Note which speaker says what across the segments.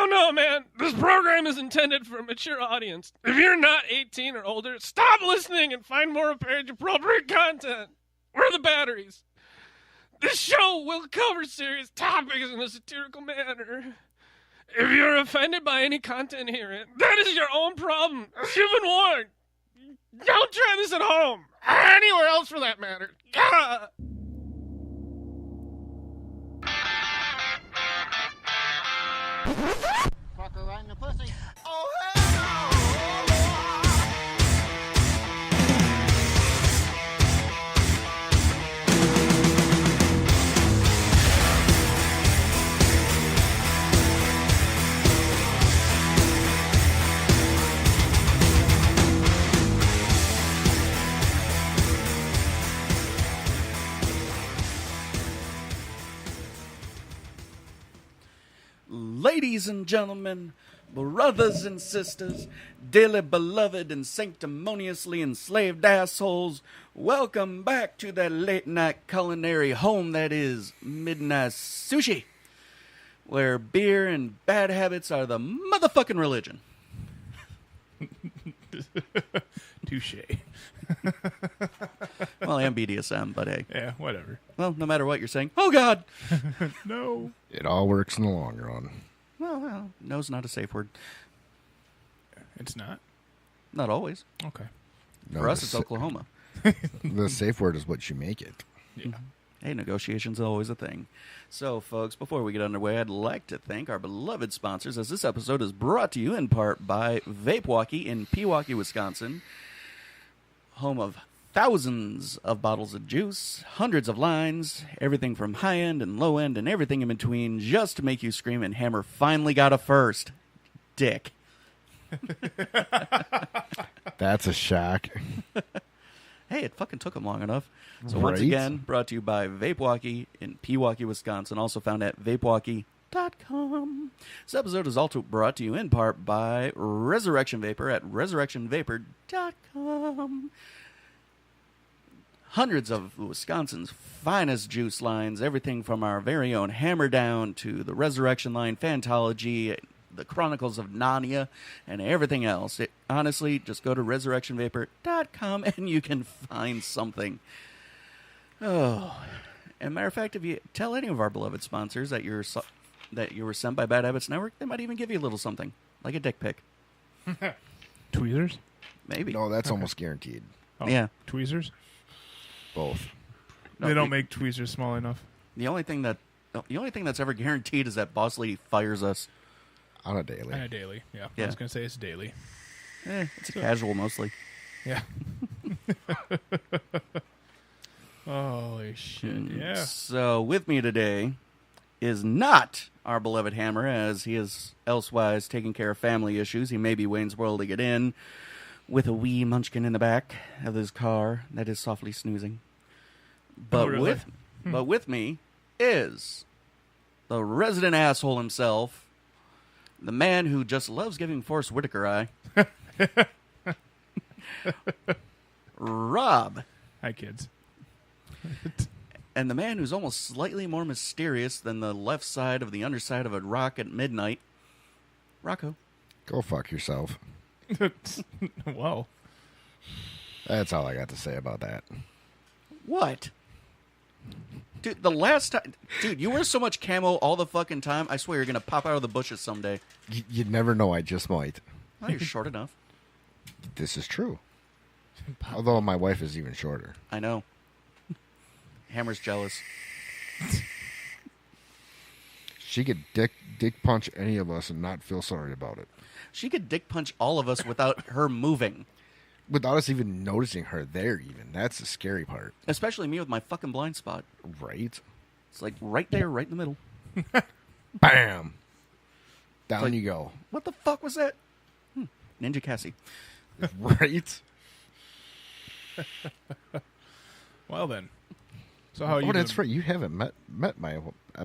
Speaker 1: Oh no, man. This program is intended for a mature audience. If you're not 18 or older, stop listening and find more age-appropriate content. Where are the batteries? This show will cover serious topics in a satirical manner. If you're offended by any content herein, that is your own problem. You've been warned. Don't try this at home. Or anywhere else for that matter. Ah.
Speaker 2: Fuck her right in the pussy.
Speaker 3: Oh, hell no!
Speaker 4: Ladies and gentlemen, brothers and sisters, dearly beloved and sanctimoniously enslaved assholes, welcome back to that late-night culinary home that is Midnight Sushi, where beer and bad habits are the motherfucking religion.
Speaker 5: Touche.
Speaker 4: Well, and BDSM, but hey.
Speaker 5: Yeah, whatever.
Speaker 4: Well, no matter what you're saying, oh God!
Speaker 5: No.
Speaker 3: It all works in the long run.
Speaker 4: Well, no's not a safe word.
Speaker 5: It's not?
Speaker 4: Not always.
Speaker 5: Okay.
Speaker 3: No,
Speaker 4: For us, it's Oklahoma.
Speaker 3: The safe word is what you make it.
Speaker 5: Yeah.
Speaker 4: Hey, negotiation's always a thing. So, folks, before we get underway, I'd like to thank our beloved sponsors, as this episode is brought to you in part by Vape Walkie in Pewaukee, Wisconsin, home of thousands of bottles of juice, hundreds of lines, everything from high-end and low-end and everything in between, just to make you scream, and Hammer finally got a first. Dick.
Speaker 3: That's a shock.
Speaker 4: Hey, it fucking took him long enough. So once again, brought to you by Vape Walkie in Pewaukee, Wisconsin, also found at vapewalkie.com. This episode is also brought to you in part by Resurrection Vapor at resurrectionvapor.com. Hundreds of Wisconsin's finest juice lines, everything from our very own Hammer Down to the Resurrection line, Fantology, the Chronicles of Narnia, and everything else. Honestly, just go to resurrectionvapor.com and you can find something. Oh, and matter of fact, if you tell any of our beloved sponsors that you were sent by Bad Habits Network, they might even give you a little something, like a dick pic.
Speaker 5: Tweezers?
Speaker 4: Maybe.
Speaker 3: No, that's almost guaranteed.
Speaker 5: Oh,
Speaker 4: Yeah.
Speaker 5: Tweezers?
Speaker 3: Both.
Speaker 4: No,
Speaker 5: They don't make tweezers small enough.
Speaker 4: The only thing that's ever guaranteed is that Boss Lady fires us.
Speaker 3: On a daily.
Speaker 5: And a daily. Yeah.
Speaker 4: Yeah.
Speaker 5: I was going to say it's daily.
Speaker 4: It's a casual mostly.
Speaker 5: Yeah. Holy shit. Yeah.
Speaker 4: So with me today is not our beloved Hammer, as he is elsewise taking care of family issues. He may be Wayne's World to get in with a wee munchkin in the back of his car that is softly snoozing. But
Speaker 5: really?
Speaker 4: with me is the resident asshole himself, the man who just loves giving Forrest Whitaker eye, Rob.
Speaker 5: Hi, kids.
Speaker 4: And the man who's almost slightly more mysterious than the left side of the underside of a rock at midnight, Rocco.
Speaker 3: Go fuck yourself.
Speaker 5: Whoa.
Speaker 3: That's all I got to say about that.
Speaker 4: What? Dude, the last time... Dude, you wear so much camo all the fucking time, I swear you're going to pop out of the bushes someday.
Speaker 3: You'd never know. I just might.
Speaker 4: Well, you're short enough.
Speaker 3: This is true. Although my wife is even shorter.
Speaker 4: I know. Hammer's jealous.
Speaker 3: She could dick punch any of us and not feel sorry about it.
Speaker 4: She could dick punch all of us without her moving.
Speaker 3: Without us even noticing her there even. That's the scary part.
Speaker 4: Especially me with my fucking blind spot.
Speaker 3: Right?
Speaker 4: It's like right there, right in the middle.
Speaker 3: Bam! Down
Speaker 4: like,
Speaker 3: you go.
Speaker 4: What the fuck was that? Ninja Cassie.
Speaker 3: Right?
Speaker 5: Well, then. So how are you
Speaker 3: that's
Speaker 5: doing?
Speaker 3: right. You haven't met my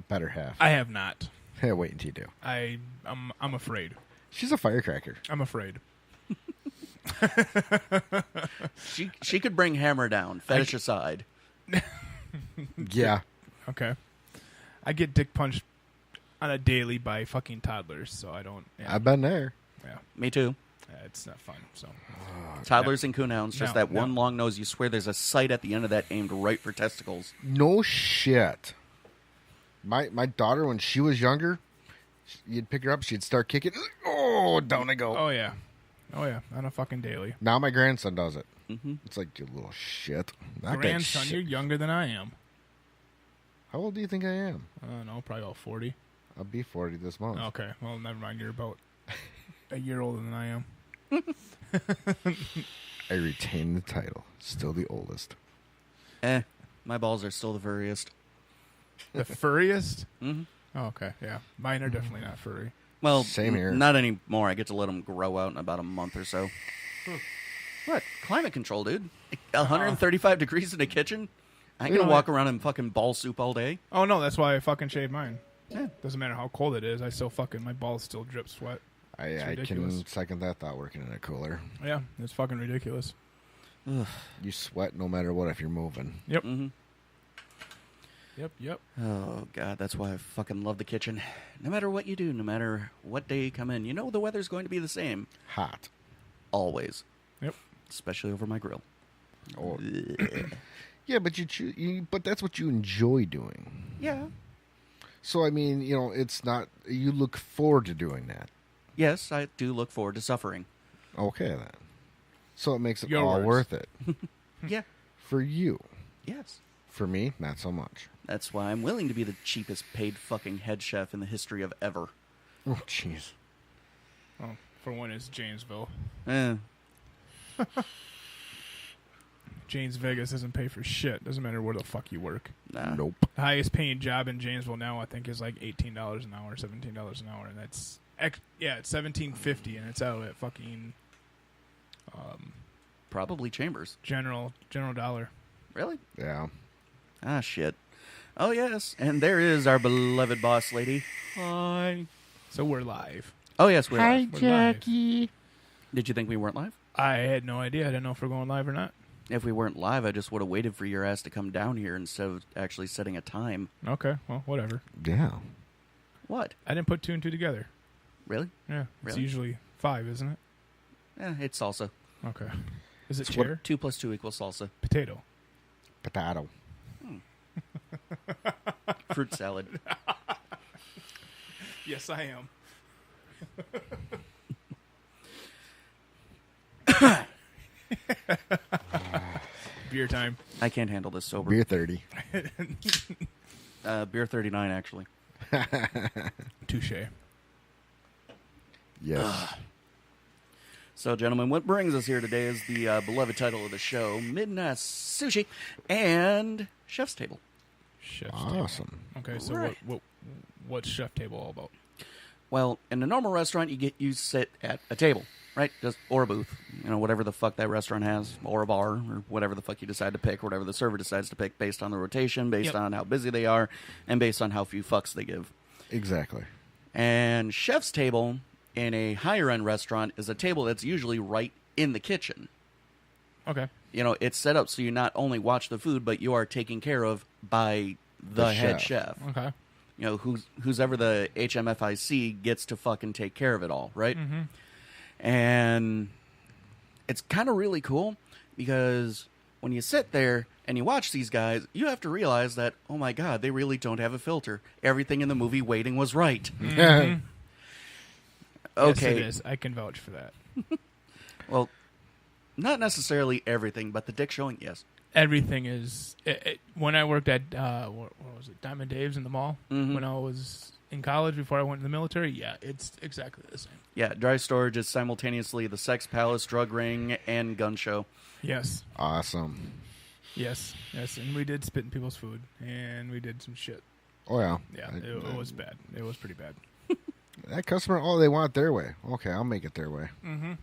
Speaker 3: better half.
Speaker 5: I have not.
Speaker 3: Hey, wait until you do.
Speaker 5: I'm afraid.
Speaker 3: She's a firecracker.
Speaker 5: I'm afraid.
Speaker 4: She could bring Hammer down, fetish aside.
Speaker 3: Yeah.
Speaker 5: Okay. I get dick punched on a daily by fucking toddlers, so I don't. Yeah,
Speaker 3: I've been there.
Speaker 5: yeah,
Speaker 4: Me too.
Speaker 5: it's not fun. So
Speaker 4: Toddlers and coonhounds, just
Speaker 5: No,
Speaker 4: that one
Speaker 5: no.
Speaker 4: long nose. You swear there's a sight at the end of that aimed right for testicles.
Speaker 3: No shit. My daughter, when she was younger, you'd pick her up, she'd start kicking. Oh, down I go.
Speaker 5: oh yeah, on a fucking daily.
Speaker 3: Now my grandson does it.
Speaker 4: Mm-hmm.
Speaker 3: It's like, you little shit. That guy's
Speaker 5: Grandson,
Speaker 3: shit.
Speaker 5: you're younger than I am.
Speaker 3: How old do you think I am?
Speaker 5: I don't know, probably about 40.
Speaker 3: I'll be 40 this month.
Speaker 5: Okay, well, never mind. You're about a year older than I am.
Speaker 3: I retain the title. Still the oldest.
Speaker 4: My balls are still the furriest.
Speaker 5: The furriest?
Speaker 4: Mm-hmm.
Speaker 5: Oh, okay, yeah. Mine are definitely not furry.
Speaker 4: Well,
Speaker 3: Same here.
Speaker 4: Not anymore. I get to let them grow out in about a month or so. What? Climate control, dude. 135 degrees in the kitchen? I ain't gonna walk around in fucking ball soup all day.
Speaker 5: Oh, no, that's why I fucking shave mine.
Speaker 4: Yeah.
Speaker 5: Doesn't matter how cold it is. I still fucking, my balls still drip sweat.
Speaker 3: I
Speaker 5: ridiculous.
Speaker 3: can second that thought working in a cooler.
Speaker 5: Yeah, it's fucking ridiculous.
Speaker 3: You sweat no matter what if you're moving.
Speaker 5: Yep.
Speaker 4: Mm-hmm.
Speaker 5: Yep.
Speaker 4: Oh, God, that's why I fucking love the kitchen. No matter what you do, no matter what day you come in, you know the weather's going to be the same.
Speaker 3: Hot.
Speaker 4: Always.
Speaker 5: Yep.
Speaker 4: Especially over my grill.
Speaker 3: Oh. Yeah, but but that's what you enjoy doing.
Speaker 4: Yeah.
Speaker 3: So I mean, it's not. You look forward to doing that.
Speaker 4: Yes, I do look forward to suffering.
Speaker 3: Okay then. So it makes it
Speaker 5: Your
Speaker 3: all
Speaker 5: words.
Speaker 3: worth it
Speaker 4: Yeah.
Speaker 3: for you.
Speaker 4: Yes.
Speaker 3: For me, not so much.
Speaker 4: That's why I'm willing to be the cheapest paid fucking head chef in the history of ever.
Speaker 3: Oh, jeez.
Speaker 5: Oh, for one, it's Janesville.
Speaker 4: Eh.
Speaker 5: Janes Vegas doesn't pay for shit. Doesn't matter where the fuck you work.
Speaker 4: Nah.
Speaker 3: Nope.
Speaker 5: The highest paying job in Janesville now, I think, is like $18 an hour, $17 an hour, and that's it's $17.50, and it's out at fucking
Speaker 4: Probably Chambers.
Speaker 5: General Dollar.
Speaker 4: Really?
Speaker 3: Yeah.
Speaker 4: Ah, shit. Oh, yes. And there is our beloved boss lady. Hi.
Speaker 5: So we're live.
Speaker 4: Oh, yes, we're live.
Speaker 5: We're live.
Speaker 4: Did you think we weren't live?
Speaker 5: I had no idea. I didn't know if we're going live or not.
Speaker 4: If we weren't live, I just would have waited for your ass to come down here instead of actually setting a time.
Speaker 5: Okay, well, whatever.
Speaker 3: Yeah.
Speaker 4: What?
Speaker 5: I didn't put 2 and 2 together.
Speaker 4: Really?
Speaker 5: Yeah, it's
Speaker 4: Really?
Speaker 5: usually 5, isn't it?
Speaker 4: It's salsa.
Speaker 5: Okay. Is it
Speaker 4: It's
Speaker 5: chair?
Speaker 4: 2 plus 2 equals salsa.
Speaker 5: Potato.
Speaker 3: Potato.
Speaker 4: Fruit salad.
Speaker 5: Yes, I am. Beer time.
Speaker 4: I can't handle this sober.
Speaker 3: Beer 30.
Speaker 4: Beer 39, actually.
Speaker 5: Touche.
Speaker 3: Yes.
Speaker 4: So, gentlemen, what brings us here today is the beloved title of the show, Midnight Sushi and Chef's Table.
Speaker 5: Chef's table.
Speaker 3: Awesome.
Speaker 5: Okay, so
Speaker 4: Right.
Speaker 5: what's chef table all about?
Speaker 4: Well, in a normal restaurant, you sit at a table, right? Or a booth, whatever the fuck that restaurant has, or a bar, or whatever the fuck you decide to pick, or whatever the server decides to pick, based on the rotation, based on how busy they are, and based on how few fucks they give.
Speaker 3: Exactly.
Speaker 4: And chef's table in a higher end restaurant is a table that's usually right in the kitchen.
Speaker 5: Okay.
Speaker 4: It's set up so you not only watch the food, but you are taken care of by the head chef.
Speaker 5: Okay.
Speaker 4: Who's ever the HMFIC gets to fucking take care of it all, right?
Speaker 5: Mm-hmm.
Speaker 4: And it's kind of really cool because when you sit there and you watch these guys, you have to realize that, oh my God, they really don't have a filter. Everything in the movie Waiting was right.
Speaker 5: Mm-hmm.
Speaker 4: Okay.
Speaker 5: Yes, it is. I can vouch for that.
Speaker 4: Well, not necessarily everything, but the dick showing, yes.
Speaker 5: Everything is. When I worked at what was it, Diamond Dave's in the mall,
Speaker 4: Mhm.
Speaker 5: when I was in college before I went in the military, yeah, it's exactly the same.
Speaker 4: Yeah, dry storage is simultaneously the sex palace, drug ring, and gun show.
Speaker 5: Yes,
Speaker 3: Awesome.
Speaker 5: yes, and we did spit in people's food, and we did some shit.
Speaker 3: Oh, yeah.
Speaker 5: Yeah, it was bad. It was pretty bad.
Speaker 3: That customer, they want it their way. Okay, I'll make it their way.
Speaker 5: Mm-hmm.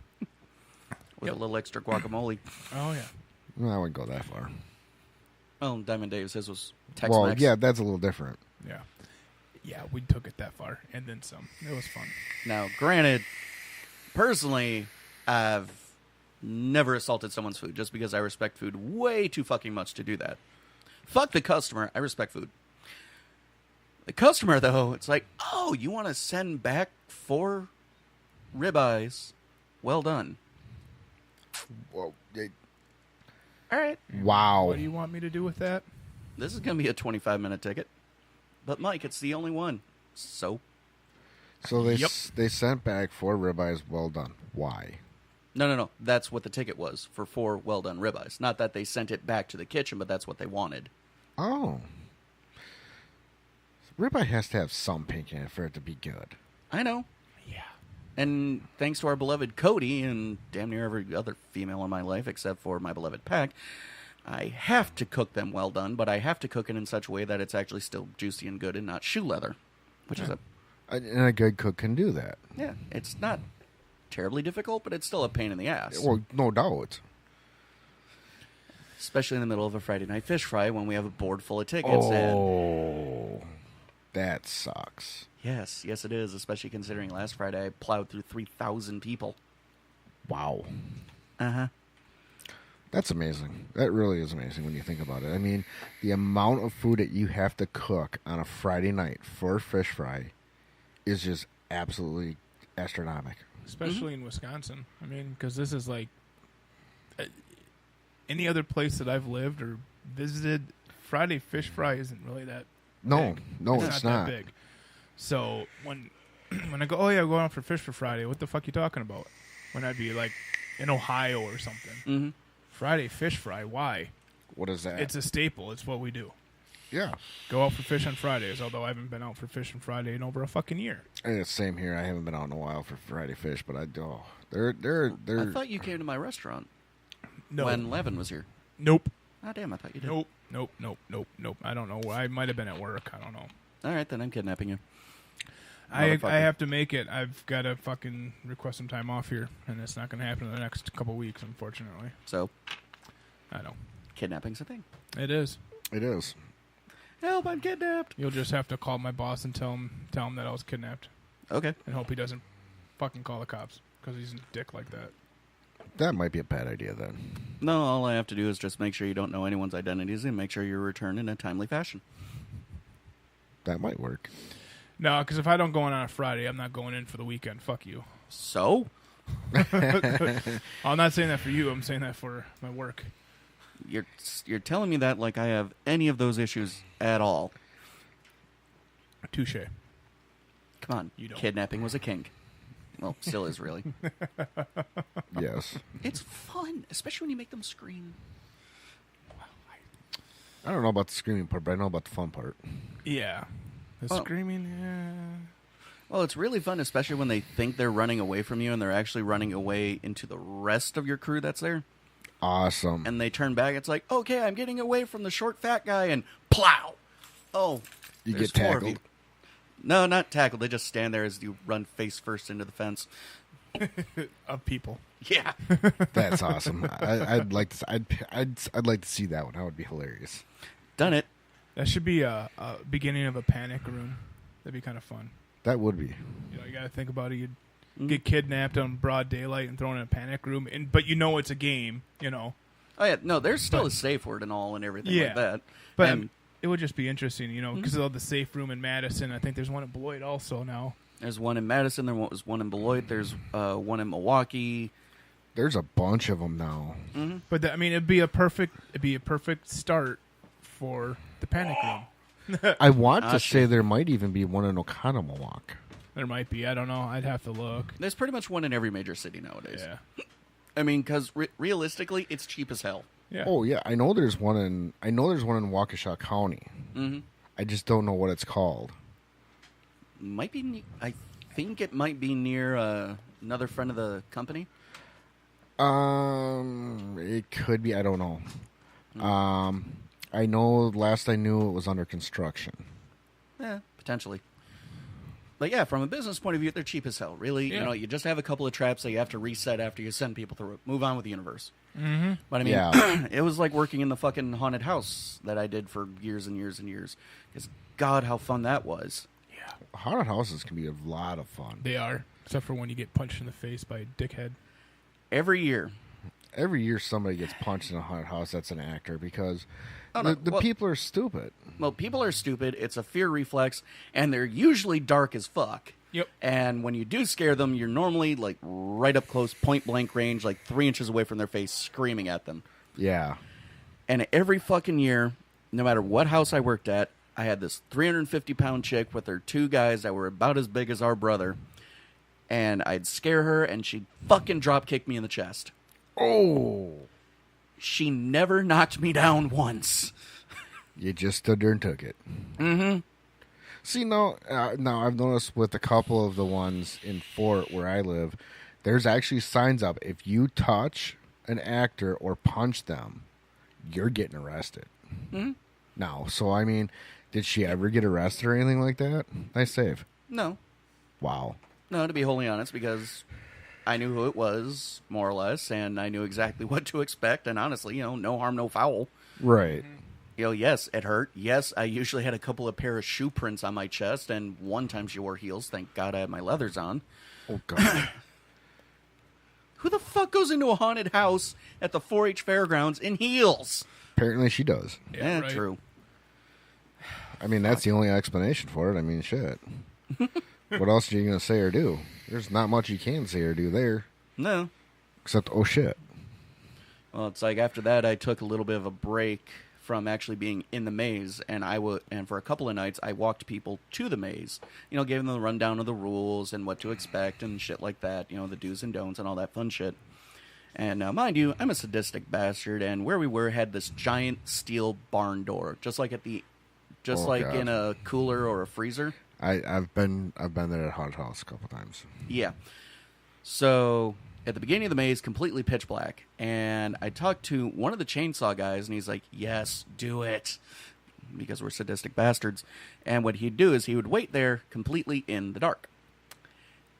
Speaker 4: With a little extra guacamole.
Speaker 5: Oh yeah.
Speaker 3: Well, I wouldn't go that far.
Speaker 4: Well, Diamond Dave's, his was Tex-Mex.
Speaker 3: Well, yeah, that's a little different.
Speaker 5: Yeah, we took it that far, and then some. It was fun.
Speaker 4: Now, granted, personally, I've never assaulted someone's food just because I respect food way too fucking much to do that. Fuck the customer. I respect food. The customer, though, it's like, oh, you want to send back 4 ribeyes? Well done.
Speaker 3: Whoa.
Speaker 4: All right.
Speaker 3: Wow.
Speaker 5: What do you want me to do with that?
Speaker 4: This is going to be a 25-minute ticket. But, Mike, it's the only one. So?
Speaker 3: So they
Speaker 5: Yep.
Speaker 3: they sent back 4 ribeyes. Well done. Why?
Speaker 4: No. That's what the ticket was for 4 well-done ribeyes. Not that they sent it back to the kitchen, but that's what they wanted.
Speaker 3: Oh. Ribeye has to have some pink in it for it to be good.
Speaker 4: I know.
Speaker 5: Yeah.
Speaker 4: And thanks to our beloved Cody and damn near every other female in my life except for my beloved Pack, I have to cook them well done, but I have to cook it in such a way that it's actually still juicy and good and not shoe leather, which is
Speaker 3: And a good cook can do that.
Speaker 4: it's not terribly difficult, but it's still a pain in the ass.
Speaker 3: Well, no doubt.
Speaker 4: Especially in the middle of a Friday night fish fry when we have a board full of tickets. And
Speaker 3: Oh, that sucks.
Speaker 4: yes, it is, especially considering last Friday I plowed through 3,000 people.
Speaker 3: Wow.
Speaker 4: Uh-huh.
Speaker 3: That's amazing. That really is amazing when you think about it. I mean, the amount of food that you have to cook on a Friday night for a fish fry is just absolutely astronomical.
Speaker 5: Especially in Wisconsin. I mean, because this is like any other place that I've lived or visited, Friday fish fry isn't really that
Speaker 3: No,
Speaker 5: big.
Speaker 3: no, it's not.
Speaker 5: that big. So when I go, oh yeah, we're going out for fish for Friday, what the fuck you talking about? When I'd be like in Ohio or something.
Speaker 4: Mm-hmm.
Speaker 5: Friday fish fry, why?
Speaker 3: What is that?
Speaker 5: It's a staple. It's what we do.
Speaker 3: Yeah.
Speaker 5: Go out for fish on Fridays, although I haven't been out for fish on Friday in over a fucking year.
Speaker 3: And it's same here. I haven't been out in a while for Friday fish, but they're
Speaker 4: I thought you came to my restaurant
Speaker 5: No.
Speaker 4: when Levin was here.
Speaker 5: Nope.
Speaker 4: Ah, damn, I thought you did.
Speaker 5: Nope. I don't know. I might have been at work. I don't know.
Speaker 4: All right, then I'm kidnapping you.
Speaker 5: I
Speaker 4: Motherfucker.
Speaker 5: have to make it. I've got to fucking request some time off here, and it's not going to happen in the next couple weeks, unfortunately.
Speaker 4: So,
Speaker 5: I know.
Speaker 4: kidnapping's a thing.
Speaker 5: It is.
Speaker 3: It is.
Speaker 4: Help, I'm kidnapped.
Speaker 5: You'll just have to call my boss and tell him that I was kidnapped,
Speaker 4: Okay.
Speaker 5: and hope he doesn't fucking call the cops because he's a dick like that.
Speaker 3: That might be a bad idea then.
Speaker 4: No, all I have to do is just make sure you don't know anyone's identities and make sure you return in a timely fashion.
Speaker 3: That might work.
Speaker 5: No, because if I don't go in on a Friday, I'm not going in for the weekend. Fuck you.
Speaker 4: So?
Speaker 5: I'm not saying that for you. I'm saying that for my work.
Speaker 4: You're telling me that like I have any of those issues at all.
Speaker 5: Touche.
Speaker 4: Come on.
Speaker 5: You don't.
Speaker 4: Kidnapping was a kink. Well, still is really.
Speaker 3: Yes.
Speaker 4: It's fun, especially when you make them scream.
Speaker 3: I don't know about the screaming part, but I know about the fun part.
Speaker 5: Yeah. The
Speaker 4: Well-
Speaker 5: screaming, yeah.
Speaker 4: Well, it's really fun, especially when they think they're running away from you and they're actually running away into the rest of your crew that's there.
Speaker 3: Awesome.
Speaker 4: And they turn back. It's like, okay, I'm getting away from the short, fat guy, and plow. Oh,
Speaker 3: You
Speaker 4: there's
Speaker 3: get
Speaker 4: 4 of
Speaker 3: tackled.
Speaker 4: you. No, not tackled. They just stand there as you run face first into the fence.
Speaker 5: Of people.
Speaker 4: Yeah.
Speaker 3: That's awesome. I'd like to. I'd like to see that one. That would be hilarious.
Speaker 4: Done it.
Speaker 5: That should be a beginning of a panic room. That'd be kind of fun.
Speaker 3: That would be.
Speaker 5: You know, you got to think about it. You'd get kidnapped on broad daylight and thrown in a panic room, but you know it's a game. You know.
Speaker 4: Oh, yeah. No, there's still a safe word and all and everything
Speaker 5: Yeah.
Speaker 4: like that.
Speaker 5: But
Speaker 4: And
Speaker 5: it would just be interesting, you know, because of the safe room in Madison. I think there's one in Beloit also now.
Speaker 4: there's one in Madison. There was one in Beloit. There's one in Milwaukee.
Speaker 3: There's a bunch of them now.
Speaker 5: But I mean, it'd be a perfect start for the panic room.
Speaker 3: I want to
Speaker 4: shit.
Speaker 3: say there might even be one in Oconomowoc.
Speaker 5: There might be. I don't know. I'd have to look.
Speaker 4: There's pretty much one in every major city nowadays.
Speaker 5: Yeah.
Speaker 4: I mean, because realistically, it's cheap as hell.
Speaker 5: Yeah.
Speaker 3: Oh yeah, I know there's one in Waukesha County.
Speaker 4: Mm-hmm.
Speaker 3: I just don't know what it's called.
Speaker 4: Might be. I think it might be near another friend of the company.
Speaker 3: It could be. I don't know. I know last I knew it was under construction.
Speaker 4: Yeah, potentially. But yeah, from a business point of view, they're cheap as hell. Really,
Speaker 5: Yeah.
Speaker 4: you know, you just have a couple of traps that you have to reset after you send people through it. Move on with the universe. Mm-hmm. But I mean,
Speaker 3: Yeah.
Speaker 4: it was like working in the fucking haunted house that I did for years and years and years. Because God, how fun that was.
Speaker 5: Yeah.
Speaker 3: Haunted houses can be a lot of fun.
Speaker 5: They are. Except for when you get punched in the face by a dickhead.
Speaker 4: Every year,
Speaker 3: every year somebody gets punched in a haunted house that's an actor because
Speaker 4: no.
Speaker 3: the people are stupid.
Speaker 4: Well, people are stupid. It's a fear reflex, and they're usually dark as fuck.
Speaker 5: Yep.
Speaker 4: And when you do scare them, you're normally like right up close, point blank range, like 3 inches away from their face, screaming at them.
Speaker 3: Yeah.
Speaker 4: And every fucking year, no matter what house I worked at, I had this 350-pound chick with her 2 guys that were about as big as our brother. And I'd scare her, and she'd fucking drop kick me in the chest.
Speaker 3: Oh.
Speaker 4: She never knocked me down once.
Speaker 3: You just stood there and took it.
Speaker 4: Mm-hmm.
Speaker 3: See, now I've noticed with a couple of the ones in Fort where I live, there's actually signs up. If you touch an actor or punch them, you're getting arrested.
Speaker 4: Mm-hmm.
Speaker 3: Now, so I mean, did she ever get arrested or anything like that? Nice save.
Speaker 4: No.
Speaker 3: Wow.
Speaker 4: No, to be wholly honest, because I knew who it was, more or less, and I knew exactly what to expect, and honestly, no harm, no foul.
Speaker 3: Right.
Speaker 4: Yes, it hurt. Yes, I usually had a couple of pair of shoe prints on my chest, and one time she wore heels. Thank God I had my leathers on.
Speaker 3: Oh, God.
Speaker 4: Who the fuck goes into a haunted house at the 4-H fairgrounds in heels?
Speaker 3: Apparently she does.
Speaker 4: Yeah,
Speaker 5: right.
Speaker 4: true.
Speaker 3: I mean, that's the only explanation for it. I mean, shit. What else are you going to say or do? There's not much you can say or do there.
Speaker 4: No.
Speaker 3: Except, oh, shit.
Speaker 4: Well, it's like after that, I took a little bit of a break from actually being in the maze, and for a couple of nights, I walked people to the maze. Gave them the rundown of the rules and what to expect and shit like that. The do's and don'ts and all that fun shit. And mind you, I'm a sadistic bastard, and where we were had this giant steel barn door, just like
Speaker 3: God.
Speaker 4: in a cooler or a freezer.
Speaker 3: I've been there at Haunted House a couple times.
Speaker 4: Yeah. So at the beginning of the maze, completely pitch black, and I talked to one of the chainsaw guys, and he's like, "Yes, do it," because we're sadistic bastards. And what he'd do is he would wait there completely in the dark.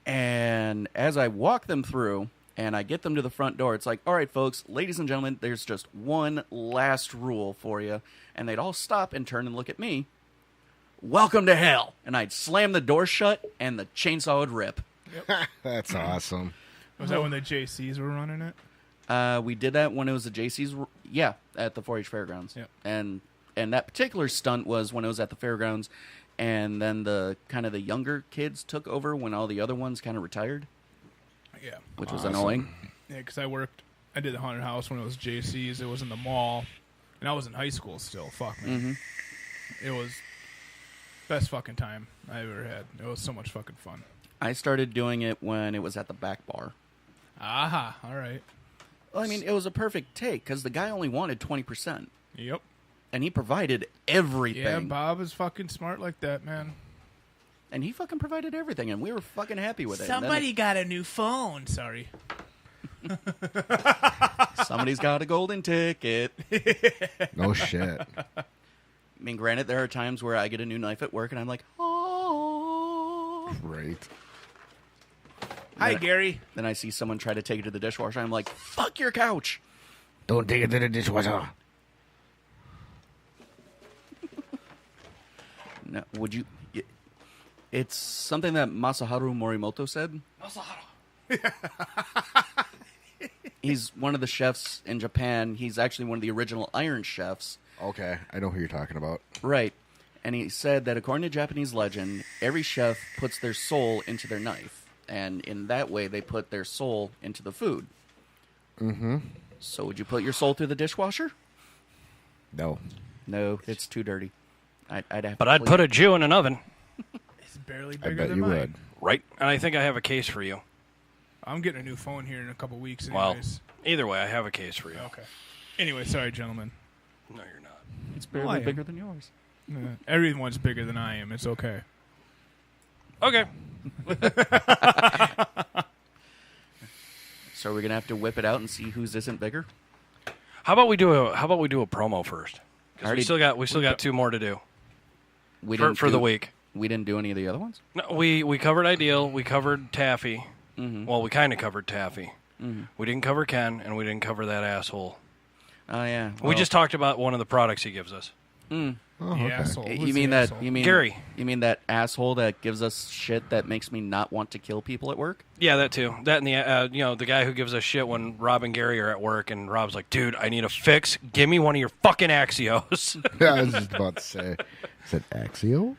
Speaker 4: And as I walk them through and I get them to the front door, it's like, "All right, folks, ladies and gentlemen, there's just one last rule for you." And they'd all stop and turn and look at me. "Welcome to hell." And I'd slam the door shut and the chainsaw would rip.
Speaker 3: That's awesome.
Speaker 5: Was that when the JCs were running it?
Speaker 4: We did that when it was the JC's, at the 4-H fairgrounds.
Speaker 5: Yep.
Speaker 4: And that particular stunt was when it was at the fairgrounds, and then the younger kids took over when all the other ones kind of retired.
Speaker 5: Yeah.
Speaker 4: Which was annoying.
Speaker 5: Yeah, because I did the haunted house when it was JC's. It was in the mall, and I was in high school still. Fuck, man.
Speaker 4: Mm-hmm.
Speaker 5: It was best fucking time I ever had. It was so much fucking fun.
Speaker 4: I started doing it when it was at the back bar.
Speaker 5: Aha, all right.
Speaker 4: Well, I mean, it was a perfect take, because the guy only wanted 20%.
Speaker 5: Yep.
Speaker 4: And he provided everything.
Speaker 5: Yeah, Bob is fucking smart like that, man.
Speaker 4: And he fucking provided everything, and we were fucking happy with it.
Speaker 5: Somebody got a new phone. Sorry.
Speaker 4: Somebody's got a golden ticket.
Speaker 3: No shit.
Speaker 4: I mean, granted, there are times where I get a new knife at work, and I'm like, oh.
Speaker 3: Right.
Speaker 5: Hi, Gary.
Speaker 4: Then I see someone try to take it to the dishwasher, and I'm like, fuck your couch.
Speaker 3: Don't take it to the dishwasher.
Speaker 4: No, would you? It's something that Masaharu Morimoto said. He's one of the chefs in Japan. He's actually one of the original Iron Chefs.
Speaker 3: Okay, I know who you're talking about.
Speaker 4: Right. And he said that according to Japanese legend, every chef puts their soul into their knife. And in that way, they put their soul into the food.
Speaker 3: Mm-hmm.
Speaker 4: So would you put your soul through the dishwasher?
Speaker 3: No.
Speaker 4: No, it's too dirty. I'd have
Speaker 1: But
Speaker 4: to
Speaker 1: I'd
Speaker 4: clean
Speaker 1: put
Speaker 4: it.
Speaker 1: a Jew in an oven.
Speaker 5: It's barely
Speaker 3: I
Speaker 5: bigger
Speaker 3: bet
Speaker 5: than
Speaker 3: you
Speaker 5: mine.
Speaker 3: would.
Speaker 1: Right. And I think I have a case for you.
Speaker 5: I'm getting a new phone here in a couple weeks
Speaker 1: Well,
Speaker 5: anyways.
Speaker 1: either way, I have a case for you.
Speaker 5: Okay. Anyway, sorry, gentlemen.
Speaker 1: No, you're not.
Speaker 4: It's barely
Speaker 5: Why?
Speaker 4: bigger than yours.
Speaker 5: Everyone's bigger than I am. It's okay.
Speaker 1: Okay.
Speaker 4: So we're gonna have to whip it out and see whose isn't bigger.
Speaker 1: How about we do a promo first? 'Cause
Speaker 4: Already-
Speaker 1: we still got 2 more to do
Speaker 4: We
Speaker 1: for
Speaker 4: didn't
Speaker 1: the
Speaker 4: do-
Speaker 1: week.
Speaker 4: We didn't do any of the other ones.
Speaker 1: No, we covered Ideal. We covered Taffy.
Speaker 4: Mm-hmm.
Speaker 1: Well, we kind of covered Taffy.
Speaker 4: Mm-hmm.
Speaker 1: We didn't cover Ken, and we didn't cover that asshole.
Speaker 4: Oh yeah.
Speaker 1: We just talked about one of the products he gives us.
Speaker 3: Oh,
Speaker 5: The
Speaker 3: okay.
Speaker 5: asshole. Who's
Speaker 4: You mean
Speaker 5: the
Speaker 4: that?
Speaker 5: asshole?
Speaker 4: You mean
Speaker 1: Gary.
Speaker 4: You mean that asshole that gives us shit that makes me not want to kill people at work?
Speaker 1: Yeah, that too. That and the the guy who gives us shit when Rob and Gary are at work, and Rob's like, "Dude, I need a fix. Give me one of your fucking Axios."
Speaker 3: Yeah, I was just about to say. Is it Axio?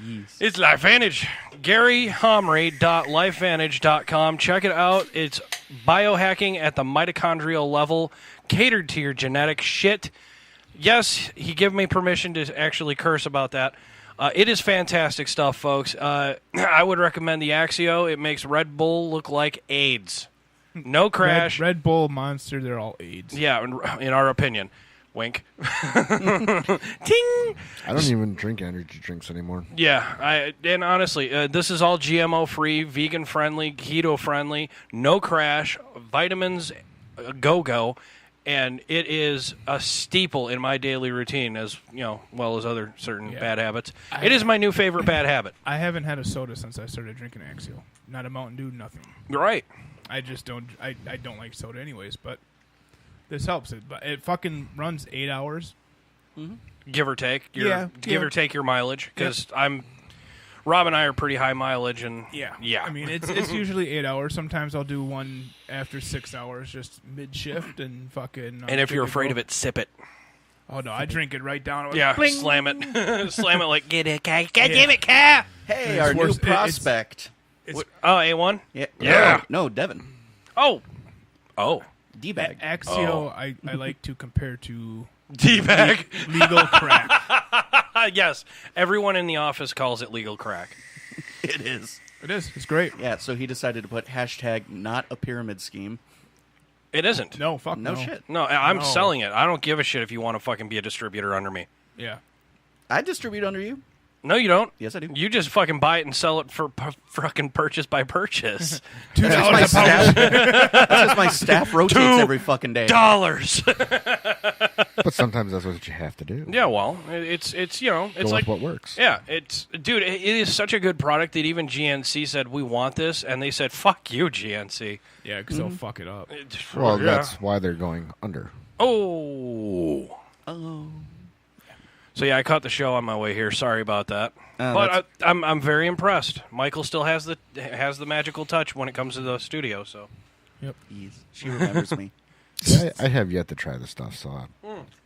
Speaker 4: Yes.
Speaker 1: It's LifeVantage. GaryHomrey.lifevantage.com. Check it out. It's biohacking at the mitochondrial level, catered to your genetic shit. Yes, he gave me permission to actually curse about that. It is fantastic stuff, folks. I would recommend the Axio. It makes Red Bull look like AIDS. No crash.
Speaker 5: Red Bull, Monster, they're all AIDS.
Speaker 1: Yeah, in our opinion. Wink. Ting!
Speaker 3: I don't even drink energy drinks anymore.
Speaker 1: Yeah, and honestly, this is all GMO-free, vegan-friendly, keto-friendly, no crash, vitamins, go-go, and it is a staple in my daily routine, as well as other certain bad habits. It is my new favorite bad habit.
Speaker 5: I haven't had a soda since I started drinking Axio. Not a Mountain Dew, nothing.
Speaker 1: Right.
Speaker 5: I just don't. I don't like soda anyways, but this helps. It fucking runs 8 hours.
Speaker 1: Give or take. Give or take your mileage, because
Speaker 5: Yeah.
Speaker 1: Rob and I are pretty high mileage, and
Speaker 5: Yeah. I mean, it's usually 8 hours. Sometimes I'll do one after 6 hours, just mid shift, and fucking.
Speaker 1: and if you're afraid of it, sip it.
Speaker 5: Oh no, I drink it right down.
Speaker 1: Yeah,
Speaker 5: Bling!
Speaker 1: slam it, slam it like get it, Kai, give it, Kai.
Speaker 4: Hey,
Speaker 5: It's
Speaker 4: our new
Speaker 5: worse-
Speaker 4: prospect.
Speaker 5: It's
Speaker 1: Oh, A1.
Speaker 4: Yeah.
Speaker 1: Yeah.
Speaker 4: No, Devin.
Speaker 1: Oh,
Speaker 4: D-bag.
Speaker 5: Axio. I like to compare to
Speaker 1: D-bag.
Speaker 5: legal crack.
Speaker 1: Yes, everyone in the office calls it legal crack.
Speaker 4: It is.
Speaker 5: It is. It's great.
Speaker 4: Yeah, so he decided to put hashtag not a pyramid scheme.
Speaker 1: It isn't.
Speaker 5: No, fuck
Speaker 4: No
Speaker 5: no.
Speaker 4: shit.
Speaker 1: No, I'm
Speaker 5: No.
Speaker 1: selling it. I don't give a shit if you want to fucking be a distributor under me.
Speaker 5: Yeah.
Speaker 4: I distribute under you.
Speaker 1: No, you don't.
Speaker 4: Yes, I do.
Speaker 1: You just fucking buy it and sell it for fucking purchase by purchase.
Speaker 5: $2
Speaker 4: That's my
Speaker 5: a pound.
Speaker 4: staff. That's just my staff rotates every fucking day.
Speaker 1: $2.
Speaker 3: But sometimes that's what you have to do.
Speaker 1: Yeah, well, it's
Speaker 3: Go
Speaker 1: it's like
Speaker 3: with what works.
Speaker 1: yeah, dude, it is such a good product that even GNC said we want this, and they said fuck you, GNC.
Speaker 5: Yeah, because they'll fuck it up.
Speaker 3: Well,
Speaker 1: Yeah.
Speaker 3: that's why they're going under.
Speaker 1: Oh. So yeah, I caught the show on my way here. Sorry about that. But I'm very impressed. Michael still has the magical touch when it comes to the studio. So
Speaker 4: Jeez, she remembers me.
Speaker 3: Yeah, I have yet to try the stuff, so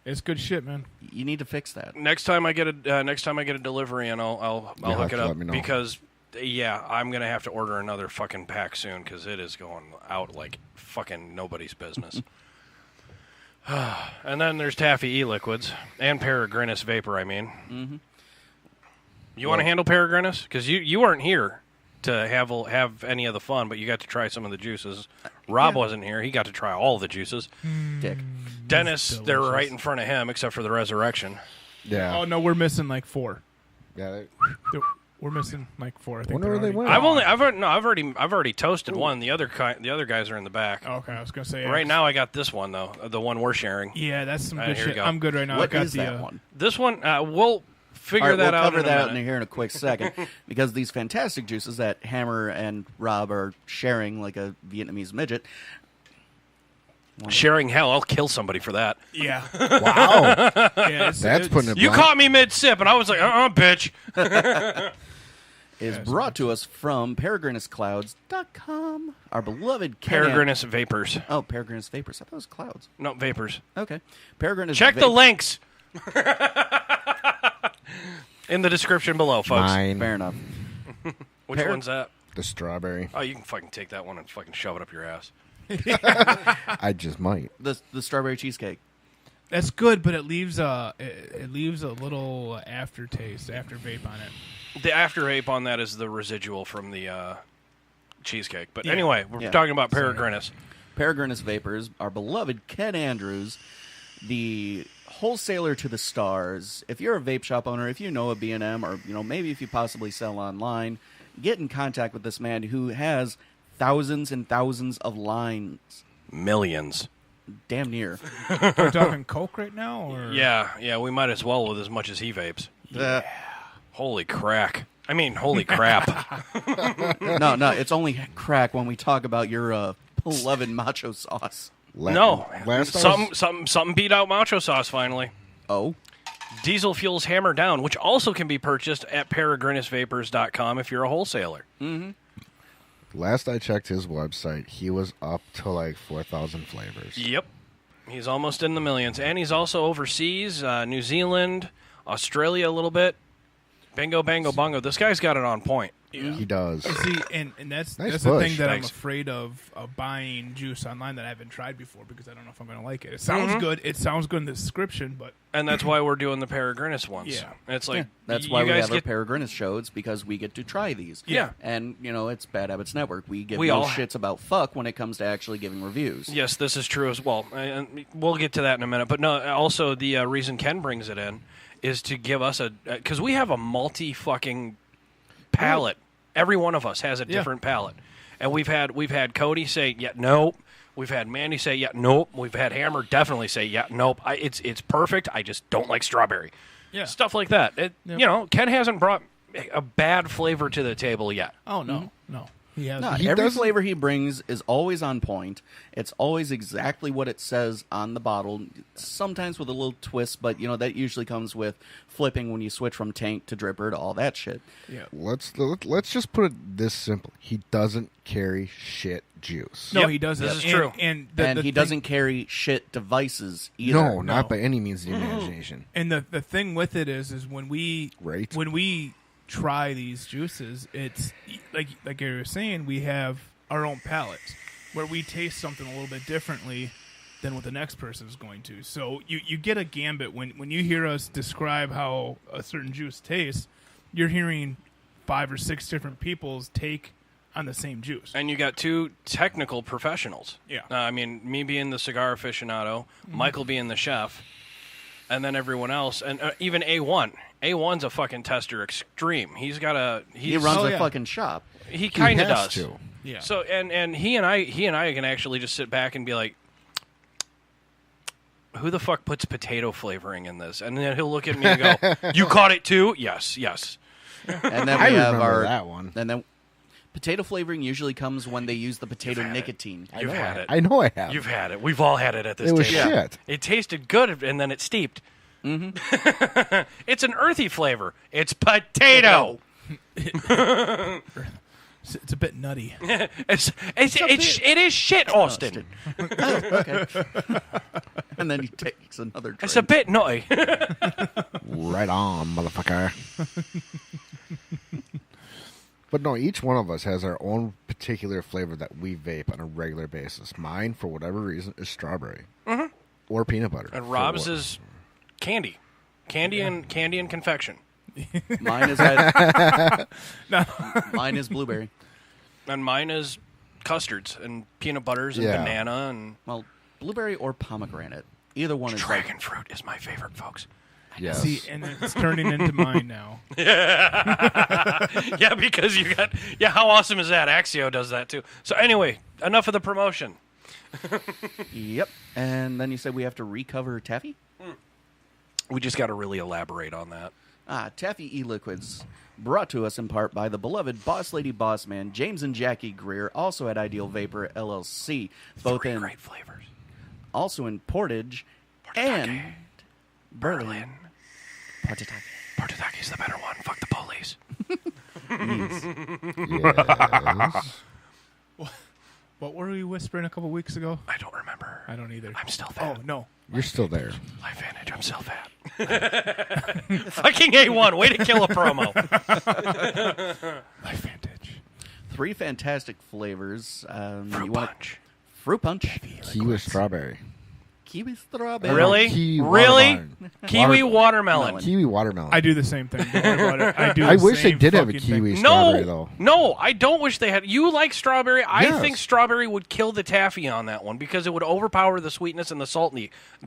Speaker 5: It's good shit, man.
Speaker 4: You need to fix that.
Speaker 1: next time I get a delivery, and I'll
Speaker 3: You'll
Speaker 1: hook
Speaker 3: have
Speaker 1: it
Speaker 3: to
Speaker 1: up
Speaker 3: let me know.
Speaker 1: because I'm gonna have to order another fucking pack soon because it is going out like fucking nobody's business. And then there's taffy e-liquids and Peregrinus vapor. I mean, you want to handle Peregrinus because you weren't here to have any of the fun, but you got to try some of the juices. Rob wasn't here; he got to try all the juices.
Speaker 4: Dick.
Speaker 1: Dennis, they're
Speaker 5: delicious.
Speaker 1: right in front of him, except for the resurrection.
Speaker 3: yeah.
Speaker 5: Oh no, we're missing like 4.
Speaker 3: Yeah.
Speaker 5: We're missing like 4. I think
Speaker 3: Wonder
Speaker 5: they're
Speaker 3: where they
Speaker 5: already-
Speaker 3: went.
Speaker 1: I've already toasted one. The other guys are in the back.
Speaker 5: Oh, okay, I was gonna say
Speaker 1: Right now, I got this one though, the one we're sharing.
Speaker 5: Yeah, that's some
Speaker 1: All right,
Speaker 5: good
Speaker 1: here we
Speaker 5: shit.
Speaker 1: go.
Speaker 5: I'm good right now.
Speaker 4: What
Speaker 5: I got
Speaker 4: is
Speaker 5: the,
Speaker 4: that one?
Speaker 1: This one, we'll figure
Speaker 4: All right,
Speaker 1: that
Speaker 4: we'll
Speaker 1: out.
Speaker 4: cover
Speaker 1: in a
Speaker 4: that
Speaker 1: minute.
Speaker 4: in here in a quick second because these fantastic juices that Hammer and Rob are sharing like a Vietnamese midget.
Speaker 1: Sharing hell, I'll kill somebody for that.
Speaker 5: Yeah,
Speaker 3: Wow.
Speaker 5: yeah
Speaker 3: That's putting it
Speaker 1: You
Speaker 3: blunt.
Speaker 1: caught me mid sip, and I was like, bitch.
Speaker 4: Is brought to us from PeregrinusClouds.com. Our beloved Ken
Speaker 1: Peregrinus vapors.
Speaker 4: Oh, Peregrinus Vapors. I thought it was clouds.
Speaker 1: No, vapors.
Speaker 4: Okay. Peregrinus
Speaker 1: Check the links in the description below, folks.
Speaker 3: Mine.
Speaker 4: Fair enough.
Speaker 1: Which one's that?
Speaker 3: The strawberry.
Speaker 1: Oh, you can fucking take that one and fucking shove it up your ass.
Speaker 3: I just might.
Speaker 4: The strawberry cheesecake.
Speaker 5: that's good, but it leaves a little aftertaste, after vape on it.
Speaker 1: The after vape on that is the residual from the cheesecake. But
Speaker 5: Yeah.
Speaker 1: anyway, we're
Speaker 4: Yeah.
Speaker 1: talking about Peregrinus.
Speaker 4: Peregrinus Vapors, our beloved Ken Andrews, the wholesaler to the stars. If you're a vape shop owner, if you know a B&M, or maybe if you possibly sell online, get in contact with this man who has thousands and thousands of lines.
Speaker 1: Millions.
Speaker 4: Damn near.
Speaker 5: Are we talking Coke right now? Or?
Speaker 1: Yeah, we might as well with as much as he vapes. Holy crack. I mean, holy crap.
Speaker 4: No, it's only crack when we talk about your beloved macho sauce.
Speaker 1: No.
Speaker 3: Last I was-
Speaker 1: Something beat out macho sauce finally.
Speaker 4: Oh,
Speaker 1: Diesel Fuel's Hammer Down, which also can be purchased at peregrinusvapors.com if you're a wholesaler.
Speaker 3: Last I checked his website, he was up to like 4,000 flavors.
Speaker 1: Yep. He's almost in the millions. And he's also overseas, New Zealand, Australia a little bit. Bingo, bango, bongo. This guy's got it on point.
Speaker 5: Yeah.
Speaker 3: He does.
Speaker 5: See, and that's
Speaker 3: Nice
Speaker 5: that's the
Speaker 3: push.
Speaker 5: thing that
Speaker 1: Thanks.
Speaker 5: I'm afraid of buying juice online that I haven't tried before because I don't know if I'm going to like it. It sounds good. It sounds good in the description, but
Speaker 1: And that's why we're doing the Peregrinus ones.
Speaker 5: Yeah.
Speaker 1: It's like,
Speaker 4: That's
Speaker 1: you
Speaker 4: why we
Speaker 1: guys
Speaker 4: have our
Speaker 1: get...
Speaker 4: Peregrinus shows, because we get to try these.
Speaker 1: Yeah.
Speaker 4: And, it's Bad Habits Network. We give
Speaker 1: We
Speaker 4: no
Speaker 1: all-
Speaker 4: shits about fuck when it comes to actually giving reviews.
Speaker 1: Yes, this is true as well. And we'll get to that in a minute. But no, also the reason Ken brings it in is to give us because we have a multi-fucking palate. Every one of us has a different palate. And we've had Cody say, yeah, nope. We've had Mandy say, yeah, nope. We've had Hammer definitely say, yeah, nope. It's perfect. I just don't like strawberry.
Speaker 5: yeah.
Speaker 1: Stuff like that. Ken hasn't brought a bad flavor to the table yet.
Speaker 5: Oh no, no, he has.
Speaker 4: No,
Speaker 3: He
Speaker 4: every
Speaker 3: doesn't-
Speaker 4: flavor he brings is always on point. It's always exactly what it says on the bottle, sometimes with a little twist, but, that usually comes with flipping when you switch from tank to dripper to all that shit.
Speaker 5: Yeah.
Speaker 3: Let's just put it this simple. He doesn't carry shit juice.
Speaker 5: No,
Speaker 1: Yep,
Speaker 5: he doesn't.
Speaker 1: this is true.
Speaker 5: And
Speaker 4: And
Speaker 5: the
Speaker 4: he
Speaker 5: thing-
Speaker 4: doesn't carry shit devices either.
Speaker 3: No, not by any means of the imagination.
Speaker 5: And the thing with it is when we
Speaker 3: Right.
Speaker 5: when we try these juices, it's like you were saying, we have our own palates where we taste something a little bit differently than what the next person is going to. So you get a gambit when you hear us describe how a certain juice tastes. You're hearing 5 or 6 different people's take on the same juice.
Speaker 1: And you got two technical professionals.
Speaker 5: Yeah.
Speaker 1: I mean, me being the cigar aficionado, Michael being the chef, and then everyone else, and even A1. A1's a fucking tester extreme. He
Speaker 4: Runs
Speaker 5: Oh,
Speaker 4: a
Speaker 5: yeah.
Speaker 4: fucking shop.
Speaker 1: He kind of
Speaker 3: has
Speaker 1: does.
Speaker 3: to.
Speaker 5: Yeah.
Speaker 1: So and he and I can actually just sit back and be like, who the fuck puts potato flavoring in this? And then he'll look at me and go, you caught it too? Yes.
Speaker 4: And then
Speaker 3: I
Speaker 4: we have
Speaker 3: remember
Speaker 4: our
Speaker 3: that one.
Speaker 4: And then potato flavoring usually comes when they use the potato
Speaker 1: had it.
Speaker 4: nicotine.
Speaker 1: You've had it.
Speaker 3: I know I have.
Speaker 1: You've had it. We've all had it at this
Speaker 3: It was
Speaker 1: table.
Speaker 3: shit.
Speaker 1: It tasted good, and then it steeped. Mm-hmm. It's an earthy flavor. It's potato.
Speaker 5: It's a bit nutty.
Speaker 1: It is shit, Austin.
Speaker 4: Okay. And then he takes another drink.
Speaker 1: It's a bit nutty.
Speaker 3: Right on, motherfucker. But no, each one of us has our own particular flavor that we vape on a regular basis. Mine, for whatever reason, is strawberry or peanut butter.
Speaker 1: And Rob's is candy, and confection.
Speaker 4: Mine is mine is blueberry.
Speaker 1: And mine is custards and peanut butters and
Speaker 3: Yeah.
Speaker 1: banana and
Speaker 4: Well, blueberry or pomegranate. Either one is
Speaker 1: dragon fruit is my favorite, folks.
Speaker 3: Yes.
Speaker 5: See, and it's turning into mine now.
Speaker 1: Yeah, because you got how awesome is that? Axio does that too. So anyway, enough of the promotion.
Speaker 4: Yep. And then you said we have to recover taffy?
Speaker 1: We just got to really elaborate on that.
Speaker 4: Taffy e-liquids, brought to us in part by the beloved Boss Lady Boss Man, James and Jackie Greer, also at Ideal Vapor LLC, both
Speaker 1: Three
Speaker 4: in
Speaker 1: great flavors.
Speaker 4: also in Portage and Berlin. Portataki.
Speaker 1: Portataki's the better one. Fuck the police.
Speaker 3: Yes.
Speaker 5: What were we whispering a couple weeks ago?
Speaker 1: I don't remember.
Speaker 5: I don't either.
Speaker 1: I'm still
Speaker 5: Oh
Speaker 1: fat.
Speaker 5: no.
Speaker 3: You're still there.
Speaker 1: Life Vantage, I'm still fat. Fucking A1, way to kill a promo.
Speaker 5: Life Vantage.
Speaker 4: 3 fantastic flavors.
Speaker 1: Fruit punch.
Speaker 4: Fruit punch.
Speaker 3: Kiwi strawberry.
Speaker 4: Kiwi strawberry.
Speaker 1: Really?
Speaker 3: Kiwi
Speaker 1: Really?
Speaker 3: watermelon.
Speaker 1: Kiwi watermelon.
Speaker 3: Kiwi watermelon.
Speaker 5: I do the same thing. Don't worry about it. I do.
Speaker 3: I
Speaker 5: the
Speaker 3: wish they
Speaker 5: same
Speaker 3: did have a
Speaker 5: fucking
Speaker 3: kiwi
Speaker 5: thing.
Speaker 3: strawberry, though.
Speaker 1: No, I don't wish they had. You like strawberry? I
Speaker 3: Yes.
Speaker 1: think strawberry would kill the taffy on that one because it would overpower the sweetness and the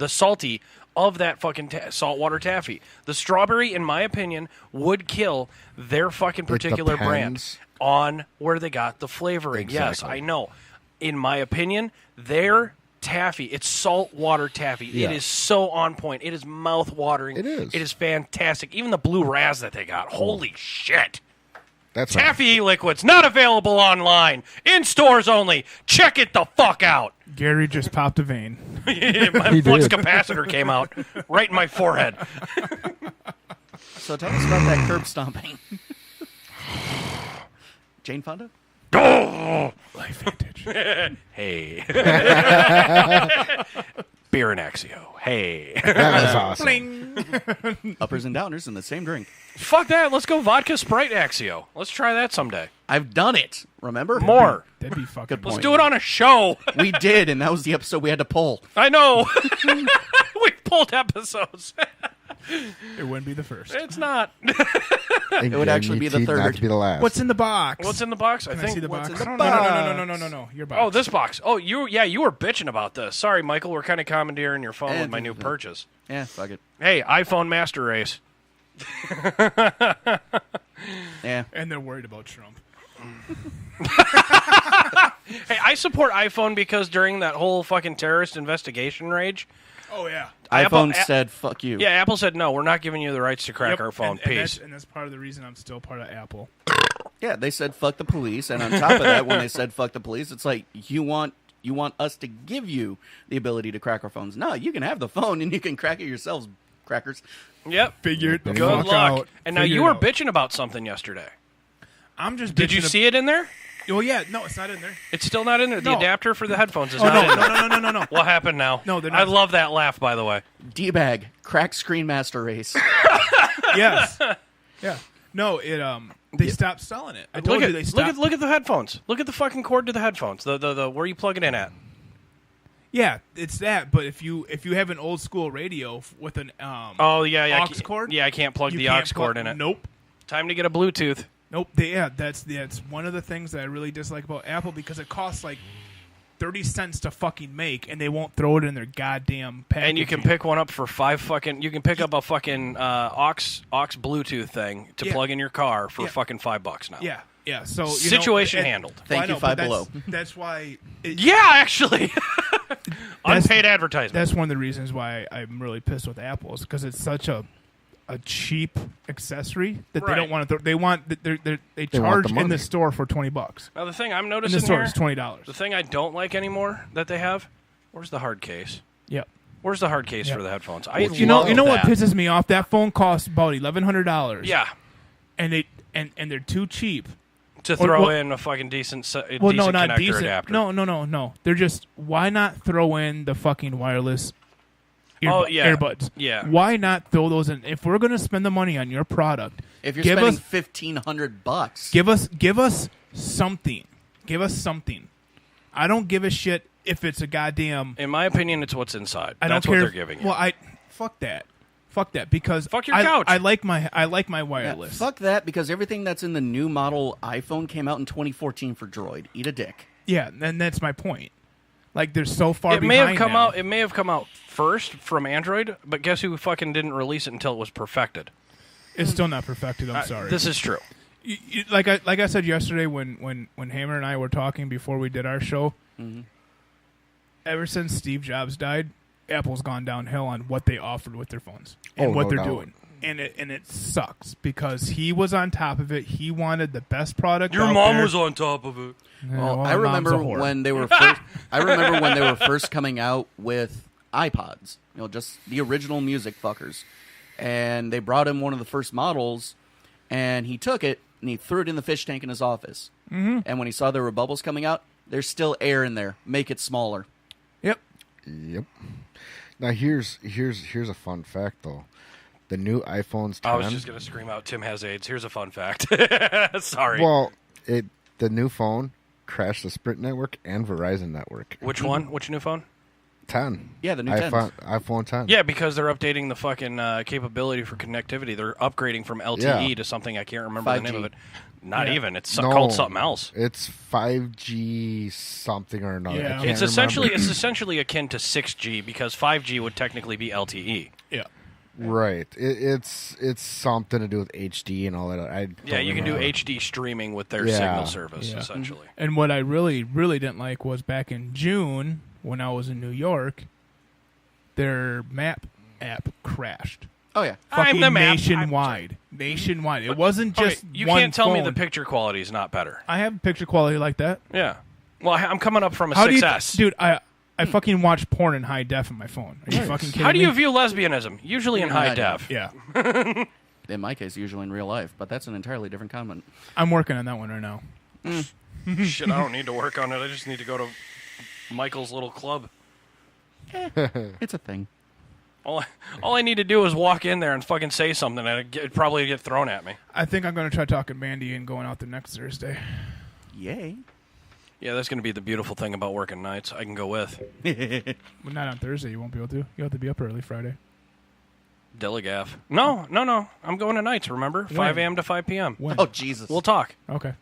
Speaker 1: salty of that fucking saltwater taffy. The strawberry, in my opinion, would kill their fucking particular brand
Speaker 3: depends.
Speaker 1: on where they got the flavoring. Yes,
Speaker 3: Exactly.
Speaker 1: I know. In my opinion, their taffy, it's saltwater taffy.
Speaker 3: Yeah.
Speaker 1: It is so on point. It is mouth watering.
Speaker 3: It is.
Speaker 1: It is fantastic. Even the blue raz that they got. Holy shit.
Speaker 3: That's right.
Speaker 1: Taffy e-liquids, not available online. In stores only. Check it the fuck out.
Speaker 5: Gary just popped a vein.
Speaker 1: My flux capacitor came out right in my forehead.
Speaker 4: So tell us about that curb stomping. Jane Fonda?
Speaker 5: Life Vantage.
Speaker 1: Hey. Beer and Axio. Hey.
Speaker 3: That was awesome.
Speaker 5: Bling.
Speaker 4: Uppers and downers in the same drink.
Speaker 1: Fuck that. Let's go vodka Sprite Axio. Let's try that someday.
Speaker 4: I've done it. Remember?
Speaker 1: More.
Speaker 5: That'd be fucking.
Speaker 4: Good
Speaker 1: Let's
Speaker 4: point.
Speaker 1: do it on a show.
Speaker 4: We did, and that was the episode we had to pull.
Speaker 1: I know. We've pulled episodes.
Speaker 5: It wouldn't be the first.
Speaker 1: It's not.
Speaker 3: It
Speaker 4: would actually be the
Speaker 3: Not
Speaker 4: third.
Speaker 3: to be the last.
Speaker 5: What's in the box?
Speaker 1: What's in the box?
Speaker 5: Can I see the box?
Speaker 4: in the
Speaker 5: No,
Speaker 4: box?
Speaker 5: no. Your box.
Speaker 1: Oh, this box. Oh, you were bitching about this. Sorry, Michael. We're kind of commandeering your phone with my new purchase.
Speaker 4: Yeah, fuck it.
Speaker 1: Hey, iPhone Master Race.
Speaker 4: Yeah.
Speaker 5: And they're worried about Trump.
Speaker 1: Hey, I support iPhone because during that whole fucking terrorist investigation rage,
Speaker 5: Oh yeah.
Speaker 4: iPhone
Speaker 1: Apple-
Speaker 4: said, fuck you.
Speaker 1: yeah, Apple said no, we're not giving you the rights to crack
Speaker 5: Yep,
Speaker 1: our phone.
Speaker 5: and
Speaker 1: Peace.
Speaker 5: that's part of the reason I'm still part of Apple.
Speaker 4: Yeah, they said fuck the police, and on top of that, when they said fuck the police, it's like you want us to give you the ability to crack our phones. No, you can have the phone and you can crack it yourselves, crackers.
Speaker 1: Yep.
Speaker 5: Figure it the
Speaker 1: Good
Speaker 5: fuck
Speaker 1: luck.
Speaker 5: out.
Speaker 1: And now
Speaker 5: Figure
Speaker 1: you
Speaker 5: it
Speaker 1: were
Speaker 5: out.
Speaker 1: bitching about something yesterday.
Speaker 5: I'm just.
Speaker 1: Did you
Speaker 5: bitching
Speaker 1: see it in there?
Speaker 5: Oh yeah, no, it's not in there.
Speaker 1: It's still not in there. The
Speaker 5: No.
Speaker 1: adapter for the headphones is
Speaker 5: Oh
Speaker 1: not
Speaker 5: no,
Speaker 1: in there.
Speaker 5: no.
Speaker 1: What happened now?
Speaker 5: No, they're
Speaker 1: I
Speaker 5: not.
Speaker 1: love that laugh, by the way.
Speaker 4: D-bag, crack Screen Master Race.
Speaker 5: Yes. Yeah. No, it they stopped selling it. I told you they stopped.
Speaker 1: Look at the headphones. Look at the fucking cord to the headphones. The where you plug it in at.
Speaker 5: Yeah, it's that. But if you have an old school radio with an
Speaker 1: Oh yeah.
Speaker 5: aux cord,
Speaker 1: Yeah, I can't plug
Speaker 5: you
Speaker 1: the
Speaker 5: can't
Speaker 1: aux cord in it.
Speaker 5: Nope.
Speaker 1: Time to get a Bluetooth.
Speaker 5: Nope. That's one of the things that I really dislike about Apple because it costs like 30 cents to fucking make, and they won't throw it in their goddamn packaging.
Speaker 1: And you can pick one up for You can pick up a fucking aux Bluetooth thing to
Speaker 5: Yeah.
Speaker 1: plug in your car for
Speaker 5: Yeah.
Speaker 1: fucking $5 now.
Speaker 5: Yeah. So
Speaker 1: Situation handled.
Speaker 4: Thank you, Five Below.
Speaker 5: That's why.
Speaker 1: Yeah, actually. Unpaid advertisement.
Speaker 5: That's one of the reasons why I'm really pissed with Apple is because it's such a cheap accessory that they
Speaker 1: Right.
Speaker 5: don't want to. They want they
Speaker 3: want
Speaker 5: charge
Speaker 3: the
Speaker 5: in
Speaker 3: money.
Speaker 5: the store for $20.
Speaker 1: Now the thing I'm
Speaker 5: In
Speaker 1: noticing
Speaker 5: the store
Speaker 1: here,
Speaker 5: is $20.
Speaker 1: the thing I don't like anymore that they have, where's the hard case?
Speaker 5: Yep.
Speaker 1: Where's the hard case
Speaker 5: Yeah.
Speaker 1: for the headphones? I
Speaker 5: You know what
Speaker 1: love that.
Speaker 5: pisses me off? That phone costs about $1,100.
Speaker 1: Yeah,
Speaker 5: and they're too cheap.
Speaker 1: to throw
Speaker 5: well-
Speaker 1: in a fucking decent
Speaker 5: Well,
Speaker 1: decent
Speaker 5: no, not
Speaker 1: connector
Speaker 5: decent.
Speaker 1: adapter.
Speaker 5: No. They're just why not throw in the fucking wireless earbuds?
Speaker 1: Yeah.
Speaker 5: Why not throw those in? If we're gonna spend the money on your product,
Speaker 4: If you're
Speaker 5: give
Speaker 4: spending
Speaker 5: us
Speaker 4: $1,500,
Speaker 5: give us something. Give us something. I don't give a shit if it's a goddamn.
Speaker 1: In my opinion, it's what's inside.
Speaker 5: I don't
Speaker 1: That's
Speaker 5: care.
Speaker 1: what they're giving you.
Speaker 5: Well, fuck that. Fuck that because
Speaker 1: Fuck your couch.
Speaker 5: I like my
Speaker 4: yeah,
Speaker 5: wireless.
Speaker 4: fuck that, because everything that's in the new model iPhone came out in 2014 for Droid. Eat a dick.
Speaker 5: Yeah, and that's my point. Like they're so far
Speaker 1: it may have
Speaker 5: behind
Speaker 1: come
Speaker 5: now.
Speaker 1: out. It may have come out first from Android, but guess who fucking didn't release it until it was perfected?
Speaker 5: It's still not perfected. I'm sorry.
Speaker 1: This is true.
Speaker 5: Like I said yesterday when Hammer and I were talking before we did our show. Ever since Steve Jobs died, Apple's gone downhill on what they offered with their phones and
Speaker 3: Oh,
Speaker 5: what
Speaker 3: no
Speaker 5: they're
Speaker 3: doubt.
Speaker 5: doing, and it sucks because he was on top of it. He wanted the best product.
Speaker 1: Your
Speaker 5: out
Speaker 1: mom
Speaker 5: there.
Speaker 1: was on top of it.
Speaker 5: Yeah,
Speaker 4: Well,
Speaker 5: well,
Speaker 4: I
Speaker 5: my mom's a
Speaker 4: remember
Speaker 5: whore.
Speaker 4: when they were first. I remember when they were first coming out with iPods. Just the original music fuckers, and they brought him one of the first models, and he took it and he threw it in the fish tank in his office. Mm-hmm. And when he saw there were bubbles coming out, there's still air in there. Make it smaller.
Speaker 5: Yep.
Speaker 3: Yep. Now here's a fun fact though. The new iPhones 10.
Speaker 1: I was just gonna scream out, "Tim has AIDS." Here's a fun fact. Sorry.
Speaker 3: Well, the new phone crashed the Sprint network and Verizon network.
Speaker 1: Which one? Which new phone?
Speaker 3: 10.
Speaker 4: Yeah, the new
Speaker 3: iPhone 10.
Speaker 1: Yeah, because they're updating the fucking capability for connectivity. They're upgrading from LTE
Speaker 3: Yeah.
Speaker 1: to something I can't remember the name
Speaker 4: 5G.
Speaker 1: of it. Not
Speaker 5: Yeah.
Speaker 1: even. It's
Speaker 3: No,
Speaker 1: called something else.
Speaker 3: It's 5G something or another.
Speaker 5: Yeah.
Speaker 3: I can't
Speaker 1: It's essentially
Speaker 3: remember.
Speaker 1: akin to 6G because 5G would technically be LTE.
Speaker 5: Yeah.
Speaker 3: Right. It's something to do with HD and all that.
Speaker 1: Yeah, you can do
Speaker 3: remember.
Speaker 1: HD streaming with their
Speaker 3: Yeah.
Speaker 1: signal service,
Speaker 5: Yeah.
Speaker 1: essentially.
Speaker 5: And what I really, really didn't like was back in June when I was in New York, their map app crashed.
Speaker 4: Oh, yeah.
Speaker 5: Fucking
Speaker 1: the map.
Speaker 5: nationwide. Nationwide. It wasn't just
Speaker 1: you
Speaker 5: one
Speaker 1: can't tell me
Speaker 5: phone.
Speaker 1: the picture quality is not better.
Speaker 5: I have picture quality like that.
Speaker 1: Yeah. Well, I'm coming up from a
Speaker 5: How do you,
Speaker 1: 6S.
Speaker 5: dude? I fucking watch porn in high def on my phone. Are you fucking kidding me?
Speaker 1: How do you view lesbianism? Usually in high def.
Speaker 5: Yeah,
Speaker 4: In my case, usually in real life, but that's an entirely different comment.
Speaker 5: I'm working on that one right now.
Speaker 1: Shit, I don't need to work on it. I just need to go to Michael's little club.
Speaker 4: It's a thing.
Speaker 1: All I need to do is walk in there and fucking say something, and it'd probably get thrown at me.
Speaker 5: I think I'm going to try talking Mandy and going out there next Thursday.
Speaker 4: Yay.
Speaker 1: Yeah, that's going to be the beautiful thing about working nights. I can go with.
Speaker 5: Well, not on Thursday. You won't be able to. You have to be up early Friday.
Speaker 1: Delegaff. No. I'm going to nights, remember? 5 a.m. to 5 p.m.
Speaker 5: When?
Speaker 4: Oh, Jesus.
Speaker 1: We'll talk.
Speaker 5: Okay.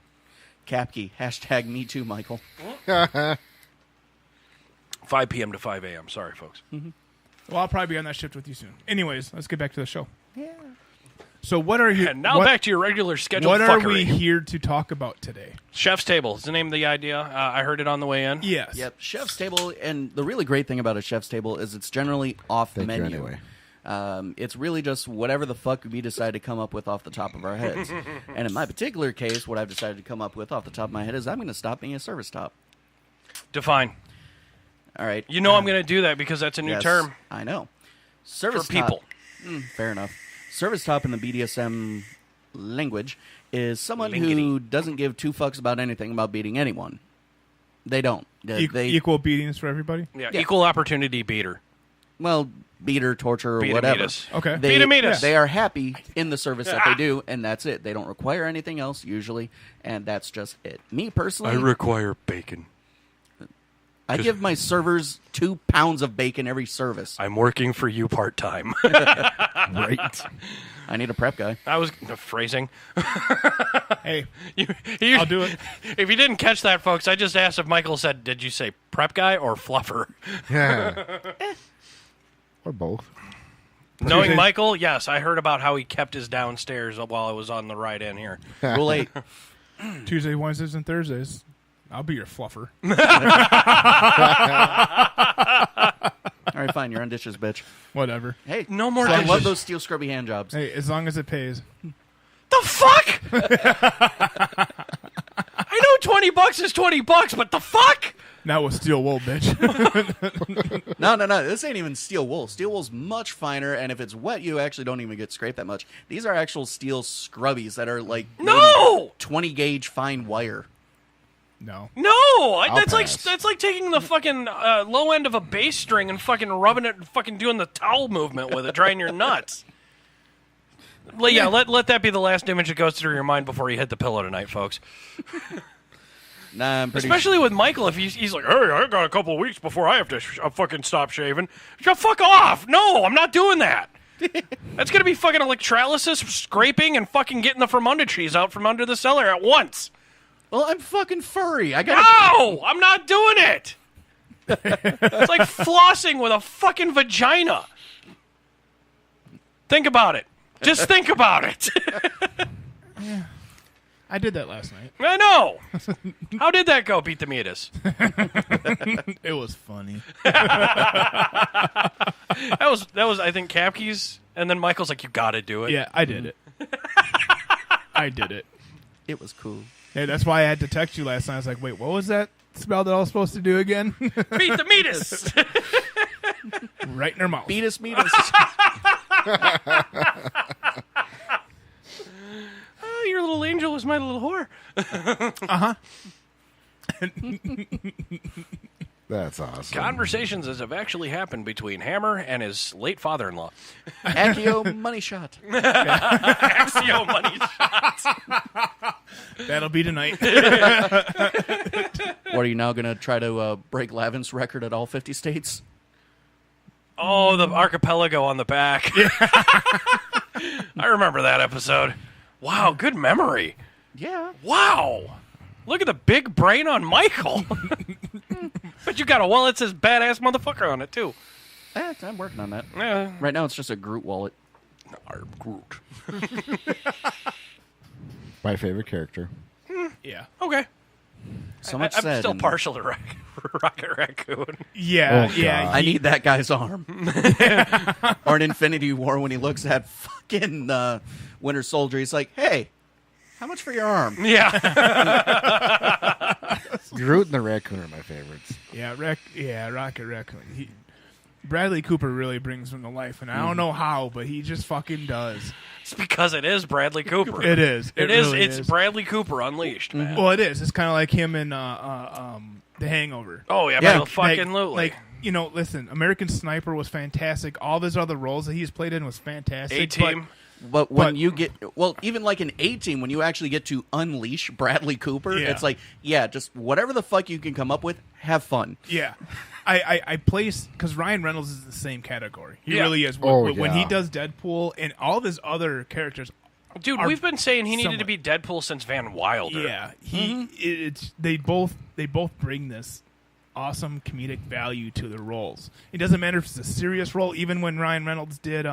Speaker 4: Capkey. Hashtag me too, Michael.
Speaker 1: 5 p.m. to 5 a.m. Sorry, folks.
Speaker 5: Well, I'll probably be on that shift with you soon. Anyways, let's get back to the show. Yeah. So what are you?
Speaker 1: And now back to your regular scheduled
Speaker 5: What
Speaker 1: fuckery.
Speaker 5: are we here to talk about today?
Speaker 1: Chef's Table is the name of the idea. I heard it on the way in.
Speaker 5: Yes.
Speaker 4: Yep, chef's table, and the really great thing about a chef's table is it's generally off the
Speaker 3: Thank you
Speaker 4: menu.
Speaker 3: anyway.
Speaker 4: It's really just whatever the fuck we decide to come up with off the top of our heads. And in my particular case, what I've decided to come up with off the top of my head is I'm going to stop being a service top.
Speaker 1: Define.
Speaker 4: All right.
Speaker 1: You know I'm going to do that because that's a new
Speaker 4: Yes,
Speaker 1: term
Speaker 4: I know. Service
Speaker 1: for people.
Speaker 4: Top, fair enough. Service top in the BDSM language is someone who doesn't give two fucks about anything about beating anyone. They don't. They
Speaker 5: Equal beatings for everybody.
Speaker 1: Yeah, equal opportunity beater.
Speaker 4: well, beater, torture, or
Speaker 1: Beat 'em,
Speaker 4: whatever.
Speaker 1: eat us.
Speaker 5: Okay.
Speaker 4: They,
Speaker 1: Beat 'em, eat us.
Speaker 4: they are happy in the service that they do, and that's it. They don't require anything else usually, and that's just it. Me personally,
Speaker 1: require bacon.
Speaker 4: I give my servers 2 pounds of bacon every service.
Speaker 1: I'm working for you part-time.
Speaker 3: Right.
Speaker 4: I need a prep guy.
Speaker 1: I was phrasing.
Speaker 5: Hey,
Speaker 1: You-
Speaker 5: I'll do it.
Speaker 1: If you didn't catch that, folks, I just asked if Michael said, did you say prep guy or fluffer?
Speaker 3: Yeah. Or both.
Speaker 1: Knowing Michael, yes, I heard about how he kept his downstairs while I was on the ride in here.
Speaker 4: Rule 8.
Speaker 5: Tuesday, Wednesdays, and Thursdays. I'll be your fluffer.
Speaker 4: All right, fine. You're on dishes, bitch.
Speaker 5: Whatever.
Speaker 4: Hey,
Speaker 1: No more
Speaker 4: I
Speaker 1: dishes.
Speaker 4: love those steel scrubby hand jobs.
Speaker 5: Hey, as long as it pays.
Speaker 1: The fuck? I know $20 is $20, but the fuck?
Speaker 5: Not with steel wool, bitch.
Speaker 4: No. This ain't even steel wool. Steel wool's much finer, and if it's wet, you actually don't even get scraped that much. These are actual steel scrubbies that are like
Speaker 1: No!
Speaker 4: 20 gauge fine wire.
Speaker 5: No.
Speaker 1: No! That's
Speaker 3: pass.
Speaker 1: like taking the fucking low end of a bass string and fucking rubbing it and fucking doing the towel movement with it, drying your nuts. Yeah, let that be the last image that goes through your mind before you hit the pillow tonight, folks.
Speaker 4: Nah, I'm pretty
Speaker 1: Especially with Michael, if he's like, hey, I got a couple of weeks before I have to fucking stop shaving. Go fuck off! No, I'm not doing that. That's gonna be fucking electrolysis, scraping, and fucking getting the Fermunda cheese out from under the cellar at once.
Speaker 4: Well, I'm fucking furry. I got.
Speaker 1: No, I'm not doing it. It's like flossing with a fucking vagina. Think about it. Just think about it.
Speaker 5: I did that last night.
Speaker 1: I know. How did that go, Beat the Meatus?
Speaker 5: It was funny.
Speaker 1: That was I think Capkey's, and then Michael's like, you gotta do it.
Speaker 5: Yeah, I did it. I did it.
Speaker 4: It was cool.
Speaker 5: Hey, that's why I had to text you last night. I was like, wait, what was that spell that I was supposed to do again?
Speaker 1: Beat the Meatus.
Speaker 5: Right in her mouth.
Speaker 4: Beat us, meet us.
Speaker 1: Oh, your little angel was my little whore.
Speaker 5: Uh-huh.
Speaker 3: That's awesome.
Speaker 1: Conversations as have actually happened between Hammer and his late father-in-law.
Speaker 4: Accio money shot.
Speaker 1: Axio money shots.
Speaker 5: That'll be tonight.
Speaker 4: What are you now going to try to break Lavin's record at all 50 states?
Speaker 1: Oh, the archipelago on the back. I remember that episode. Wow, good memory.
Speaker 4: Yeah.
Speaker 1: Wow. Look at the big brain on Michael. But you got a wallet that says badass motherfucker on it, too.
Speaker 4: I'm working on that.
Speaker 1: Yeah.
Speaker 4: Right now, it's just a Groot wallet.
Speaker 1: Our Groot.
Speaker 3: My favorite character.
Speaker 5: Yeah.
Speaker 1: Okay.
Speaker 4: So much
Speaker 1: I'm
Speaker 4: said.
Speaker 1: still
Speaker 4: and
Speaker 1: partial to Rocket Raccoon.
Speaker 5: Yeah,
Speaker 3: Oh,
Speaker 5: yeah.
Speaker 3: God.
Speaker 4: I need that guy's arm. Or in Infinity War when he looks at fucking Winter Soldier, he's like, "Hey, how much for your arm?"
Speaker 1: Yeah.
Speaker 3: Groot and the raccoon are my favorites.
Speaker 5: Rocket Raccoon. Bradley Cooper really brings him to life, and I don't know how, but he just fucking does.
Speaker 1: It's because it is Bradley Cooper.
Speaker 5: It is.
Speaker 1: It is.
Speaker 5: Really
Speaker 1: It's Bradley Cooper unleashed, man.
Speaker 5: Well, it is. It's kind of like him in The Hangover.
Speaker 1: Oh, yeah,
Speaker 4: Yeah.
Speaker 1: fucking
Speaker 5: Like, listen, American Sniper was fantastic. All of his other roles that he's played in was fantastic.
Speaker 1: A-Team.
Speaker 4: But when you get, even like an A-Team, when you actually get to unleash Bradley Cooper,
Speaker 5: Yeah.
Speaker 4: it's like, just whatever the fuck you can come up with, have fun.
Speaker 5: Yeah. I place, because Ryan Reynolds is the same category. He
Speaker 1: Yeah.
Speaker 5: really is.
Speaker 3: Oh,
Speaker 5: When he
Speaker 3: yeah.
Speaker 5: does Deadpool and all of his other characters,
Speaker 1: Dude,
Speaker 5: are
Speaker 1: we've been saying he needed to
Speaker 5: somewhat-
Speaker 1: be Deadpool since Van Wilder.
Speaker 5: yeah, they both bring this awesome comedic value to their roles. It doesn't matter if it's a serious role. Even when Ryan Reynolds did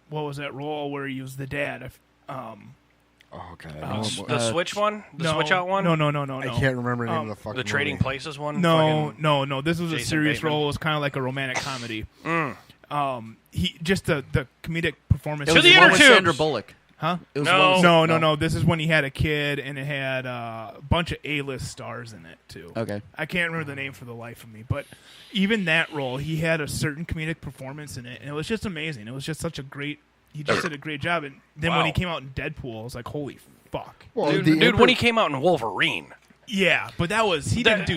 Speaker 5: what was that role where he was the dad?
Speaker 3: Oh, God.
Speaker 1: The Switch one? The
Speaker 5: no,
Speaker 1: Switch Out one?
Speaker 5: No.
Speaker 3: I can't remember the name of the fucking
Speaker 1: The Trading
Speaker 3: movie.
Speaker 1: Places one?
Speaker 5: No,
Speaker 1: Fucking-
Speaker 5: no. This was a
Speaker 1: Jason
Speaker 5: serious
Speaker 1: Bateman.
Speaker 5: role. It was kind of like a romantic comedy. He just the comedic performance.
Speaker 4: It
Speaker 1: To
Speaker 4: was
Speaker 1: the
Speaker 4: the one
Speaker 1: inner
Speaker 4: with
Speaker 1: tubes.
Speaker 4: Sandra Bullock.
Speaker 5: Huh?
Speaker 4: It was
Speaker 1: No.
Speaker 4: one with-
Speaker 5: No. This is when he had a kid, and it had a bunch of A-list stars in it too.
Speaker 4: Okay.
Speaker 5: I can't remember the name for the life of me, but even that role, he had a certain comedic performance in it, and it was just amazing. It was just such a great. He just did a great job, and then when
Speaker 1: Wow.
Speaker 5: he came out in Deadpool, I was like, holy fuck.
Speaker 3: Well,
Speaker 1: Dude, when he came out in Wolverine.
Speaker 5: Yeah, but he didn't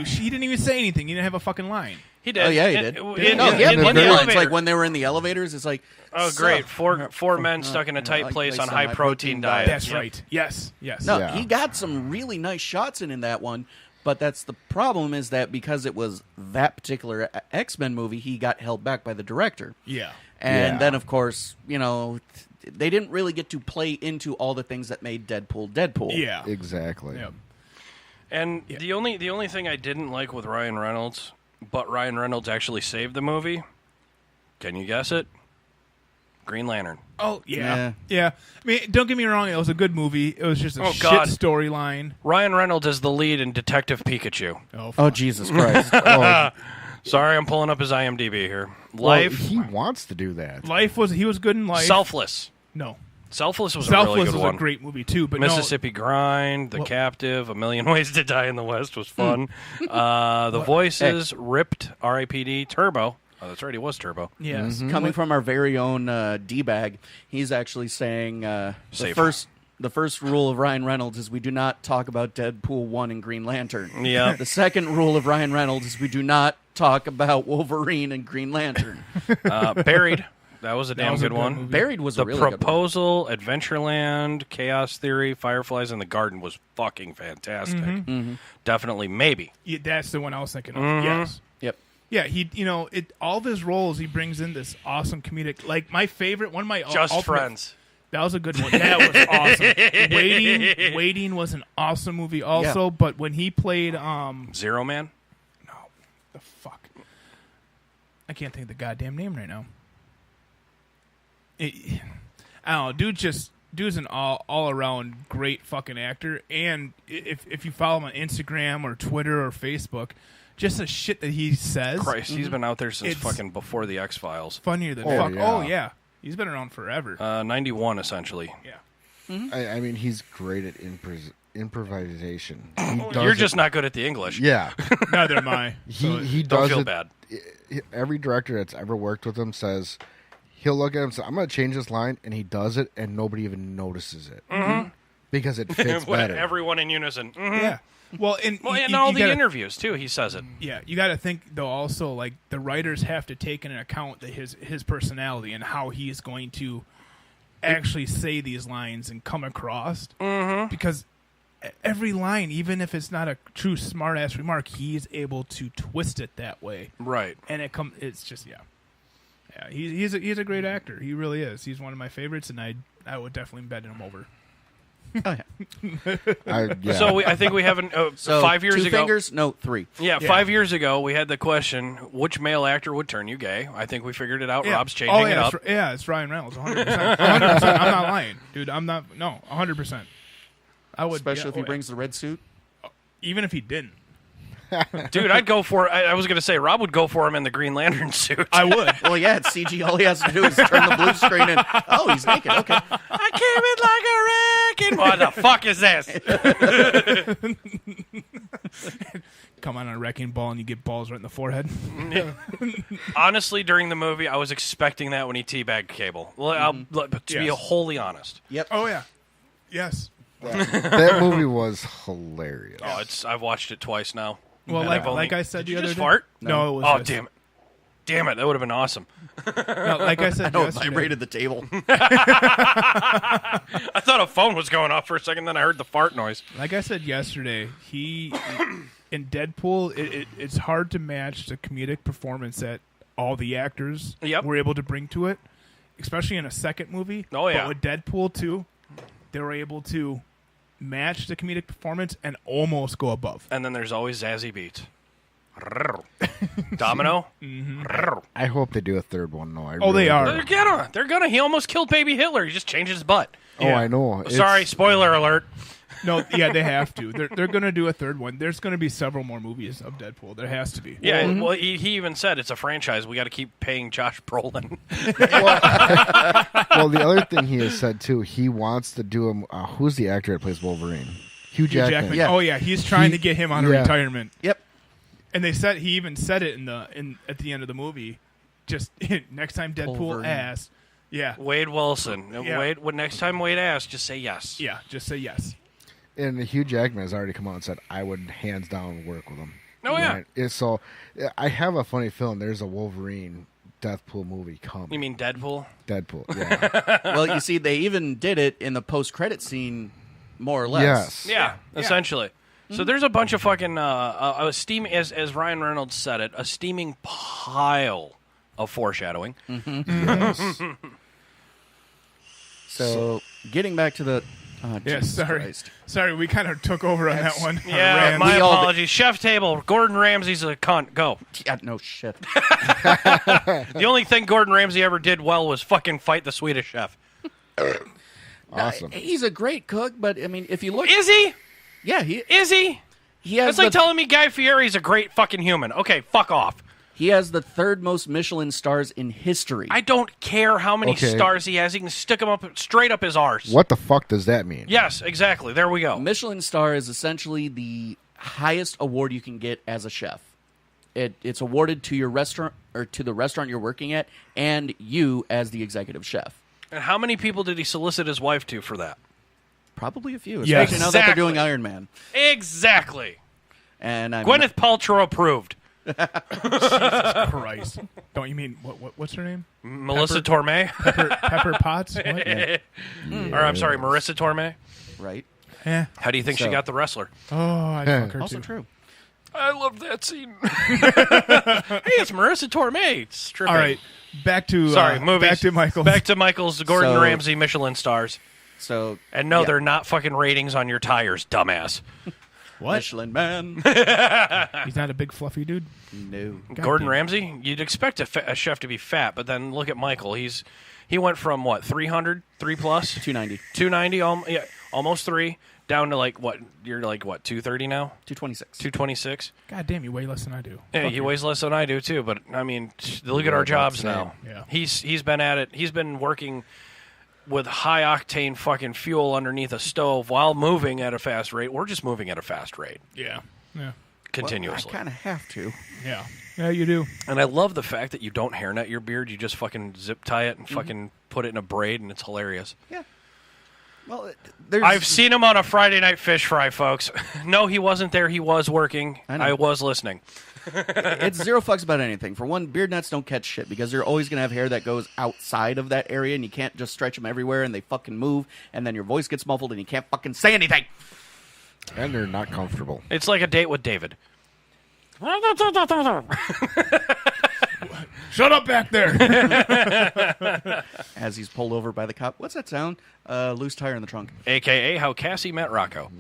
Speaker 5: even say anything. He didn't have a fucking line.
Speaker 1: He did.
Speaker 4: Oh, yeah, he
Speaker 1: In-
Speaker 4: did.
Speaker 1: in-
Speaker 4: No,
Speaker 1: in-
Speaker 4: he had
Speaker 1: in
Speaker 4: plenty
Speaker 1: the
Speaker 4: of lines.
Speaker 1: elevator.
Speaker 4: Like when they were in the elevators, it's like,
Speaker 1: Oh, great. Four men stuck in a tight place on high-protein diet.
Speaker 5: That's
Speaker 1: Yep.
Speaker 5: right. Yes.
Speaker 4: No,
Speaker 3: Yeah.
Speaker 4: he got some really nice shots in that one, but that's the problem is that because it was that particular X-Men movie, he got held back by the director.
Speaker 5: Yeah.
Speaker 4: And
Speaker 3: Yeah.
Speaker 4: then, of course, they didn't really get to play into all the things that made Deadpool.
Speaker 5: Yeah.
Speaker 3: Exactly.
Speaker 5: Yeah.
Speaker 1: And the only thing I didn't like with Ryan Reynolds, but Ryan Reynolds actually saved the movie. Can you guess it? Green Lantern.
Speaker 5: Oh, yeah. I mean, don't get me wrong. It was a good movie. It was just a
Speaker 1: Oh,
Speaker 5: shit
Speaker 1: God.
Speaker 5: storyline.
Speaker 1: Ryan Reynolds is the lead in Detective Pikachu.
Speaker 5: Oh,
Speaker 4: Oh,
Speaker 5: fuck.
Speaker 4: Jesus Christ.
Speaker 1: Sorry, I'm pulling up his IMDb here.
Speaker 3: Well,
Speaker 1: Life,
Speaker 3: he wants to do that.
Speaker 5: He was good in Life.
Speaker 1: Selfless.
Speaker 5: No.
Speaker 1: Selfless was a
Speaker 5: Selfless
Speaker 1: really good
Speaker 5: was
Speaker 1: one.
Speaker 5: a great movie, too. But
Speaker 1: Mississippi Grind, The
Speaker 5: Well-
Speaker 1: Captive, A Million Ways to Die in the West was fun. The Voices, Ripped, R.I.P.D., Turbo. Oh, that's right, he was Turbo.
Speaker 5: no. Yes.
Speaker 4: Coming from our very own D-bag, he's actually saying the
Speaker 1: Safe.
Speaker 4: first rule of Ryan Reynolds is we do not talk about Deadpool 1 and Green Lantern.
Speaker 1: Yeah.
Speaker 4: The second rule of Ryan Reynolds is we do not talk about Wolverine and Green Lantern.
Speaker 1: Buried. That was a damn
Speaker 5: was a
Speaker 1: good
Speaker 5: good
Speaker 1: one.
Speaker 5: movie.
Speaker 4: Buried was
Speaker 1: The
Speaker 4: a really good one.
Speaker 1: Proposal, Adventureland, Chaos Theory, Fireflies in the Garden was fucking fantastic. Definitely, maybe.
Speaker 5: Yeah, that's the one I was thinking of.
Speaker 1: Mm-hmm.
Speaker 5: Yes.
Speaker 4: Yep.
Speaker 5: Yeah, all of his roles, he brings in this awesome comedic. Like, my favorite, one of my
Speaker 1: Just
Speaker 5: ultimate-
Speaker 1: Friends.
Speaker 5: That was a good one. That was awesome. Waiting was an awesome movie also,
Speaker 4: Yeah.
Speaker 5: but when he played
Speaker 1: Zero Man.
Speaker 5: the fuck. I can't think of the goddamn name right now. I don't know, dude's an all around great fucking actor, and if you follow him on Instagram or Twitter or Facebook, just the shit that he says,
Speaker 1: Christ, he's been out there since
Speaker 5: It's-
Speaker 1: fucking before the X-Files.
Speaker 5: funnier than
Speaker 3: Oh,
Speaker 5: fuck.
Speaker 3: yeah.
Speaker 5: Oh yeah, he's been around forever.
Speaker 1: 91, essentially.
Speaker 5: Yeah.
Speaker 3: I mean, he's great at improvisation. He does
Speaker 1: You're
Speaker 3: it-
Speaker 1: just not good at the English.
Speaker 3: Yeah.
Speaker 5: Neither am I.
Speaker 3: He
Speaker 1: Don't
Speaker 3: does
Speaker 1: feel
Speaker 3: it.
Speaker 1: bad.
Speaker 3: Every director that's ever worked with him says he'll look at him and say, "I'm going to change this line," and he does it, and nobody even notices it because it fits better.
Speaker 1: Everyone in unison. Mhm.
Speaker 5: Yeah. Well, and
Speaker 1: Well, in
Speaker 5: you
Speaker 1: all the
Speaker 5: gotta-
Speaker 1: interviews, too, he says it.
Speaker 5: Yeah, you got to think though. Also, like the writers have to take into account that his personality and how he is going to actually say these lines and come across. Mm-hmm. Because every line, even if it's not a true smart ass remark, he's able to twist it that way,
Speaker 1: Right.
Speaker 5: and it's just yeah. He's a great actor. He really is. He's one of my favorites, and I would definitely bet him over.
Speaker 4: Oh, yeah.
Speaker 3: Yeah.
Speaker 1: So I think we haven't.
Speaker 4: So
Speaker 1: 5 years
Speaker 4: two
Speaker 1: ago.
Speaker 4: fingers? No, 3.
Speaker 1: Yeah,
Speaker 5: Yeah.
Speaker 1: 5 years ago, we had the question: which male actor would turn you gay? I think we figured it out.
Speaker 5: Yeah.
Speaker 1: Rob's changing it up.
Speaker 5: It's Ryan Reynolds. 100%. 100%. I'm not lying, dude. I'm not. No, 100%. I would,
Speaker 4: Especially
Speaker 5: yeah,
Speaker 4: if he
Speaker 5: oh,
Speaker 4: brings the red suit.
Speaker 5: even if he didn't.
Speaker 1: Dude, I'd go for. I was gonna say Rob would go for him in the Green Lantern suit.
Speaker 5: I would.
Speaker 4: Well, yeah, it's CG. All he has to do is turn the blue screen and, oh, he's naked. Okay.
Speaker 1: I came in like a wrecking. What the fuck is this?
Speaker 5: Come on a wrecking ball and you get balls right in the forehead.
Speaker 1: Honestly, during the movie, I was expecting that when he teabagged Cable. To be
Speaker 5: Yes.
Speaker 1: wholly honest.
Speaker 4: Yep.
Speaker 5: Oh yeah. Yes.
Speaker 3: That movie was hilarious.
Speaker 1: Oh, I've watched it twice now.
Speaker 5: Well,
Speaker 1: And
Speaker 5: like,
Speaker 1: I've only-
Speaker 5: like I said
Speaker 1: Did
Speaker 5: the
Speaker 1: you
Speaker 5: other
Speaker 1: just
Speaker 5: day.
Speaker 1: fart?
Speaker 5: No, it was.
Speaker 1: Oh,
Speaker 5: this.
Speaker 1: damn it. Damn it, that would have been awesome.
Speaker 5: No, like I said
Speaker 4: I know it
Speaker 5: yesterday.
Speaker 4: vibrated the table.
Speaker 1: I thought a phone was going off for a second, then I heard the fart noise.
Speaker 5: Like I said yesterday, he in Deadpool, it's hard to match the comedic performance that all the actors
Speaker 1: Yep.
Speaker 5: were able to bring to it, especially in a second movie.
Speaker 1: Oh, yeah.
Speaker 5: But with Deadpool 2, they were able to match the comedic performance and almost go above.
Speaker 1: And then there's always Zazie Beetz. Domino?
Speaker 3: I hope they do a third one. No, I
Speaker 5: Oh, they
Speaker 3: really
Speaker 5: are.
Speaker 3: do.
Speaker 1: They're gonna. He almost killed baby Hitler. He just changed his butt.
Speaker 3: Oh,
Speaker 5: Yeah.
Speaker 3: I know. It's-
Speaker 1: Sorry, spoiler alert.
Speaker 5: No, yeah, they have to. They're going to do a third one. There's going to be several more movies of Deadpool. There has to be.
Speaker 1: Yeah, well, he even said it's a franchise. We got to keep paying Josh Brolin.
Speaker 3: Well, the other thing he has said too, he wants to do him. Who's the actor that plays Wolverine? Hugh Jackman.
Speaker 5: Jackman.
Speaker 4: Yeah.
Speaker 5: Oh yeah, he's trying to get him out of
Speaker 3: Yeah.
Speaker 5: retirement.
Speaker 4: Yep.
Speaker 5: And he even said it at the end of the movie. Just next time Deadpool
Speaker 4: Wolverine.
Speaker 5: asks, yeah,
Speaker 1: Wade Wilson.
Speaker 5: Yeah.
Speaker 1: Wade. When next time Wade asks, just say yes.
Speaker 5: yeah, just say yes.
Speaker 3: And Hugh Jackman has already come out and said, "I would hands down work with him."
Speaker 1: Oh, yeah.
Speaker 3: Right? So I have a funny feeling there's a Wolverine Deadpool movie coming.
Speaker 1: You mean Deadpool?
Speaker 3: Deadpool? Yeah.
Speaker 4: Well, you see, they even did it in the post-credit scene, more or less.
Speaker 3: Yes.
Speaker 1: Yeah, essentially. So there's a bunch of fucking a steam as Ryan Reynolds said it, a steaming pile of foreshadowing.
Speaker 3: Yes.
Speaker 4: So, getting back to the... Oh,
Speaker 5: Yeah,
Speaker 4: Jesus
Speaker 5: sorry.
Speaker 4: Christ.
Speaker 5: Sorry, we kind of took over on that one.
Speaker 1: Yeah,
Speaker 5: Ran.
Speaker 1: my
Speaker 4: We all-
Speaker 1: apologies. Chef table. Gordon Ramsay's a cunt. Go.
Speaker 4: Yeah, no shit.
Speaker 1: The only thing Gordon Ramsay ever did well was fucking fight the Swedish chef.
Speaker 3: Awesome.
Speaker 4: He's a great cook, but, I mean, if you look...
Speaker 1: Is he?
Speaker 4: Yeah, he
Speaker 1: Is he?
Speaker 4: has
Speaker 1: That's like
Speaker 4: the,
Speaker 1: telling me Guy Fieri's a great fucking human. Okay, fuck off.
Speaker 4: he has the third most Michelin stars in history.
Speaker 1: I don't care how many
Speaker 3: Okay.
Speaker 1: stars he has. He can stick them up straight up his arse.
Speaker 3: What the fuck does that mean?
Speaker 1: Yes, exactly. There we go.
Speaker 4: Michelin star is essentially the highest award you can get as a chef. It's awarded to your restaurant or to the restaurant you're working at and you as the executive chef.
Speaker 1: And how many people did he solicit his wife to for that?
Speaker 4: Probably a few,
Speaker 5: Yes.
Speaker 4: especially now that they're
Speaker 1: Exactly.
Speaker 4: doing Iron Man.
Speaker 1: Exactly.
Speaker 4: And I'm
Speaker 1: Gwyneth Paltrow approved.
Speaker 5: Christ. Don't you mean what's her name?
Speaker 1: Melissa Torme.
Speaker 5: Pepper Potts? What?
Speaker 1: Or I'm sorry, Marissa Torme.
Speaker 4: right.
Speaker 5: Eh.
Speaker 1: How do you think she
Speaker 4: So-
Speaker 1: got the wrestler?
Speaker 5: Oh, I'd fuck her
Speaker 4: Also
Speaker 5: too.
Speaker 4: true.
Speaker 1: I love that scene. Hey, it's Marissa Torme. It's tripping.
Speaker 5: All right, back to
Speaker 1: Sorry, movies.
Speaker 5: Back to Michael.
Speaker 1: Back to Michael's Gordon
Speaker 4: So-
Speaker 1: Ramsay Michelin stars.
Speaker 4: So
Speaker 1: And no,
Speaker 4: yeah.
Speaker 1: they're not fucking ratings on your tires, dumbass.
Speaker 5: what?
Speaker 4: Michelin Man.
Speaker 5: He's not a big fluffy dude.
Speaker 4: No.
Speaker 5: God
Speaker 1: Gordon
Speaker 5: damn.
Speaker 1: Ramsay, you'd expect a chef to be fat, but then look at Michael. He went from what 300, 3 plus,
Speaker 4: 290.
Speaker 1: 290, almost 3, down to like what? You're like what 230 now,
Speaker 4: 226.
Speaker 1: 226.
Speaker 5: God damn, you weigh less than I do.
Speaker 1: Yeah,
Speaker 5: Fuck
Speaker 1: he
Speaker 5: you.
Speaker 1: weighs less than I do too. But I mean, look at our
Speaker 3: about
Speaker 1: jobs
Speaker 3: the same.
Speaker 1: now.
Speaker 5: Yeah.
Speaker 1: He's been at it. He's been working with high octane fucking fuel underneath a stove while moving at a fast rate. We're just moving at a fast rate
Speaker 5: Yeah. Yeah.
Speaker 1: continuously.
Speaker 4: I kind of have to.
Speaker 5: Yeah. Yeah, you do.
Speaker 1: And I love the fact that you don't hairnet your beard. You just fucking zip tie it and fucking put it in a braid, and it's hilarious.
Speaker 4: Yeah. Well, there's.
Speaker 1: I've seen him on a Friday night fish fry, folks. No, he wasn't there. He was working.
Speaker 4: I know.
Speaker 1: I was listening.
Speaker 4: It's zero fucks about anything. For one, beard nuts don't catch shit because you're always gonna have hair that goes outside of that area, and you can't just stretch them everywhere, and they fucking move, and then your voice gets muffled, and you can't fucking say anything.
Speaker 3: And they're not comfortable.
Speaker 1: It's like a date with David.
Speaker 5: Shut up back there.
Speaker 4: As he's pulled over by the cop. What's that sound? Loose tire in the trunk.
Speaker 1: AKA how Cassie met Rocco.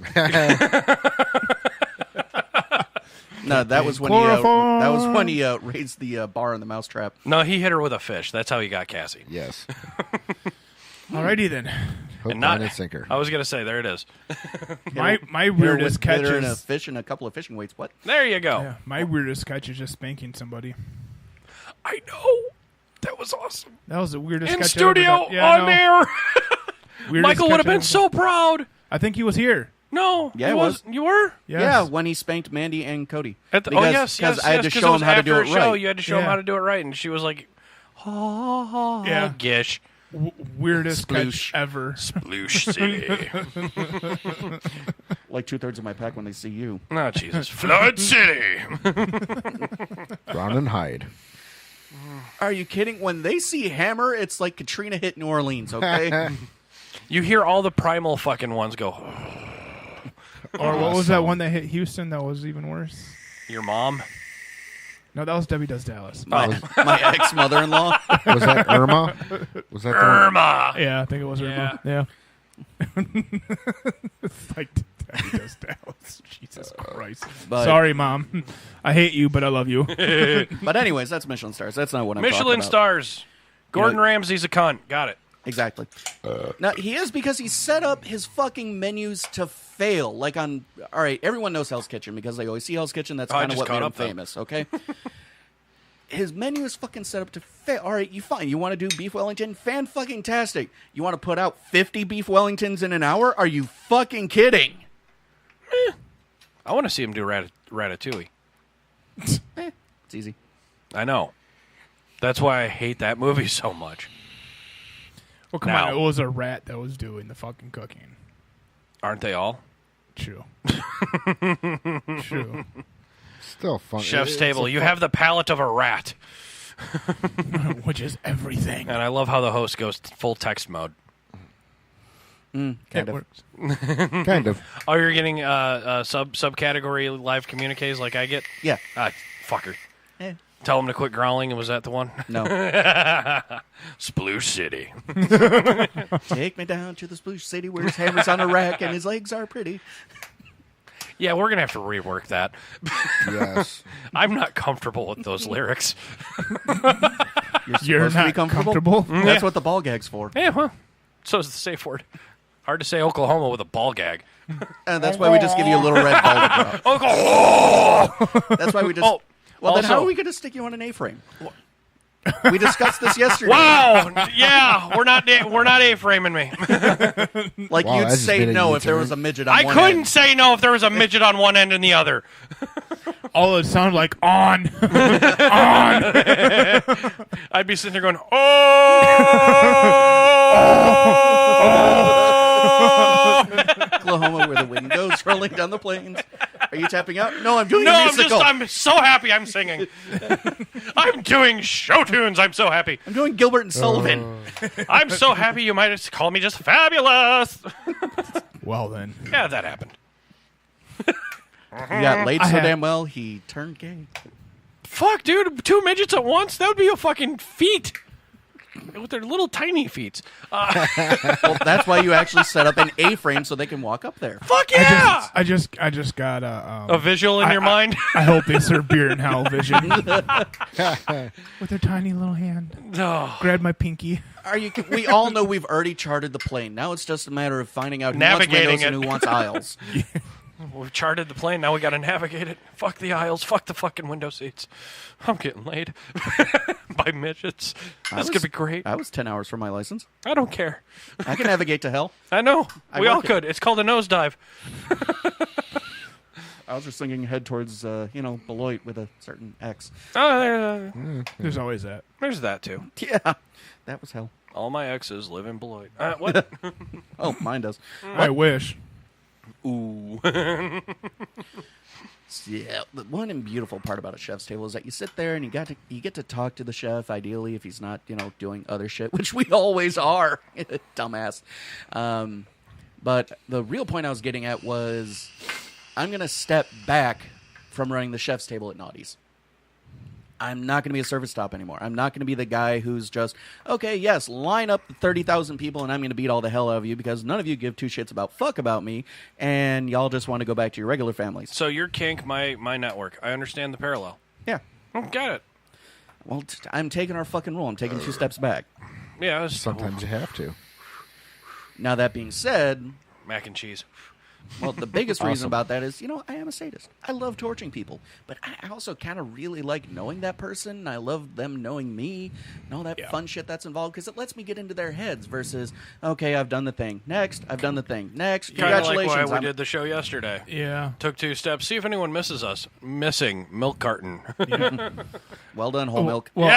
Speaker 4: No, that was when
Speaker 5: Chloroform.
Speaker 4: that was when he raised the bar on the mousetrap.
Speaker 1: No, he hit her with a fish. That's how he got Cassie.
Speaker 3: Yes.
Speaker 5: Alrighty then.
Speaker 3: Hook,
Speaker 1: and not
Speaker 3: line, and sinker.
Speaker 1: I was gonna say there it is.
Speaker 5: My
Speaker 4: Hit her
Speaker 5: weirdest catch
Speaker 4: in a
Speaker 5: is
Speaker 4: fish and a couple of fishing weights. What?
Speaker 1: There you go.
Speaker 5: yeah, my weirdest catch is just spanking somebody.
Speaker 1: I know. That was awesome.
Speaker 5: That was the weirdest
Speaker 1: In
Speaker 5: catch
Speaker 1: studio
Speaker 5: I've ever done. Yeah, I
Speaker 1: on
Speaker 5: know.
Speaker 1: air.
Speaker 5: Weirdest
Speaker 1: Michael would
Speaker 5: catch
Speaker 1: have been
Speaker 5: I've
Speaker 1: so proud.
Speaker 5: I think he was here.
Speaker 1: No,
Speaker 4: Yeah,
Speaker 1: he
Speaker 4: it was.
Speaker 1: You were.
Speaker 5: Yes.
Speaker 4: Yeah, when he spanked Mandy and Cody.
Speaker 1: Yes,
Speaker 4: I had to show
Speaker 1: it
Speaker 4: him
Speaker 1: was
Speaker 4: how to
Speaker 1: after
Speaker 4: do
Speaker 1: a
Speaker 4: it
Speaker 1: show.
Speaker 4: right.
Speaker 1: You had to show him
Speaker 5: Yeah.
Speaker 1: how to do it right, and she was like, "Oh,
Speaker 5: Yeah.
Speaker 1: gish,
Speaker 5: Weirdest
Speaker 4: Sploosh.
Speaker 5: catch ever.
Speaker 1: sploosh city."
Speaker 4: Like 2/3 of my pack when they see you.
Speaker 1: Oh Jesus, Flood City.
Speaker 3: Brown and hide.
Speaker 4: Are you kidding? When they see Hammer, it's like Katrina hit New Orleans, okay?
Speaker 1: You hear all the primal fucking ones go.
Speaker 5: Or what was that one that hit Houston that was even worse?
Speaker 1: Your mom.
Speaker 5: No, that was Debbie Does Dallas.
Speaker 4: My ex-mother-in-law.
Speaker 3: Was that Irma? Was that the one?
Speaker 1: Irma.
Speaker 5: Yeah, I think it was Irma. Yeah. It's like Debbie Does Dallas. Jesus Christ.
Speaker 4: But-
Speaker 5: Sorry, Mom. I hate you, but I love you.
Speaker 4: But anyways, that's Michelin stars. That's not what I'm
Speaker 1: Michelin
Speaker 4: talking about.
Speaker 1: stars. Gordon
Speaker 4: know-
Speaker 1: Ramsay's a cunt. Got it.
Speaker 4: Exactly. Now, he is because he set up his fucking menus to fail. Like on, all right, everyone knows Hell's Kitchen because they always see Hell's Kitchen. That's
Speaker 1: I
Speaker 4: kind of
Speaker 1: just
Speaker 4: what
Speaker 1: caught
Speaker 4: made him
Speaker 1: up, though.
Speaker 4: famous, okay? His menu is fucking set up to fail. All right, you fine. You want to do beef Wellington? Fan-fucking-tastic. You want to put out 50 beef Wellingtons in an hour? Are you fucking kidding?
Speaker 1: I want to see him do Ratatouille.
Speaker 4: It's easy.
Speaker 1: I know. That's why I hate that movie so much.
Speaker 5: Well, come
Speaker 1: Now-
Speaker 5: on. It was a rat that was doing the fucking cooking.
Speaker 1: Aren't they all?
Speaker 5: True. True.
Speaker 3: Still fun.
Speaker 1: Chef's
Speaker 3: It's
Speaker 1: table.
Speaker 3: a
Speaker 1: You
Speaker 3: fun-
Speaker 1: have the palate of a rat.
Speaker 5: Which is everything.
Speaker 1: And I love how the host goes full text mode.
Speaker 4: Kind
Speaker 5: It
Speaker 4: of.
Speaker 5: works.
Speaker 3: Kind of.
Speaker 1: Oh, you're getting subcategory live communiques like I get?
Speaker 4: Yeah.
Speaker 1: Fucker.
Speaker 4: Eh.
Speaker 1: Tell him to quit growling, and was that the one?
Speaker 4: No.
Speaker 1: Sploosh City.
Speaker 4: Take me down to the Sploosh City where his hammer's on a rack and his legs are pretty.
Speaker 1: Yeah, we're going to have to rework that.
Speaker 3: Yes.
Speaker 1: I'm not comfortable with those lyrics.
Speaker 5: You're
Speaker 4: supposed to be
Speaker 5: not
Speaker 4: comfortable?
Speaker 5: comfortable?
Speaker 4: That's what the ball gag's for.
Speaker 1: Yeah, well, so is the safe word. Hard to say Oklahoma with a ball gag.
Speaker 4: And that's why we just give you a little red ball to drop.
Speaker 1: Oklahoma!
Speaker 4: That's why we just...
Speaker 1: Oh,
Speaker 4: well, then how
Speaker 1: also-
Speaker 4: are we going to stick you on an A-frame? We discussed this yesterday.
Speaker 1: Wow! Yeah, we're not A-framing me.
Speaker 4: Like,
Speaker 3: Wow,
Speaker 4: you'd
Speaker 3: that just
Speaker 4: say
Speaker 3: made a
Speaker 4: no if there
Speaker 3: U-turn.
Speaker 4: was a midget on
Speaker 1: I
Speaker 4: one
Speaker 1: couldn't
Speaker 4: end.
Speaker 1: say no if there was a midget on one end and the other.
Speaker 5: All it sounded like on.
Speaker 1: I'd be sitting there going, oh!
Speaker 4: Oklahoma, where the wind goes rolling down the plains. Are you tapping out? No, I'm doing
Speaker 1: No,
Speaker 4: a musical.
Speaker 1: I'm so happy I'm singing. I'm doing show tunes. I'm so happy.
Speaker 4: I'm doing Gilbert and Sullivan.
Speaker 1: I'm so happy you might just call me just fabulous.
Speaker 5: Well, then.
Speaker 1: Yeah, that happened.
Speaker 4: He got laid so
Speaker 5: had-
Speaker 4: damn well, he turned gay.
Speaker 1: Fuck, dude. 2 midgets at once? That would be a fucking feat. With their little tiny feet.
Speaker 4: Well, that's why you actually set up an A-frame so they can walk up there.
Speaker 1: Fuck yeah!
Speaker 5: I just got
Speaker 1: A visual in your mind?
Speaker 5: I hope they serve beer in hell vision. With their tiny little hand.
Speaker 1: No.
Speaker 5: Grab my pinky.
Speaker 4: We all know we've already charted the plane. Now it's just a matter of finding out who
Speaker 1: Navigating
Speaker 4: wants windows and
Speaker 1: it.
Speaker 4: who wants aisles.
Speaker 1: We've charted the plane. Now we got to navigate it. Fuck the aisles. Fuck the fucking window seats. I'm getting laid by midgets. This could be great.
Speaker 4: I was 10 hours for my license.
Speaker 1: I don't care.
Speaker 4: I can navigate to hell.
Speaker 1: I know.
Speaker 4: I
Speaker 1: We all
Speaker 4: work it.
Speaker 1: could. It's called a nosedive.
Speaker 4: I was just thinking head towards, Beloit with a certain X.
Speaker 1: Oh,
Speaker 5: There's always that.
Speaker 1: there's that too.
Speaker 4: Yeah, that was hell.
Speaker 1: All my exes live in Beloit. What?
Speaker 4: Oh, mine does.
Speaker 5: I wish.
Speaker 1: Ooh.
Speaker 4: Yeah, the one and beautiful part about a chef's table is that you sit there and you get to talk to the chef. Ideally, if he's not doing other shit, which we always are, dumbass. But the real point I was getting at was I'm gonna step back from running the chef's table at Naughty's. I'm not going to be a service stop anymore. I'm not going to be the guy who's just, okay, yes, line up 30,000 people and I'm going to beat all the hell out of you because none of you give two shits about me and y'all just want to go back to your regular families.
Speaker 1: So your kink, my network. I understand the parallel.
Speaker 4: Yeah.
Speaker 1: Oh, got it.
Speaker 4: Well, I'm taking our fucking rule. I'm taking 2 steps back.
Speaker 1: Yeah.
Speaker 3: Sometimes you have to.
Speaker 4: Now, that being said,
Speaker 1: Mac and cheese.
Speaker 4: well, the biggest reason
Speaker 3: Awesome.
Speaker 4: about that is, I am a sadist. I love torturing people, but I also kind of really like knowing that person. I love them knowing me and all that fun shit that's involved because it lets me get into their heads versus, okay, I've done the thing. Next, I've done the thing. Next,
Speaker 1: Kind of like
Speaker 4: congratulations.
Speaker 1: why we did the show yesterday.
Speaker 5: Yeah.
Speaker 1: Took 2 steps. See if anyone misses us. Missing milk carton.
Speaker 4: Well done, whole milk.
Speaker 5: Well,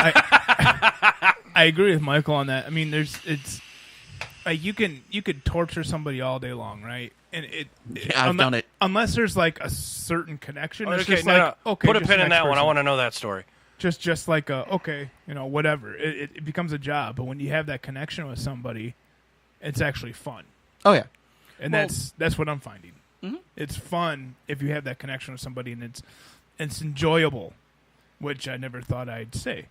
Speaker 5: I agree with Michael on that. I mean, it's like you could torture somebody all day long, right? And
Speaker 4: I've done it.
Speaker 5: Unless there's like a certain connection. It's
Speaker 1: Okay,
Speaker 5: just
Speaker 1: no,
Speaker 5: like,
Speaker 1: no.
Speaker 5: okay,
Speaker 1: Put a
Speaker 5: just
Speaker 1: pin in
Speaker 5: next
Speaker 1: that one. I
Speaker 5: person.
Speaker 1: want to know that story.
Speaker 5: Just like okay, whatever. It becomes a job, but when you have that connection with somebody, it's actually fun,
Speaker 4: Oh, yeah.
Speaker 5: and
Speaker 4: Well-
Speaker 5: that's what I'm finding.
Speaker 4: Mm-hmm.
Speaker 5: It's fun if you have that connection with somebody, and it's enjoyable, which I never thought I'd say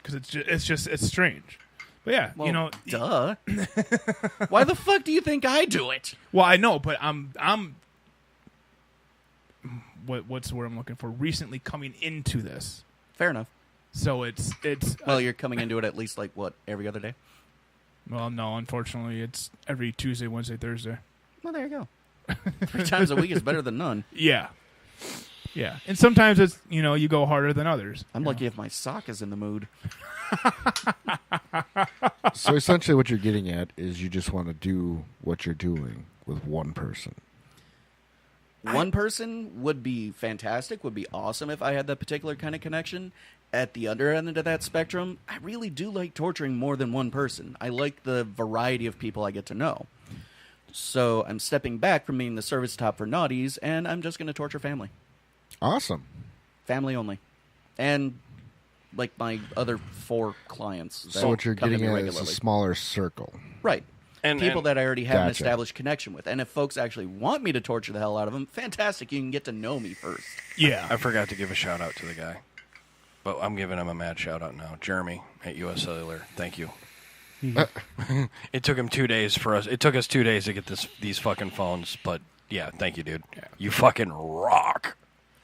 Speaker 5: because it's strange. But yeah,
Speaker 4: Well, duh. Why the fuck do you think I do it?
Speaker 5: Well, I know, but I'm what's the word I'm looking for? Recently coming into this,
Speaker 4: Fair enough.
Speaker 5: so it's
Speaker 4: Well, you're coming into it at least, like, what, every other day?
Speaker 5: well, no, unfortunately, it's every Tuesday, Wednesday, Thursday.
Speaker 4: Well, there you go. 3 times a week is better than none.
Speaker 5: Yeah, and sometimes it's you go harder than others.
Speaker 4: I'm lucky if my sock is in the mood.
Speaker 3: So essentially, what you're getting at is you just want to do what you're doing with one person.
Speaker 4: One person would be fantastic, would be awesome if I had that particular kind of connection. At the other end of that spectrum, I really do like torturing more than one person. I like the variety of people I get to know. So I'm stepping back from being the service top for naughties, and I'm just going to torture family.
Speaker 3: Awesome.
Speaker 4: Family only. And, like, my other 4 clients. that
Speaker 3: So what you're
Speaker 4: come to
Speaker 3: getting
Speaker 4: me
Speaker 3: at is a
Speaker 4: regularly.
Speaker 3: smaller circle.
Speaker 4: Right.
Speaker 1: And-
Speaker 4: People
Speaker 1: and-
Speaker 4: that I already have an
Speaker 3: Gotcha.
Speaker 4: established connection with. And if folks actually want me to torture the hell out of them, fantastic. You can get to know me first.
Speaker 5: Yeah,
Speaker 1: I forgot to give a shout out to the guy, but I'm giving him a mad shout out now. Jeremy at US Cellular. Thank you. It took him 2 days for us. It took us 2 days to get these fucking phones, but yeah, thank you, dude. You fucking rock.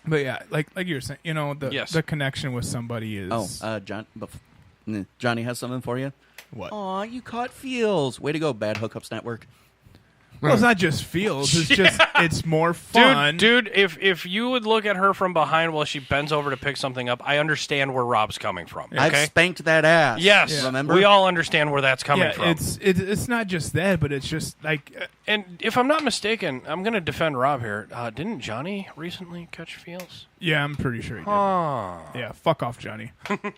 Speaker 5: but yeah, like you were saying,
Speaker 1: Yes.
Speaker 5: the connection with somebody is
Speaker 4: Johnny has something for you.
Speaker 5: what?
Speaker 4: Aw, you caught feels. Way to go, Bad Hookups Network.
Speaker 5: Well, it's not just feels. It's just it's more fun.
Speaker 1: Dude, if you would look at her from behind while she bends over to pick something up, I understand where Rob's coming from. Okay?
Speaker 4: I've spanked that ass.
Speaker 1: Yes,
Speaker 4: Remember?
Speaker 1: we all understand where that's coming
Speaker 5: Yeah,
Speaker 1: from.
Speaker 5: it's not just that, but it's just like
Speaker 1: And if I'm not mistaken, I'm going to defend Rob here. Didn't Johnny recently catch feels?
Speaker 5: yeah, I'm pretty sure he did.
Speaker 1: Oh.
Speaker 5: Yeah, fuck off, Johnny. God damn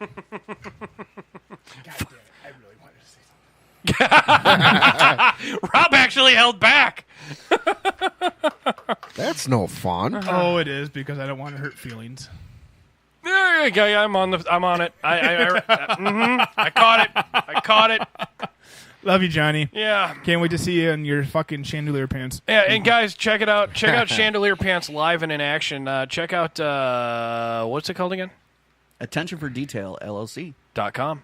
Speaker 5: it, I really wanted to say something.
Speaker 1: Rob actually held back.
Speaker 3: That's no fun.
Speaker 5: Oh, it is because I don't want to hurt feelings.
Speaker 1: There you go. Yeah, I'm on it. I caught it.
Speaker 5: Love you, Johnny.
Speaker 1: Yeah.
Speaker 5: Can't wait to see you in your fucking chandelier pants.
Speaker 1: Yeah, and guys, check it out. Check out Chandelier Pants live and in action. Check out what's it called again?
Speaker 4: Attention for Detail, LLC.
Speaker 1: .com.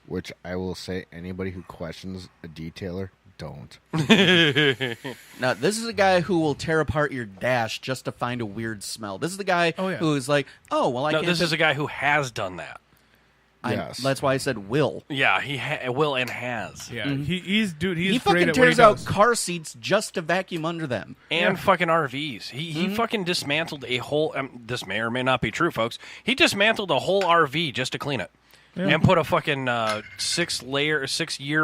Speaker 3: Which I will say, anybody who questions a detailer, don't.
Speaker 4: Now, this is a guy who will tear apart your dash just to find a weird smell. This is the guy
Speaker 5: Oh, yeah.
Speaker 4: who is like, oh, well, I
Speaker 1: No,
Speaker 4: can't...
Speaker 1: this is a guy who has done that.
Speaker 3: Yes.
Speaker 4: That's why I said will.
Speaker 1: Yeah, he will and has.
Speaker 5: Yeah, he's
Speaker 4: He
Speaker 5: great
Speaker 4: fucking
Speaker 5: at what he
Speaker 4: tears out
Speaker 5: does.
Speaker 4: car seats just to vacuum under them.
Speaker 1: And fucking RVs. He fucking dismantled a whole. This may or may not be true, folks. He dismantled a whole RV just to clean it, and put a fucking 6-year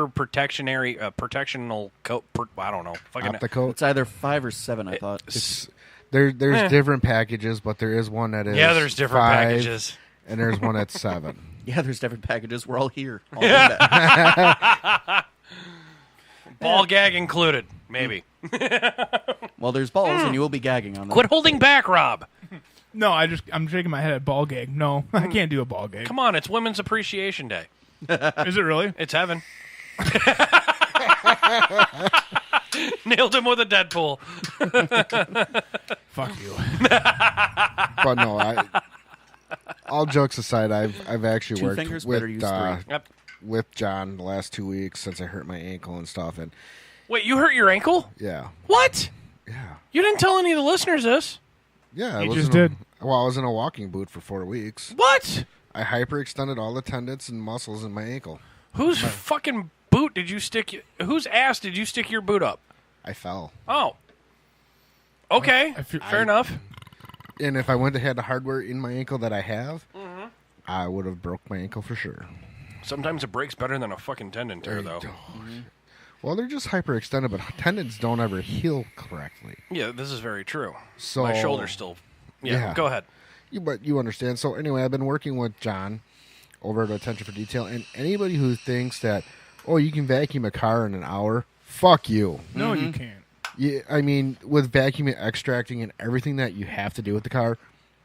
Speaker 1: protectional coat. I don't know. Fucking
Speaker 3: Opticoat.
Speaker 4: It's either 5 or 7, I thought.
Speaker 3: There's different packages, but there is one that is
Speaker 1: yeah, there's different
Speaker 3: 5,
Speaker 1: packages.
Speaker 3: and there's one that's 7.
Speaker 4: Yeah, there's different packages. We're all here. All in that.
Speaker 1: Ball gag included, maybe.
Speaker 4: Well, there's balls, and you will be gagging on them.
Speaker 1: Quit holding back, Rob.
Speaker 5: No, I'm shaking my head at ball gag. No, I can't do a ball gag.
Speaker 1: Come on, it's Women's Appreciation Day.
Speaker 5: Is it really?
Speaker 1: It's heaven. Nailed him with a Deadpool.
Speaker 5: Fuck you.
Speaker 3: But no, all jokes aside, I've actually
Speaker 4: 2
Speaker 3: worked
Speaker 4: fingers, better use 3.
Speaker 1: Yep.
Speaker 3: with John the last 2 weeks since I hurt my ankle and stuff, and
Speaker 1: Wait, you hurt your ankle?
Speaker 3: yeah,
Speaker 1: What?
Speaker 3: yeah,
Speaker 1: You didn't tell any of the listeners this.
Speaker 3: yeah.
Speaker 5: You
Speaker 3: I
Speaker 5: just
Speaker 3: in a-
Speaker 5: did.
Speaker 3: Well, I was in a walking boot for 4 weeks.
Speaker 1: What?
Speaker 3: I hyperextended all the tendons and muscles in my ankle.
Speaker 1: Whose fucking boot boot did you stick? Whose ass did you stick your boot up?
Speaker 3: I fell.
Speaker 1: Oh. Okay. Fair enough.
Speaker 3: And if I went and had the hardware in my ankle that I have, I would have broke my ankle for sure.
Speaker 1: Sometimes it breaks better than a fucking tendon tear, though.
Speaker 3: Well, they're just hyperextended, but tendons don't ever heal correctly.
Speaker 1: Yeah, this is very true.
Speaker 3: So
Speaker 1: my shoulder's still... Yeah, go ahead.
Speaker 3: But you understand. So anyway, I've been working with John over at Attention for Detail, and anybody who thinks that, oh, you can vacuum a car in an hour, fuck you.
Speaker 5: No, you can't.
Speaker 3: Yeah, I mean, with vacuuming, extracting, and everything that you have to do with the car.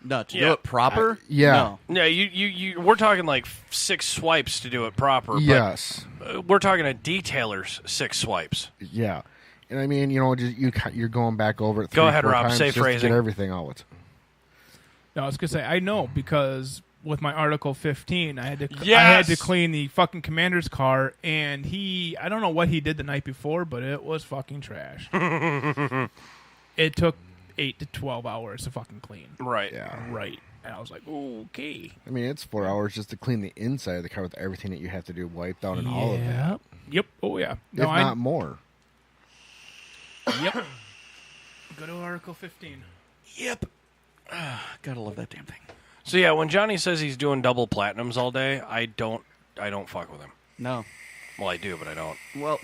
Speaker 4: No, to do it proper?
Speaker 3: Yeah.
Speaker 4: No.
Speaker 1: Yeah, we're talking like 6 swipes to do it proper.
Speaker 3: Yes.
Speaker 1: But we're talking a detailer's 6 swipes.
Speaker 3: Yeah. And I mean, you're going back over it 3
Speaker 1: Go ahead,
Speaker 3: 4
Speaker 1: Rob.
Speaker 3: times
Speaker 1: Say
Speaker 3: just
Speaker 1: phrasing.
Speaker 3: to get everything out.
Speaker 5: No, I was gonna say I know because with my Article 15, I had to
Speaker 1: Yes!
Speaker 5: clean the fucking commander's car, and I don't know what he did the night before, but it was fucking trash. It took 8 to 12 hours to fucking clean.
Speaker 1: Right.
Speaker 3: Yeah.
Speaker 5: Right. And I was like, okay.
Speaker 3: I mean, it's 4 hours just to clean the inside of the car with everything that you have to do, wipe down and all of that.
Speaker 5: Yep. Oh yeah.
Speaker 3: If not more.
Speaker 5: Yep. Go to Article 15.
Speaker 4: Yep. Gotta love that damn thing.
Speaker 1: So yeah, when Johnny says he's doing double platinums all day, I don't fuck with him.
Speaker 4: No.
Speaker 1: Well, I do, but I don't.
Speaker 4: Well,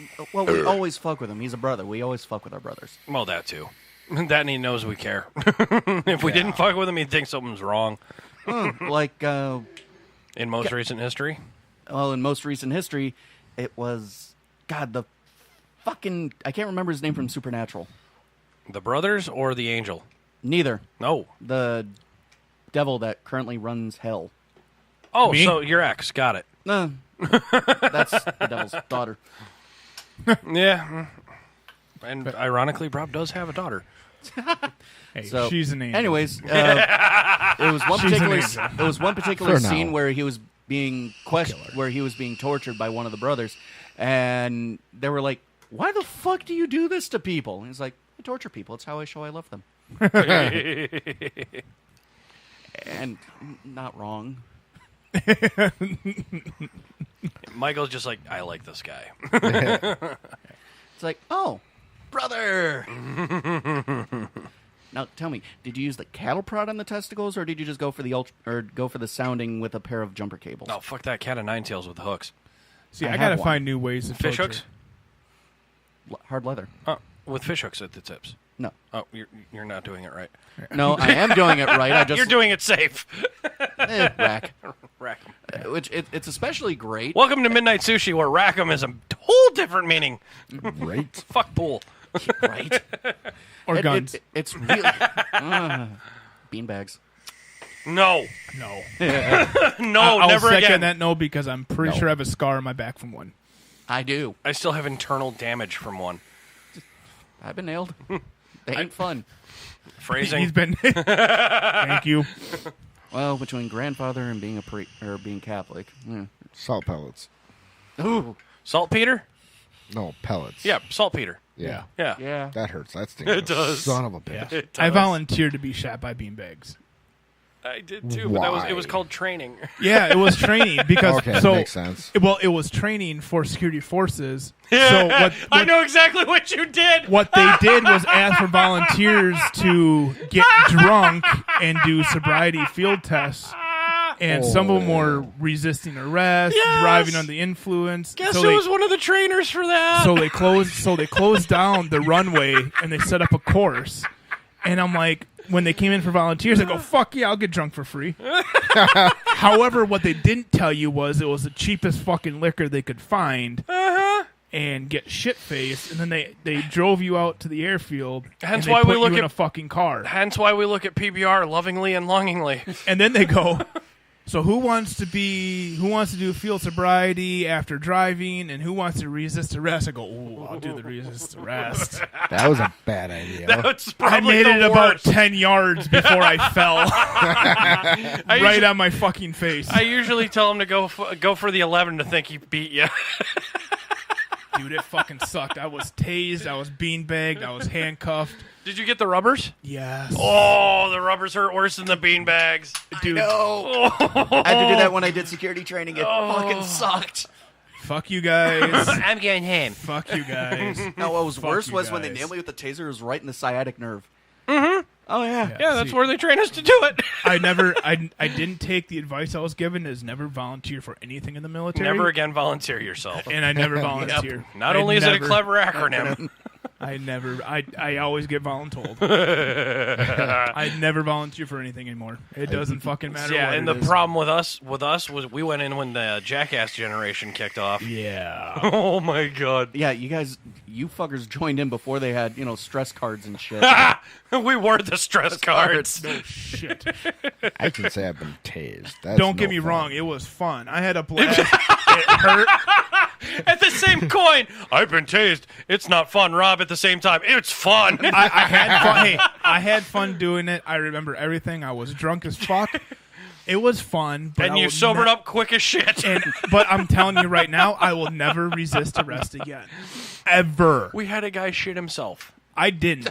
Speaker 4: we always fuck with him. He's a brother. We always fuck with our brothers.
Speaker 1: Well, that too. That and he knows we care. If we didn't fuck with him, he'd think something's wrong.
Speaker 4: Like,
Speaker 1: In most recent history?
Speaker 4: well, in most recent history, it was, God, the fucking, I can't remember his name from Supernatural.
Speaker 1: The brothers or the angel?
Speaker 4: Neither.
Speaker 1: No.
Speaker 4: The devil that currently runs hell.
Speaker 1: Oh,
Speaker 5: Me?
Speaker 1: so your ex. Got it.
Speaker 4: No. That's the devil's daughter.
Speaker 1: Yeah. And ironically, Rob does have a daughter.
Speaker 5: Hey,
Speaker 4: So,
Speaker 5: she's an angel.
Speaker 4: anyways, it was one
Speaker 5: She's an
Speaker 4: particular.
Speaker 5: angel.
Speaker 4: It was one particular
Speaker 3: For
Speaker 4: scene
Speaker 3: now.
Speaker 4: where he was being where he was being tortured by one of the brothers, and they were like, "Why the fuck do you do this to people?" And he's like, "I torture people. It's how I show I love them." And not wrong.
Speaker 1: Michael's just like, I like this guy.
Speaker 4: It's like, oh, brother. Now tell me, did you use the cattle prod on the testicles, or did you just go for the sounding with a pair of jumper cables?
Speaker 1: Oh, fuck that cat of nine tails with the hooks.
Speaker 5: See,
Speaker 4: I
Speaker 5: I gotta
Speaker 4: have one.
Speaker 5: find new ways to
Speaker 1: Fish
Speaker 5: torture.
Speaker 1: hooks?
Speaker 4: Hard leather.
Speaker 1: With fish hooks at the tips.
Speaker 4: No,
Speaker 1: Oh, you're not doing it right.
Speaker 4: no, I am doing it right. I just
Speaker 1: You're doing it safe.
Speaker 4: rack.
Speaker 1: Rack 'em.
Speaker 4: Which it's especially great.
Speaker 1: Welcome to Midnight Sushi, where rack 'em is a whole different meaning.
Speaker 3: Right?
Speaker 1: Fuck pool.
Speaker 4: Right?
Speaker 5: Or guns.
Speaker 4: It's really beanbags.
Speaker 1: No.
Speaker 5: No.
Speaker 1: No,
Speaker 5: I'll
Speaker 1: never
Speaker 5: second
Speaker 1: again.
Speaker 5: that no because I'm pretty sure I have a scar on my back from one.
Speaker 4: I do.
Speaker 1: I still have internal damage from one.
Speaker 4: I've been nailed. They ain't fun.
Speaker 1: Phrasing.
Speaker 5: He's been. Thank you.
Speaker 4: Well, between grandfather and being being Catholic.
Speaker 3: Salt pellets.
Speaker 4: Ooh.
Speaker 1: Saltpeter?
Speaker 3: No, pellets.
Speaker 1: Yeah, saltpeter.
Speaker 3: Yeah.
Speaker 1: Yeah.
Speaker 4: Yeah.
Speaker 3: That hurts. That stinks.
Speaker 1: It does.
Speaker 3: Son of a bitch.
Speaker 1: It
Speaker 5: I
Speaker 1: does.
Speaker 5: volunteered to be shot by beanbags.
Speaker 1: I did too, but it was
Speaker 3: Why?
Speaker 1: called training.
Speaker 5: Yeah, it was training because
Speaker 3: Okay,
Speaker 5: so
Speaker 3: makes sense.
Speaker 5: it was training for security forces.
Speaker 1: Yeah,
Speaker 5: So what
Speaker 1: I know exactly what you did.
Speaker 5: what they did was ask for volunteers to get drunk and do sobriety field tests. And some of them were resisting arrest,
Speaker 1: Yes!
Speaker 5: driving under the influence.
Speaker 1: Guess
Speaker 5: so
Speaker 1: who
Speaker 5: they,
Speaker 1: was one of the trainers for that?
Speaker 5: so they closed down the runway and they set up a course. And I'm like, when they came in for volunteers, I go, fuck yeah, I'll get drunk for free. However, what they didn't tell you was it was the cheapest fucking liquor they could find and get shit-faced. And then they drove you out to the airfield
Speaker 1: Hence
Speaker 5: and they
Speaker 1: why we
Speaker 5: put
Speaker 1: look
Speaker 5: you in
Speaker 1: at-
Speaker 5: a fucking car.
Speaker 1: Hence why we look at PBR lovingly and longingly.
Speaker 5: And then they go, so who wants to do field sobriety after driving, and who wants to resist arrest? I go, ooh, I'll do the resist arrest.
Speaker 3: That was a bad idea.
Speaker 1: That's
Speaker 5: I
Speaker 1: probably
Speaker 5: made
Speaker 1: the
Speaker 5: it about
Speaker 1: worst.
Speaker 5: 10 yards before I fell, right
Speaker 1: usually-
Speaker 5: on my fucking face.
Speaker 1: I usually tell him to go for the 11 to think he beat you.
Speaker 5: Dude, it fucking sucked. I was tased, I was beanbagged, I was handcuffed.
Speaker 1: Did you get the rubbers?
Speaker 5: Yes.
Speaker 1: Oh, the rubbers hurt worse than the beanbags.
Speaker 5: Dude,
Speaker 4: I had to do that when I did security training. It fucking sucked.
Speaker 5: Fuck you guys.
Speaker 1: I'm going home.
Speaker 5: Fuck you guys.
Speaker 4: No, what was
Speaker 5: Fuck
Speaker 4: worse
Speaker 5: you
Speaker 4: was when they
Speaker 5: guys.
Speaker 4: nailed me with the taser. It was right in the sciatic nerve. Mm-hmm. Oh yeah.
Speaker 1: Yeah, that's
Speaker 5: See,
Speaker 1: where they train us to do it.
Speaker 5: I didn't take the advice I was given as never volunteer for anything in the military.
Speaker 1: Never again volunteer yourself.
Speaker 5: And I never volunteer.
Speaker 1: Not only is it a clever acronym.
Speaker 5: I always get voluntold. I never volunteer for anything anymore. It doesn't fucking matter.
Speaker 1: Yeah,
Speaker 5: what
Speaker 1: and
Speaker 5: it
Speaker 1: the
Speaker 5: is.
Speaker 1: problem with us was we went in when the Jackass generation kicked off.
Speaker 5: Yeah.
Speaker 1: Oh my god.
Speaker 4: Yeah, you fuckers joined in before they had, stress cards and shit.
Speaker 1: We were the stress cards.
Speaker 5: No shit.
Speaker 3: I can say I've been tased. That's
Speaker 5: Don't get
Speaker 3: no
Speaker 5: me
Speaker 3: fun.
Speaker 5: wrong. It was fun. I had a blast. It hurt.
Speaker 1: At the same coin, I've been tased. It's not fun, Rob. At the same time, it's fun.
Speaker 5: I had fun. Hey, I had fun doing it. I remember everything. I was drunk as fuck. It was fun. But
Speaker 1: And
Speaker 5: I
Speaker 1: you
Speaker 5: will
Speaker 1: sobered
Speaker 5: ne-
Speaker 1: up quick as shit.
Speaker 5: But I'm telling you right now, I will never resist arrest again. Ever.
Speaker 1: We had a guy shit himself.
Speaker 5: I didn't.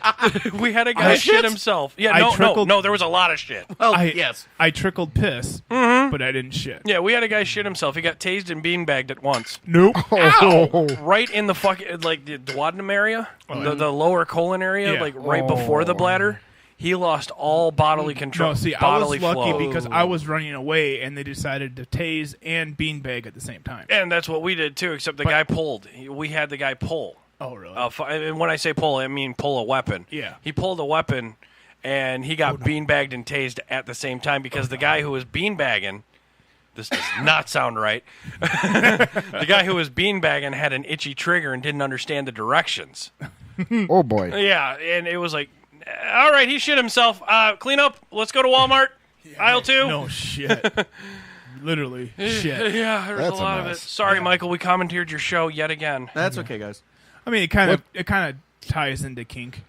Speaker 1: We had a guy shit himself. Yeah,
Speaker 5: I trickled-
Speaker 1: no, there was a lot of shit.
Speaker 4: Well,
Speaker 5: Yes. I trickled piss, but I didn't shit.
Speaker 1: Yeah, we had a guy shit himself. He got tased and beanbagged at once.
Speaker 5: Nope.
Speaker 3: Oh,
Speaker 1: Right in the fucking, like, the duodenum area, the lower colon area,
Speaker 5: Yeah.
Speaker 1: like right before the bladder. He lost all bodily control.
Speaker 5: No, see, I
Speaker 1: bodily
Speaker 5: was lucky
Speaker 1: flow.
Speaker 5: because I was running away, and they decided to tase and beanbag at the same time.
Speaker 1: And that's what we did, too, except the guy pulled. We had the guy pull.
Speaker 5: Oh, really?
Speaker 1: And when I say pull, I mean pull a weapon.
Speaker 5: Yeah.
Speaker 1: He pulled a weapon, and he got beanbagged and tased at the same time because the guy who was beanbagging, this does not sound right, the guy who was beanbagging had an itchy trigger and didn't understand the directions.
Speaker 3: oh boy.
Speaker 1: Yeah, and it was like, all right, he shit himself. Clean up. Let's go to Walmart. Aisle 2.
Speaker 5: No shit. Literally shit.
Speaker 1: Yeah, there's
Speaker 3: That's
Speaker 1: a
Speaker 3: a
Speaker 1: lot of it.
Speaker 3: mess.
Speaker 1: Sorry, Michael, we commandeered your show yet again.
Speaker 4: That's okay, guys.
Speaker 5: I mean, it kind of ties into kink.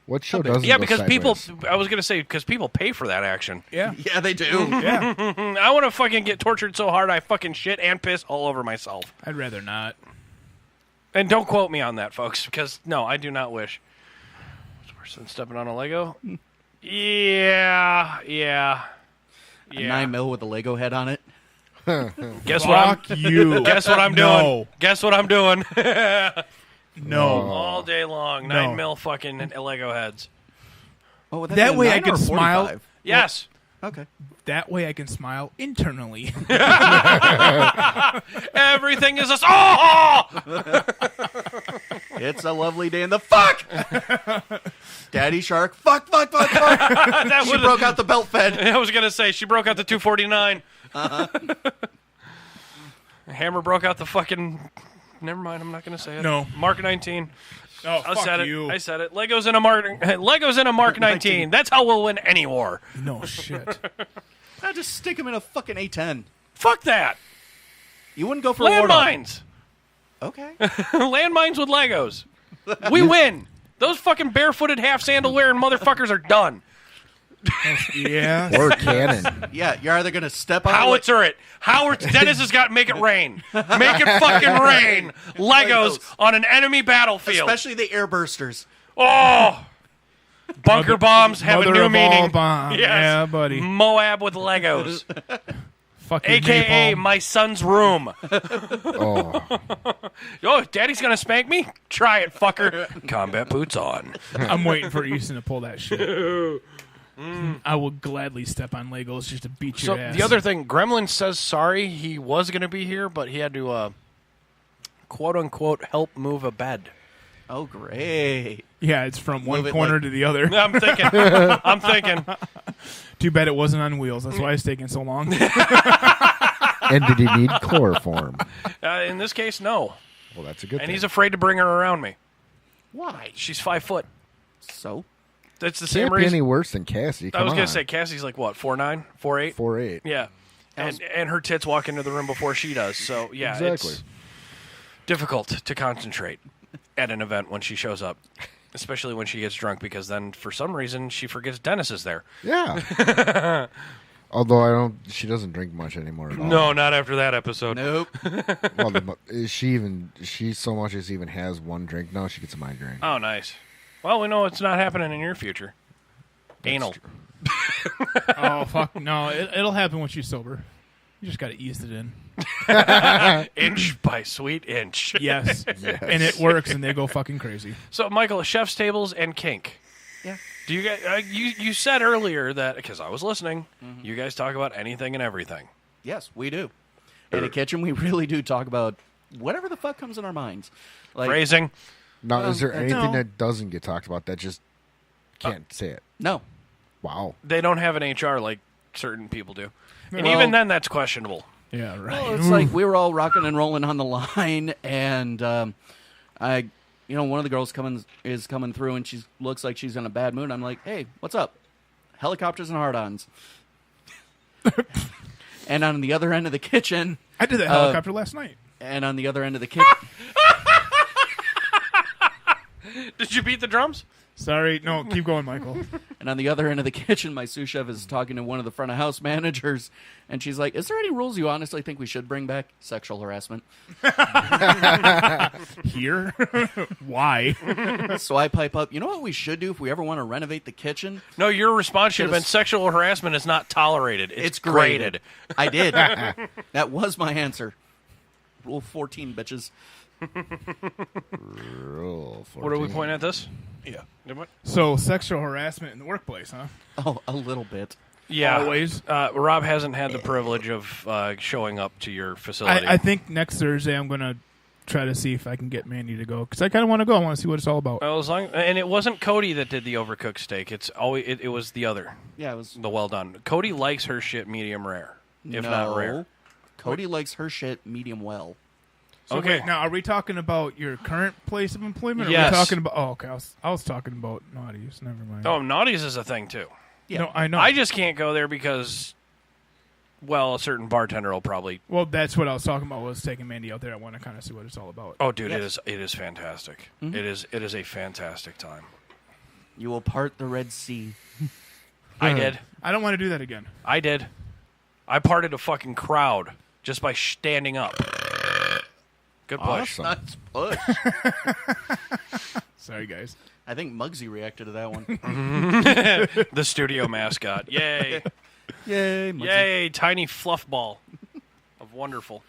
Speaker 3: What show doesn't?
Speaker 1: Yeah,
Speaker 3: go
Speaker 1: because
Speaker 3: sideways?
Speaker 1: I was going to say, because people pay for that action.
Speaker 5: Yeah.
Speaker 4: Yeah, they do.
Speaker 5: Yeah.
Speaker 1: I want to fucking get tortured so hard I fucking shit and piss all over myself.
Speaker 5: I'd rather not.
Speaker 1: And don't quote me on that, folks, because, no, I do not wish. It's worse than stepping on a Lego? Yeah.
Speaker 4: A 9 mil with a Lego head on it.
Speaker 1: Guess what I'm...
Speaker 5: Fuck you.
Speaker 1: Guess what I'm doing?
Speaker 5: No.
Speaker 1: Guess what I'm doing?
Speaker 5: No.
Speaker 1: All day long.
Speaker 5: No.
Speaker 1: 9 mil fucking Lego heads.
Speaker 4: Oh, would
Speaker 5: That
Speaker 4: be a
Speaker 5: way I
Speaker 4: 9
Speaker 5: could
Speaker 4: or a
Speaker 5: smile.
Speaker 4: 45?
Speaker 1: Yes.
Speaker 4: Okay.
Speaker 5: That way I can smile internally.
Speaker 1: Everything is a... Oh!
Speaker 4: It's a lovely day in the fuck. Daddy Shark. Fuck.
Speaker 1: That
Speaker 4: She
Speaker 1: was
Speaker 4: broke out the belt fed.
Speaker 1: I was going to say, she broke out the 249. Hammer broke out the fucking... Never mind, I'm not going to say it.
Speaker 5: No.
Speaker 1: Mark 19.
Speaker 5: Oh,
Speaker 1: I
Speaker 5: fuck
Speaker 1: said
Speaker 5: you.
Speaker 1: it. I said it. Legos in a Mark 19. That's how we'll win any war.
Speaker 5: No shit.
Speaker 4: I'll just stick him in a fucking A10.
Speaker 1: Fuck that.
Speaker 4: You wouldn't go for a Warthog.
Speaker 1: Landmines.
Speaker 4: Okay.
Speaker 1: Landmines with Legos. We win. Those fucking barefooted, half sandal wearing motherfuckers are done.
Speaker 5: Yeah.
Speaker 3: Or cannon.
Speaker 4: Yeah, you're either going to step on
Speaker 1: Howitzer it. Dennis has got make it rain. Make it fucking rain. Legos on an enemy battlefield.
Speaker 4: especially the airbursters.
Speaker 1: Oh. Bunker bombs have a
Speaker 5: Mother
Speaker 1: new
Speaker 5: of all
Speaker 1: meaning.
Speaker 5: bombs.
Speaker 1: Yes.
Speaker 5: Yeah, buddy.
Speaker 1: Moab with Legos.
Speaker 5: Fucking
Speaker 1: AKA
Speaker 5: napalm.
Speaker 1: my son's room.
Speaker 3: Oh,
Speaker 1: Oh, daddy's gonna spank me? Try it, fucker. Combat boots on.
Speaker 5: I'm waiting for Easton to pull that shit. I will gladly step on Legos just to beat
Speaker 1: So
Speaker 5: your ass.
Speaker 1: the other thing, Gremlin says sorry. He was gonna be here, but he had to quote unquote help move a bed.
Speaker 4: Oh, great.
Speaker 5: Yeah, it's from one
Speaker 4: Move it
Speaker 5: corner
Speaker 4: like-
Speaker 5: to the other.
Speaker 1: I'm thinking.
Speaker 5: Too bad it wasn't on wheels. That's why it's taking so long.
Speaker 3: and did he need chloroform?
Speaker 1: In this case, no.
Speaker 3: Well, that's a good
Speaker 1: And
Speaker 3: thing.
Speaker 1: he's afraid to bring her around me.
Speaker 4: Why?
Speaker 1: She's 5 foot.
Speaker 4: So?
Speaker 1: That's the same
Speaker 3: Can't be
Speaker 1: reason.
Speaker 3: any worse than Cassie.
Speaker 1: I
Speaker 3: Come
Speaker 1: was gonna
Speaker 3: on.
Speaker 1: say Cassie's like what, 4'9", 4'8"?
Speaker 3: 4'8".
Speaker 1: Yeah. And her tits walk into the room before she does. So yeah,
Speaker 3: Exactly.
Speaker 1: it's difficult to concentrate at an event when she shows up. Especially when she gets drunk, because then for some reason she forgets Dennis is there.
Speaker 3: Yeah. Although she doesn't drink much anymore at all.
Speaker 1: No, not after that episode.
Speaker 4: Nope.
Speaker 3: Well, she so much as even has one drink now, she gets a migraine.
Speaker 1: Oh, nice. Well, we know it's not happening in your future. Anal.
Speaker 5: Oh, fuck. No, it'll happen when she's sober. You just got to ease it in.
Speaker 1: Inch by sweet inch.
Speaker 5: Yes. And it works, and they go fucking crazy.
Speaker 1: So, Michael, chef's tables and kink.
Speaker 4: Yeah.
Speaker 1: Do you guys? You said earlier that, because I was listening, you guys talk about anything and everything.
Speaker 4: Yes, we do. In a kitchen, we really do talk about whatever the fuck comes in our minds. Like,
Speaker 1: Phrasing.
Speaker 3: Now, is there anything
Speaker 5: no.
Speaker 3: that doesn't get talked about that just can't say it?
Speaker 4: no.
Speaker 3: Wow.
Speaker 1: They don't have an HR like certain people do, and
Speaker 5: Well-
Speaker 1: even then, that's questionable.
Speaker 5: Yeah, right.
Speaker 4: Well, it's like we were all rocking and rolling on the line, and one of the girls is coming through, and she looks like she's in a bad mood. I'm like, hey, what's up? Helicopters and hard-ons. And on the other end of the kitchen,
Speaker 5: I did that helicopter last night.
Speaker 4: and on the other end of the kitchen,
Speaker 1: Did you beat the drums?
Speaker 5: Sorry. No, keep going, Michael.
Speaker 4: and on the other end of the kitchen, my sous chef is talking to one of the front of house managers, and she's like, "Is there any rules you honestly think we should bring back? Sexual harassment."
Speaker 5: Here? Why?
Speaker 4: So I pipe up. You know what we should do if we ever want to renovate the kitchen?
Speaker 1: No, your response should have been
Speaker 4: Just-
Speaker 1: sexual harassment is not tolerated. It's graded.
Speaker 4: I did. That was my answer. Rule 14, bitches.
Speaker 3: Rule 14.
Speaker 1: What are we pointing at this?
Speaker 4: Yeah.
Speaker 5: So, sexual harassment in the workplace, huh?
Speaker 4: Oh, a little bit.
Speaker 1: Yeah.
Speaker 5: Always.
Speaker 1: Rob hasn't had the privilege of showing up to your facility.
Speaker 5: I think next Thursday I'm going to try to see if I can get Mandy to go. Because I kind of want to go. I want to see what it's all about.
Speaker 1: Well, and it wasn't Cody that did the overcooked steak. It's always it was the other,
Speaker 4: Yeah, it was.
Speaker 1: the well done. Cody likes her shit medium rare, if
Speaker 4: no.
Speaker 1: not rare.
Speaker 4: Cody likes her shit medium well.
Speaker 5: So
Speaker 1: Okay.
Speaker 5: wait, now, are we talking about your current place of employment? Or
Speaker 1: Yes.
Speaker 5: Are we talking about... Oh, okay. I was talking about Naughty's. Never mind.
Speaker 1: Oh, Naughty's is a thing too.
Speaker 4: Yeah.
Speaker 5: No, I know.
Speaker 1: I just can't go there because, well, a certain bartender will probably.
Speaker 5: Well, that's what I was talking about, was taking Mandy out there. I want to kind of see what it's all about.
Speaker 1: Oh, dude,
Speaker 4: Yes.
Speaker 1: it is fantastic.
Speaker 4: Mhm.
Speaker 1: It is a fantastic time.
Speaker 4: You will part the Red Sea.
Speaker 1: I did.
Speaker 5: I don't want to do that again.
Speaker 1: I did. I parted a fucking crowd just by standing up. Good push.
Speaker 3: Awesome.
Speaker 4: That's push.
Speaker 5: Sorry, guys.
Speaker 4: I think Muggsy reacted to that one.
Speaker 1: The studio mascot. Yay.
Speaker 4: Yay, Muggsy.
Speaker 1: Yay, tiny fluff ball of wonderful.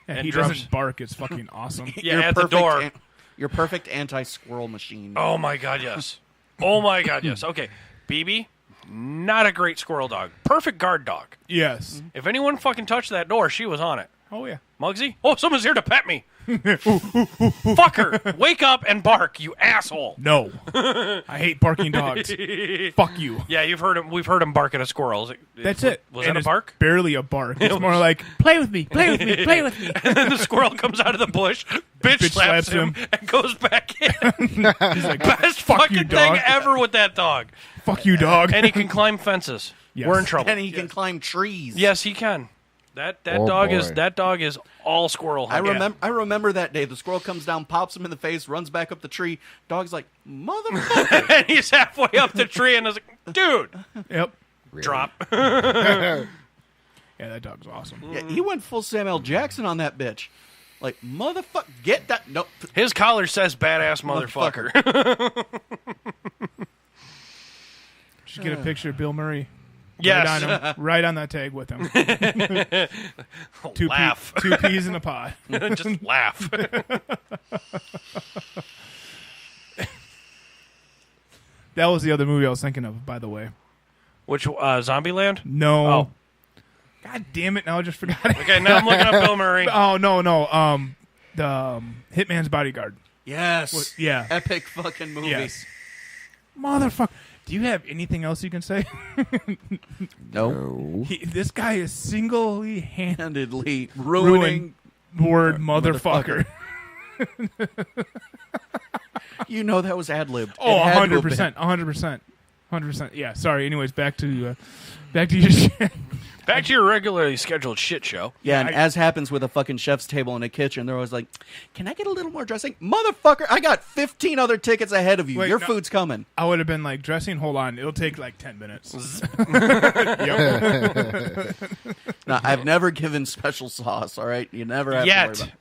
Speaker 5: And
Speaker 1: And
Speaker 5: he
Speaker 1: drums.
Speaker 5: doesn't bark. It's fucking awesome.
Speaker 1: Yeah,
Speaker 4: Your
Speaker 1: at the
Speaker 4: perfect
Speaker 1: door.
Speaker 4: Your perfect anti-squirrel machine.
Speaker 1: Oh my god, yes. Oh my god, yes. Okay, BB, not a great squirrel dog. Perfect guard dog.
Speaker 5: Yes.
Speaker 1: If anyone fucking touched that door, she was on it.
Speaker 5: Oh, yeah.
Speaker 1: Muggsy? Oh, someone's here to pet me. Fucker, wake up and bark, you asshole.
Speaker 5: No. I hate barking dogs. Fuck you.
Speaker 1: Yeah, you've heard him. We've heard him bark at a squirrel.
Speaker 5: That's it.
Speaker 1: Was
Speaker 5: And
Speaker 1: that a
Speaker 5: it's
Speaker 1: bark?
Speaker 5: Barely a bark. It's more like, play with me, play with me, play with me.
Speaker 1: And then the squirrel comes out of the bush, bitch slaps him, and goes back in.
Speaker 5: He's like,
Speaker 1: Best
Speaker 5: fuck
Speaker 1: fucking
Speaker 5: you,
Speaker 1: thing
Speaker 5: dog.
Speaker 1: ever with that dog.
Speaker 5: Fuck you, dog.
Speaker 1: And he can climb fences.
Speaker 5: Yes.
Speaker 1: We're in trouble.
Speaker 4: And he can climb trees.
Speaker 1: Yes, he can. That
Speaker 3: Oh,
Speaker 1: dog
Speaker 3: boy.
Speaker 1: is all squirrel
Speaker 4: I
Speaker 1: hunting.
Speaker 4: I remember that day. The squirrel comes down, pops him in the face, runs back up the tree. Dog's like, motherfucker.
Speaker 1: And he's halfway up the tree, and I was like, dude,
Speaker 5: Yep.
Speaker 1: drop.
Speaker 5: Yeah, that dog's awesome.
Speaker 4: Yeah, he went full Samuel L. Jackson on that bitch. Like, motherfucker, get that. No.
Speaker 1: His collar says badass motherfucker.
Speaker 5: Just get a picture of Bill Murray.
Speaker 1: Yes.
Speaker 5: Right on him. Right on that tag with him.
Speaker 1: Laugh.
Speaker 5: Two peas in a pod.
Speaker 1: Just laugh.
Speaker 5: That was the other movie I was thinking of, by the way.
Speaker 1: Which, Zombieland?
Speaker 5: No.
Speaker 1: Oh.
Speaker 5: God damn it, now I just forgot it.
Speaker 1: Okay, now I'm looking up Bill Murray.
Speaker 5: Oh, no. The Hitman's Bodyguard.
Speaker 4: Yes.
Speaker 5: Yeah.
Speaker 4: Epic fucking movie.
Speaker 5: Yes. Motherfucker. Do you have anything else you can say?
Speaker 4: No.
Speaker 3: No.
Speaker 5: This guy is single-handedly
Speaker 4: Handedly ruining.
Speaker 5: word motherfucker.
Speaker 4: You know that was ad-libbed.
Speaker 5: Oh,
Speaker 4: It had to have been.
Speaker 5: 100%. 100%. Yeah, sorry. Anyways, back to your shit.
Speaker 1: Back to your regularly scheduled shit show.
Speaker 4: Yeah, and as happens with a fucking chef's table in a kitchen, they're always like, can I get a little more dressing? Motherfucker, I got 15 other tickets ahead of you.
Speaker 5: Wait,
Speaker 4: Your
Speaker 5: no.
Speaker 4: food's coming.
Speaker 5: I would have been like, dressing, hold on. It'll take like 10 minutes. Yep.
Speaker 4: No, I've never given special sauce, all right? You never have to worry about it.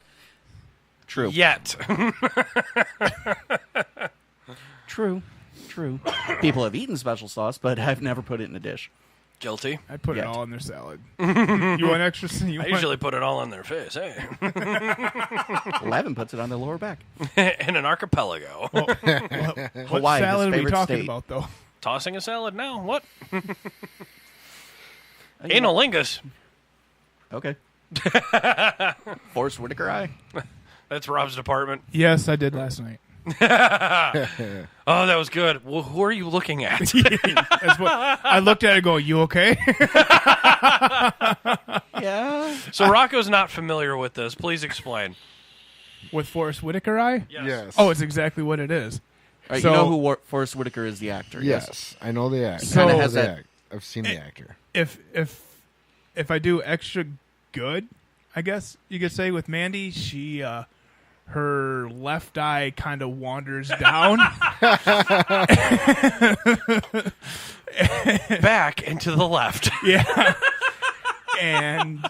Speaker 4: True.
Speaker 1: Yet.
Speaker 4: True. People have eaten special sauce, but I've never put it in a dish.
Speaker 1: Guilty.
Speaker 5: I'd put
Speaker 4: Yet.
Speaker 5: it all in their salad. You want extra?
Speaker 1: I usually put it all on their face, hey.
Speaker 4: Levin puts it on their lower back.
Speaker 1: In an archipelago.
Speaker 5: What
Speaker 4: Hawaii, his
Speaker 5: salad are we
Speaker 4: favorite
Speaker 5: talking
Speaker 4: state.
Speaker 5: about, though?
Speaker 1: Tossing a salad now? What?
Speaker 4: You know-
Speaker 1: Analingus.
Speaker 4: Okay. Forrest Whitaker eye.
Speaker 1: That's Rob's department.
Speaker 5: Yes, I did last night.
Speaker 1: Oh, that was good. Well, who are you looking at?
Speaker 5: That's what I looked at it and go, you okay?
Speaker 4: Yeah.
Speaker 1: So Rocco's not familiar with this. Please explain.
Speaker 5: With Forrest Whitaker eye?
Speaker 3: Yes.
Speaker 5: Oh, it's exactly what it is.
Speaker 4: All right,
Speaker 5: So-
Speaker 4: you know who Forrest Whitaker is, the actor.
Speaker 3: Yes, I know the actor.
Speaker 5: So-
Speaker 3: I know
Speaker 5: Kinda
Speaker 4: has
Speaker 3: the
Speaker 4: that-
Speaker 3: I've seen the actor.
Speaker 5: If I do extra good, I guess you could say, with Mandy, she her left eye kind of wanders down.
Speaker 1: Back and to the left.
Speaker 5: Yeah. And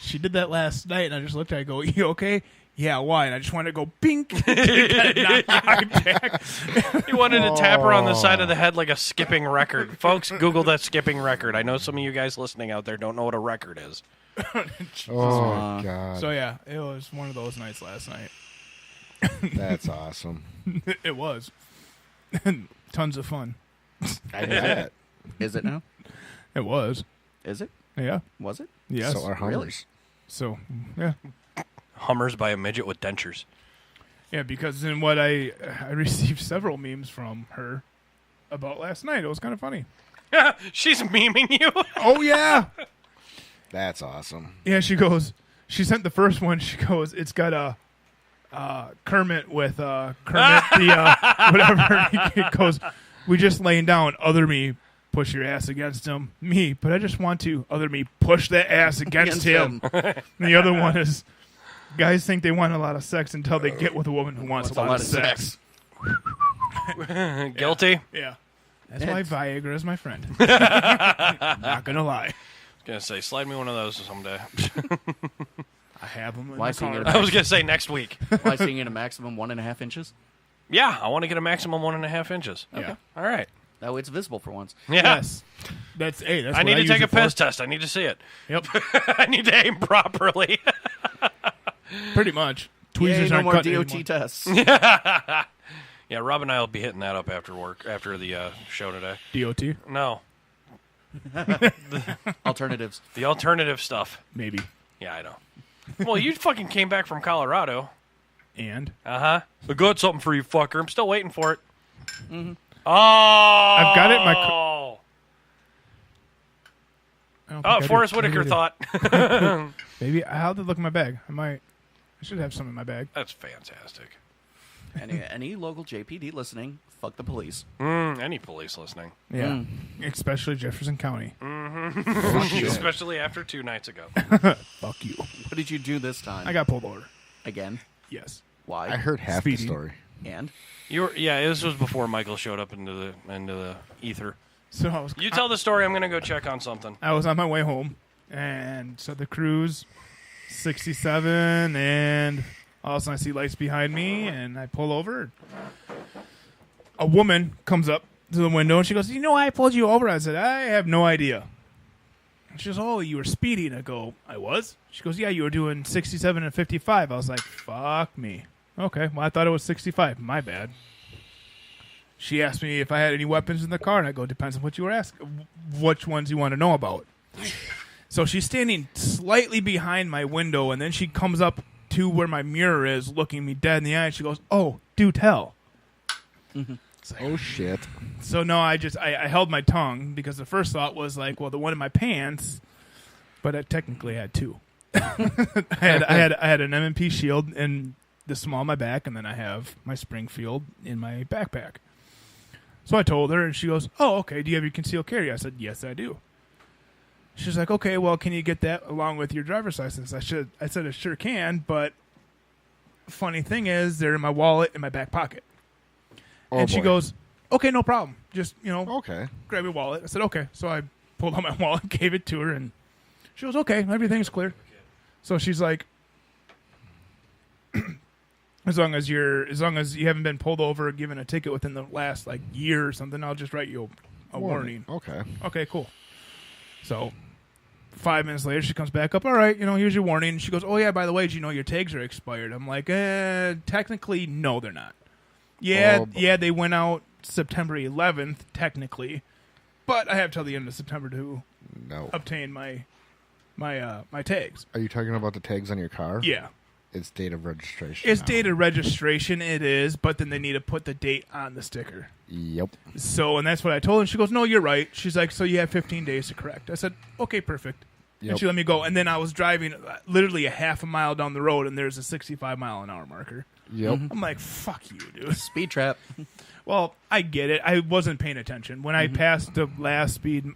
Speaker 5: she did that last night, and I just looked at her and go, you okay? Yeah, why? And I just wanted to go pink. Knock the eye back.
Speaker 1: You wanted to tap her on the side of the head like a skipping record. Folks, Google that skipping record. I know some of you guys listening out there don't know what a record is.
Speaker 3: Oh, God.
Speaker 5: So, yeah, it was one of those nights last night.
Speaker 3: That's awesome.
Speaker 5: It was. Tons of fun.
Speaker 3: I bet.
Speaker 4: Is it now?
Speaker 5: It was.
Speaker 4: Is it?
Speaker 5: Yeah.
Speaker 4: Was it?
Speaker 5: Yes.
Speaker 3: So are Hummers.
Speaker 5: So, yeah.
Speaker 1: Hummers by a midget with dentures.
Speaker 5: Yeah, because in what I received several memes from her about last night. It was kind of funny.
Speaker 1: She's memeing you.
Speaker 5: Oh, yeah.
Speaker 3: That's awesome.
Speaker 5: Yeah, she sent the first one. She goes, it's got a Kermit with Kermit the whatever. It goes, we just laying down. Other me, push your ass against him. Me, but I just want to. Other me, push that ass against him. And the other one is, guys think they want a lot of sex until they get with a woman who wants a lot of sex.
Speaker 1: Guilty.
Speaker 5: Yeah. That's why Viagra is my friend. Not going to lie.
Speaker 1: Gonna say, slide me one of those someday.
Speaker 5: I have them in
Speaker 4: Why
Speaker 5: my
Speaker 4: sing
Speaker 5: car.
Speaker 4: it
Speaker 1: I was gonna say next week.
Speaker 4: Why seeing it a maximum 1.5 inches?
Speaker 1: Yeah, I want to get a maximum 1.5 inches.
Speaker 5: Yeah.
Speaker 1: All right.
Speaker 4: That way it's visible for once.
Speaker 1: Yeah.
Speaker 5: Yes. That's
Speaker 1: I
Speaker 5: what
Speaker 1: need to
Speaker 5: use
Speaker 1: take a
Speaker 5: it for.
Speaker 1: piss test. I need to see it.
Speaker 5: Yep.
Speaker 1: I need to aim properly.
Speaker 5: Pretty much.
Speaker 4: Yay,
Speaker 5: Tweezers
Speaker 4: no
Speaker 5: aren't
Speaker 4: more
Speaker 5: cutting
Speaker 4: DOT
Speaker 5: anymore.
Speaker 4: tests.
Speaker 1: Yeah, Rob and I will be hitting that up after work, after the show today.
Speaker 5: DOT?
Speaker 1: No,
Speaker 4: Alternatives.
Speaker 1: the alternative stuff.
Speaker 5: Maybe.
Speaker 1: Yeah, I know. Well, you fucking came back from Colorado.
Speaker 5: And?
Speaker 1: I got something for you, fucker. I'm still waiting for it.
Speaker 4: Mm-hmm.
Speaker 1: Oh,
Speaker 5: I've got it in my I don't think I
Speaker 1: Oh,
Speaker 5: do.
Speaker 1: Forrest
Speaker 5: Maybe
Speaker 1: Whitaker
Speaker 5: I do.
Speaker 1: thought.
Speaker 5: Maybe. I'll have to look in my bag. I should have some in my bag.
Speaker 1: That's fantastic.
Speaker 4: Any local JPD listening, fuck the police.
Speaker 1: Any police listening,
Speaker 5: Yeah. Especially Jefferson County.
Speaker 1: especially after 2 nights ago.
Speaker 5: Fuck you.
Speaker 4: What did you do this time?
Speaker 5: I got pulled over.
Speaker 4: Again?
Speaker 5: Yes.
Speaker 4: Why?
Speaker 3: I heard half
Speaker 5: Speeding.
Speaker 3: the story.
Speaker 4: And?
Speaker 1: This was before Michael showed up into the ether.
Speaker 5: So I was.
Speaker 1: You tell the story. I'm gonna go check on something.
Speaker 5: I was on my way home, and so the cruise, 67, and all of a sudden I see lights behind me, and I pull over. A woman comes up to the window, and she goes, "You know why I pulled you over?" I said, "I have no idea." She goes, "Oh, you were speeding." I go, "I was?" She goes, "Yeah, you were doing 67 and 55. I was like, "Fuck me." Okay, well, I thought it was 65. My bad. She asked me if I had any weapons in the car, and I go, "Depends on what you were asking. Which ones you want to know about?" So she's standing slightly behind my window, and then she comes up to where my mirror is, looking me dead in the eye, and she goes, "Oh, do tell."
Speaker 3: Oh, shit.
Speaker 5: So no, I held my tongue because the first thought was like, well, the one in my pants, but I technically had two. I had an M&P shield in the small of my back, and then I have my Springfield in my backpack. So I told her, and she goes, "Oh, okay. Do you have your concealed carry?" I said, "Yes, I do." She's like, "Okay, well, can you get that along with your driver's license?" I said, "I sure can, but funny thing is, they're in my wallet in my back pocket."
Speaker 3: Oh,
Speaker 5: And she
Speaker 3: boy.
Speaker 5: goes, "Okay, no problem. Just,
Speaker 3: Okay.
Speaker 5: grab your wallet." I said, "Okay." So I pulled out my wallet, gave it to her, and she goes, "Okay, everything's clear." So she's like, as long as you haven't been pulled over or given a ticket within the last year or something, I'll just write you a warning.
Speaker 3: Okay.
Speaker 5: Okay, cool. So 5 minutes later, she comes back up. All right, here's your warning. She goes, oh, yeah, by the way, did you know your tags are expired? I'm like, technically, no, they're not. Yeah, they went out September 11th, technically. But I have till the end of September to obtain my tags.
Speaker 3: Are you talking about the tags on your car?
Speaker 5: Yeah.
Speaker 3: It's date of registration.
Speaker 5: It's
Speaker 3: now.
Speaker 5: date of registration, it is, but then they need to put the date on the sticker.
Speaker 3: Yep.
Speaker 5: So, and that's what I told her. And she goes, no, you're right. She's like, so you have 15 days to correct. I said, okay, perfect.
Speaker 3: Yep.
Speaker 5: And she let me go. And then I was driving literally a half a mile down the road, and there's a 65-mile-an-hour marker.
Speaker 3: Yep.
Speaker 5: I'm like, fuck you, dude.
Speaker 4: Speed trap.
Speaker 5: Well, I get it. I wasn't paying attention. When I passed the last speed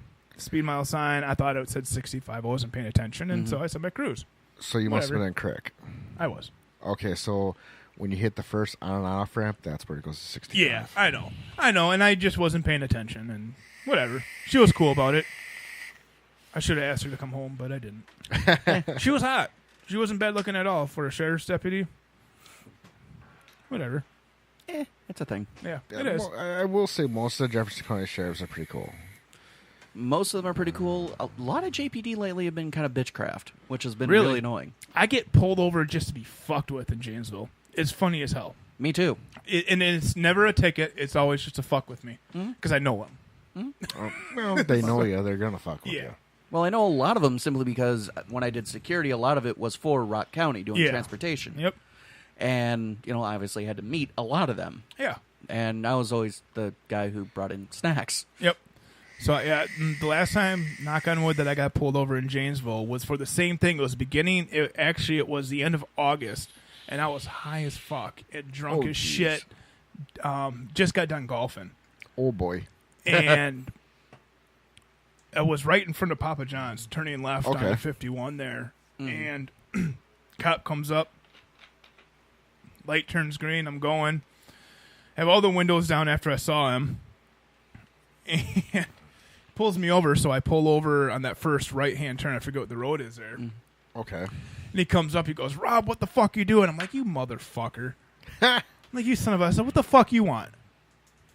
Speaker 5: mile sign, I thought it said 65. I wasn't paying attention, and so I said my cruise.
Speaker 3: So you must have been in Crick.
Speaker 5: I was.
Speaker 3: Okay, so when you hit the first on and off ramp, that's where it goes to 65.
Speaker 5: Yeah, I know, and I just wasn't paying attention, and whatever. She was cool about it. I should have asked her to come home, but I didn't. She was hot. She wasn't bad looking at all for a sheriff's deputy. Whatever.
Speaker 4: It's a thing.
Speaker 5: Yeah, it is.
Speaker 3: I will say most of the Jefferson County sheriffs are pretty cool.
Speaker 4: Most of them are pretty cool. A lot of JPD lately have been kind of bitchcraft, which has been really annoying.
Speaker 5: I get pulled over just to be fucked with in Janesville. It's funny as hell.
Speaker 4: Me too.
Speaker 5: And it's never a ticket. It's always just to fuck with me because I know them.
Speaker 3: Well, they know you. They're going to fuck with you.
Speaker 4: Well, I know a lot of them simply because when I did security, a lot of it was for Rock County doing transportation.
Speaker 5: Yep.
Speaker 4: And, obviously had to meet a lot of them.
Speaker 5: Yeah.
Speaker 4: And I was always the guy who brought in snacks.
Speaker 5: Yep. So, yeah, the last time, knock on wood, that I got pulled over in Janesville was for the same thing. It was it was the end of August, and I was high as fuck and drunk as shit. Just got done golfing.
Speaker 3: Oh, boy.
Speaker 5: And I was right in front of Papa John's, turning left on 51 there. And cop comes up. Light turns green. I'm going. Have all the windows down after I saw him. And pulls me over, so I pull over on that first right-hand turn. I forget what the road is there.
Speaker 3: Okay.
Speaker 5: And he comes up. He goes, Rob, what the fuck you doing? I'm like, you motherfucker. I'm like, you son of a... I said, what the fuck you want?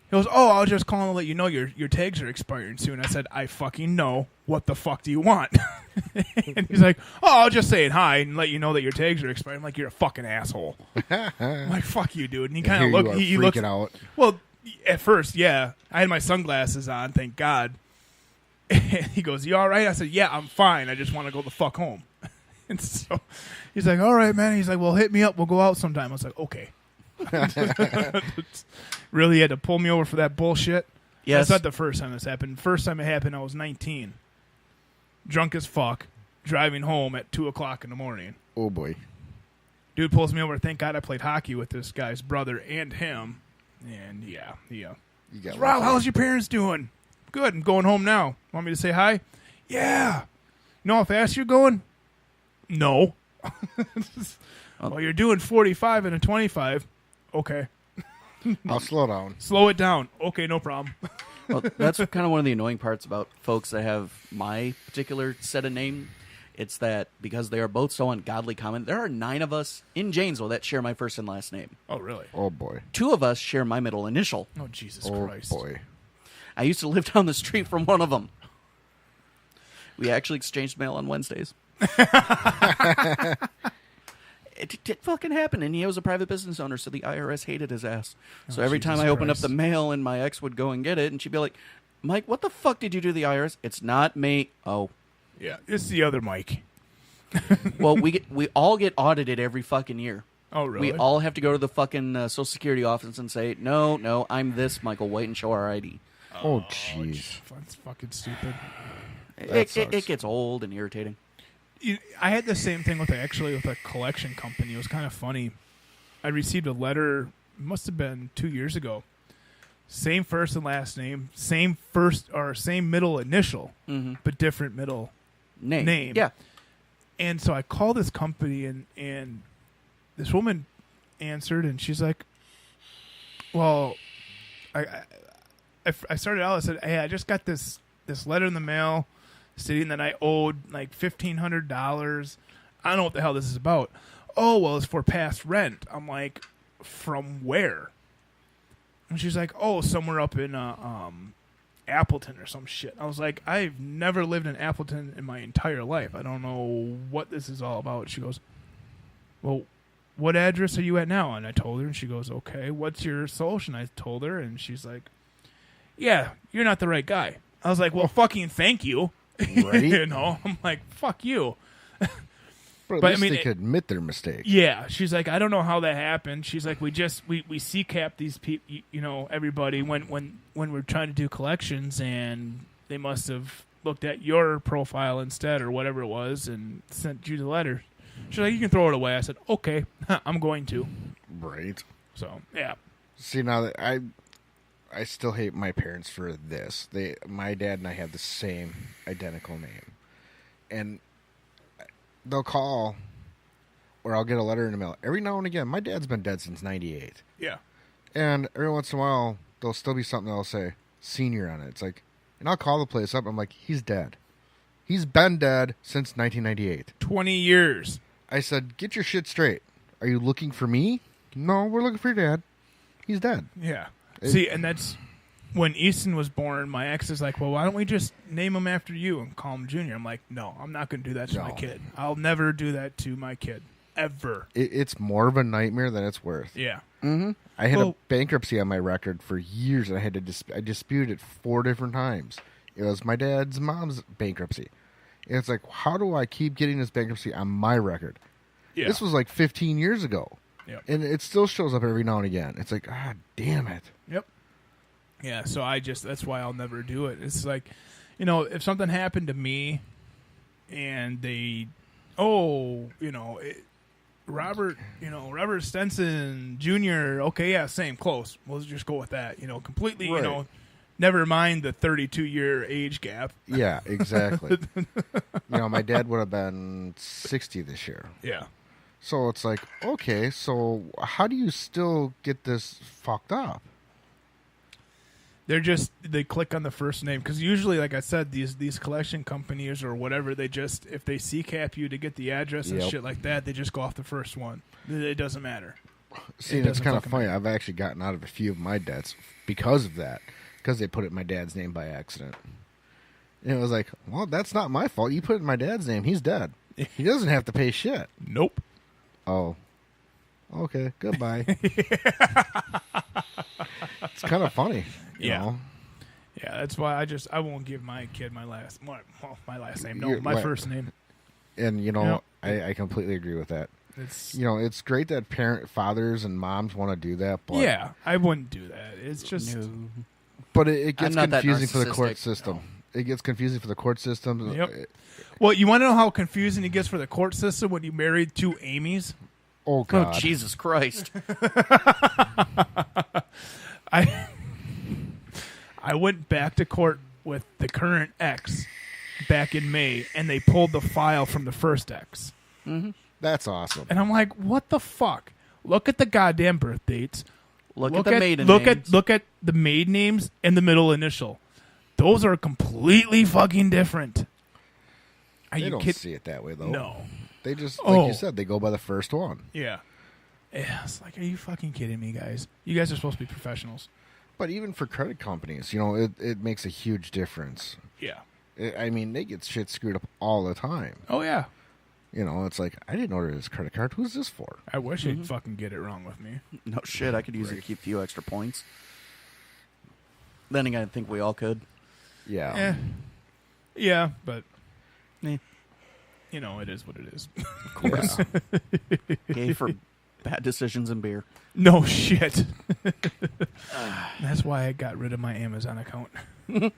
Speaker 5: He goes, oh, I was just calling to let you know your tags are expiring soon. I said, I fucking know. What the fuck do you want? And he's like, oh, I'll just say hi and let you know that your tags are expired. I'm like, you're a fucking asshole. I'm like, fuck you, dude. And he kind of looked... He looked
Speaker 3: out.
Speaker 5: Well, at first, yeah. I had my sunglasses on, thank God. And he goes, you all right? I said, yeah, I'm fine. I just want to go the fuck home. And so he's like, all right, man. He's like, well, hit me up. We'll go out sometime. I was like, okay. Really had to pull me over for that bullshit?
Speaker 4: Yes.
Speaker 5: That's not the first time this happened. First time it happened, I was 19. Drunk as fuck, driving home at 2 o'clock in the morning.
Speaker 3: Oh, boy.
Speaker 5: Dude pulls me over. Thank God I played hockey with this guy's brother and him. And, yeah.
Speaker 3: You got
Speaker 5: Rob, how's your parents doing? Good. I'm going home now. Want me to say hi? Yeah. You know how fast you're going? No. Well, you're doing 45 and a 25. Okay.
Speaker 3: I'll slow down.
Speaker 5: Slow it down. Okay, no problem.
Speaker 4: Well, that's kind of one of the annoying parts about folks that have my particular set of name. It's that because they are both so ungodly common, there are 9 of us in Janesville that share my first and last name.
Speaker 5: Oh, really?
Speaker 3: Oh, boy.
Speaker 4: 2 of us share my middle initial.
Speaker 5: Oh, Jesus Christ.
Speaker 3: Oh, boy.
Speaker 4: I used to live down the street from one of them. We actually exchanged mail on Wednesdays. It fucking happened, and he was a private business owner, so the IRS hated his ass. So every time I opened up the mail, and my ex would go and get it, and she'd be like, Mike, what the fuck did you do to the IRS? It's not me. Oh.
Speaker 5: Yeah, it's the other Mike.
Speaker 4: Well, we all get audited every fucking year.
Speaker 5: Oh, really?
Speaker 4: We all have to go to the fucking Social Security office and say, no, I'm this Michael White, and show our ID.
Speaker 3: Oh, jeez.
Speaker 5: That's fucking stupid.
Speaker 4: It gets old and irritating.
Speaker 5: I had the same thing with a collection company. It was kind of funny. I received a letter, it must have been 2 years ago. Same first and last name, same middle initial, but different middle name.
Speaker 4: Yeah.
Speaker 5: And so I called this company, and this woman answered, and she's like, well, I started out, I said, hey, I just got this letter in the mail stating that I owed like $1,500. I don't know what the hell this is about. Oh, well, it's for past rent. I'm like, from where? And she's like, oh, somewhere up in Appleton or some shit. I was like, I've never lived in Appleton in my entire life. I don't know what this is all about. She goes, well, what address are you at now? And I told her, and she goes, okay, what's your social? And I told her, and she's like, yeah, you're not the right guy. I was like, well, fucking thank you.
Speaker 3: Right?
Speaker 5: You know, I'm like, fuck you.
Speaker 3: But
Speaker 5: But,
Speaker 3: at
Speaker 5: I
Speaker 3: least
Speaker 5: mean,
Speaker 3: they could admit their mistake.
Speaker 5: Yeah, she's like, I don't know how that happened. She's like, we CCAP these people, you know, everybody when we're trying to do collections, and they must have looked at your profile instead or whatever it was and sent you the letter. She's like, you can throw it away. I said, okay, I'm going to.
Speaker 3: Right.
Speaker 5: So yeah,
Speaker 3: See, now that I still hate my parents for this. My dad and I have the same identical name, and they'll call, or I'll get a letter in the mail every now and again. My dad's been dead since '98,
Speaker 5: yeah,
Speaker 3: and every once in a while there'll still be something that'll say senior on it. It's like, and I'll call the place up. I'm like, he's dead. He's been dead since 1998.
Speaker 5: 20 years.
Speaker 3: I said, get your shit straight. Are you looking for me? No, we're looking for your dad. He's dead.
Speaker 5: Yeah. See, and that's when Easton was born. My ex is like, well, why don't we just name him after you and call him Junior? I'm like, no, I'm not going to do that to my
Speaker 3: No.
Speaker 5: kid. I'll never do that to my kid. Ever.
Speaker 3: It's more of a nightmare than it's worth.
Speaker 5: Yeah.
Speaker 3: Mm-hmm. I had
Speaker 5: Well-
Speaker 3: a bankruptcy on my record for years, and I had to I disputed it 4 different times. It was my dad's mom's bankruptcy. And it's like, how do I keep getting this bankruptcy on my record?
Speaker 5: Yeah.
Speaker 3: This was like 15 years ago.
Speaker 5: Yep.
Speaker 3: And it still shows up every now and again. It's like, ah, damn it.
Speaker 5: Yep. Yeah, so that's why I'll never do it. It's like, you know, if something happened to me and Robert Stenson Jr., okay, yeah, same, close. We'll just go with that. You know, completely,
Speaker 3: Right.
Speaker 5: never mind the 32-year age gap.
Speaker 3: Yeah, exactly. My dad would have been 60 this year.
Speaker 5: Yeah.
Speaker 3: So it's like, okay, so how do you still get this fucked up?
Speaker 5: They click on the first name because usually, like I said, these collection companies or whatever, they just, if they CCAP you to get the address and
Speaker 3: Yep.
Speaker 5: shit like that, they just go off the first one. It doesn't matter.
Speaker 3: See,
Speaker 5: It
Speaker 3: and it's
Speaker 5: doesn't
Speaker 3: kind of
Speaker 5: fucking
Speaker 3: funny.
Speaker 5: matter.
Speaker 3: I've actually gotten out of a few of my debts because of that, because they put it in my dad's name by accident. And it was like, well, that's not my fault. You put it in my dad's name. He's dead. He doesn't have to pay shit.
Speaker 5: Nope.
Speaker 3: Oh, okay. Goodbye. It's kind of funny. You
Speaker 5: Yeah.
Speaker 3: know?
Speaker 5: Yeah, that's why I won't give my kid my last name. No,
Speaker 3: You're
Speaker 5: my
Speaker 3: right.
Speaker 5: first name.
Speaker 3: And
Speaker 5: Yep.
Speaker 3: I completely agree with that.
Speaker 5: It's
Speaker 3: It's great that fathers and moms want to do that, but
Speaker 5: yeah, I wouldn't do that. It's just
Speaker 4: No.
Speaker 3: but it gets
Speaker 4: I'm not that
Speaker 3: confusing for the court
Speaker 4: narcissistic.
Speaker 3: system. It gets confusing for the court system.
Speaker 5: Yep. Well, you want to know how confusing it gets for the court system when you married 2 Amy's?
Speaker 3: Oh
Speaker 4: Oh,
Speaker 3: God!
Speaker 4: Jesus Christ.
Speaker 5: I went back to court with the current ex back in May, and they pulled the file from the first ex.
Speaker 3: That's awesome.
Speaker 5: And I'm like, what the fuck? Look at the goddamn birth dates.
Speaker 4: Look at the maiden
Speaker 5: look
Speaker 4: names.
Speaker 5: at the maiden names and the middle initial. Those are completely fucking different. Are
Speaker 3: They
Speaker 5: you
Speaker 3: don't
Speaker 5: kidding?
Speaker 3: see it that way though.
Speaker 5: No.
Speaker 3: They just, like
Speaker 5: Oh.
Speaker 3: you said, they go by the first one.
Speaker 5: Yeah. Yeah, it's like, are you fucking kidding me, guys? You guys are supposed to be professionals.
Speaker 3: But even for credit companies, it makes a huge difference.
Speaker 5: Yeah.
Speaker 3: They get shit screwed up all the time.
Speaker 5: Oh, yeah.
Speaker 3: It's like, I didn't order this credit card. Who's this for?
Speaker 5: I wish they'd fucking get it wrong with me.
Speaker 4: No shit, I could use it to keep a few extra points. Then again, I think we all could.
Speaker 3: Yeah.
Speaker 5: Eh. Yeah, but,
Speaker 4: Eh.
Speaker 5: it is what it is.
Speaker 3: Of
Speaker 4: course. Okay, for bad decisions in beer.
Speaker 5: No shit. That's why I got rid of my Amazon account.
Speaker 4: And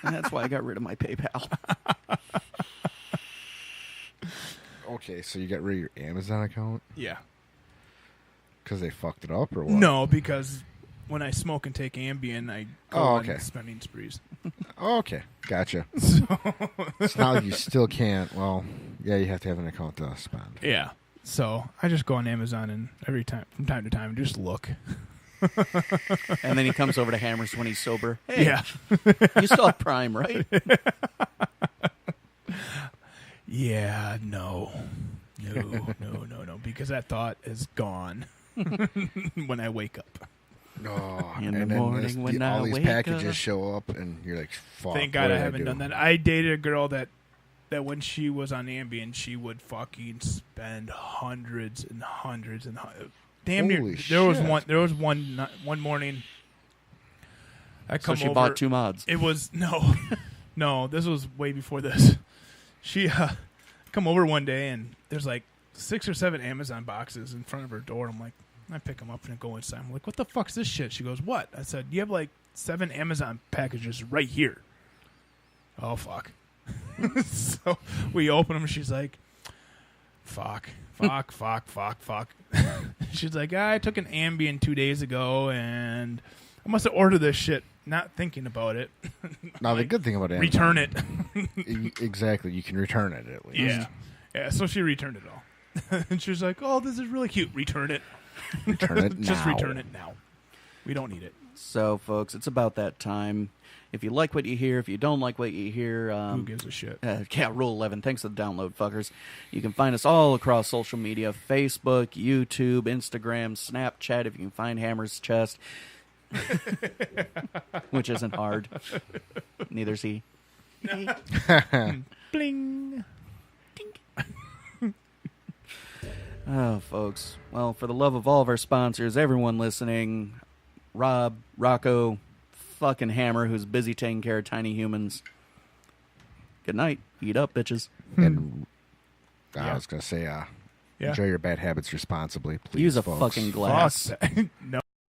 Speaker 4: that's why I got rid of my PayPal.
Speaker 3: Okay, so you got rid of your Amazon account
Speaker 5: Yeah.
Speaker 3: because they fucked it up or what?
Speaker 5: No, because when I smoke and take Ambien, I go
Speaker 3: Oh,
Speaker 5: on
Speaker 3: okay.
Speaker 5: spending sprees.
Speaker 3: Oh, okay, gotcha.
Speaker 5: So,
Speaker 3: It's not like you still can't. Well, yeah, you have to have an account to spend.
Speaker 5: yeah. So I just go on Amazon and from time to time, just look.
Speaker 4: And then he comes over to Hammers when he's sober. Hey,
Speaker 5: Yeah.
Speaker 4: you still have Prime, right?
Speaker 5: Yeah, no, because that thought is gone when I wake up.
Speaker 4: In the
Speaker 3: and then
Speaker 4: morning when I
Speaker 3: all these
Speaker 4: wake
Speaker 3: packages
Speaker 4: up.
Speaker 3: show up, and you're like, "Fuck!"
Speaker 5: Thank
Speaker 3: what
Speaker 5: God
Speaker 3: did
Speaker 5: I haven't
Speaker 3: do?
Speaker 5: done that. I dated a girl that when she was on Ambien, she would fucking spend hundreds and hundreds and damn near.
Speaker 3: Holy
Speaker 5: There was
Speaker 3: shit.
Speaker 5: one morning. I
Speaker 4: So
Speaker 5: come
Speaker 4: she
Speaker 5: over.
Speaker 4: bought 2 mods.
Speaker 5: It was no. This was way before this. She come over one day and there's like 6 or 7 Amazon boxes in front of her door. I'm like, I pick them up and I go inside. I'm like, what the fuck's this shit? She goes, what? I said, you have like 7 Amazon packages right here. Oh fuck. So we open them. She's like, fuck. She's like, I took an Ambien 2 days ago and I must have ordered this shit not thinking about it.
Speaker 3: Now, the good thing about Amazon,
Speaker 5: Return it.
Speaker 3: exactly, you can return it at least.
Speaker 5: Yeah, so she returned it all. And she was like, oh, this is really cute. Return it.
Speaker 3: Return it now.
Speaker 5: Just return it now. We don't need it.
Speaker 4: So, folks, it's about that time. If you like what you hear, if you don't like what you hear,
Speaker 5: Who gives a shit?
Speaker 4: yeah, Rule 11. Thanks for the download, fuckers. You can find us all across social media: Facebook, YouTube, Instagram, Snapchat. If you can find Hammer's chest, which isn't hard. Neither's he.
Speaker 5: Bling.
Speaker 4: Oh, folks. Well, for the love of all of our sponsors, everyone listening, Rob, Rocco, fucking Hammer, who's busy taking care of tiny humans. Good night. Eat up, bitches.
Speaker 3: And I
Speaker 5: Yeah.
Speaker 3: was gonna say,
Speaker 5: Yeah.
Speaker 3: enjoy your bad habits responsibly, please.
Speaker 4: Use a
Speaker 3: folks.
Speaker 4: fucking glass.
Speaker 5: Fuck that. No.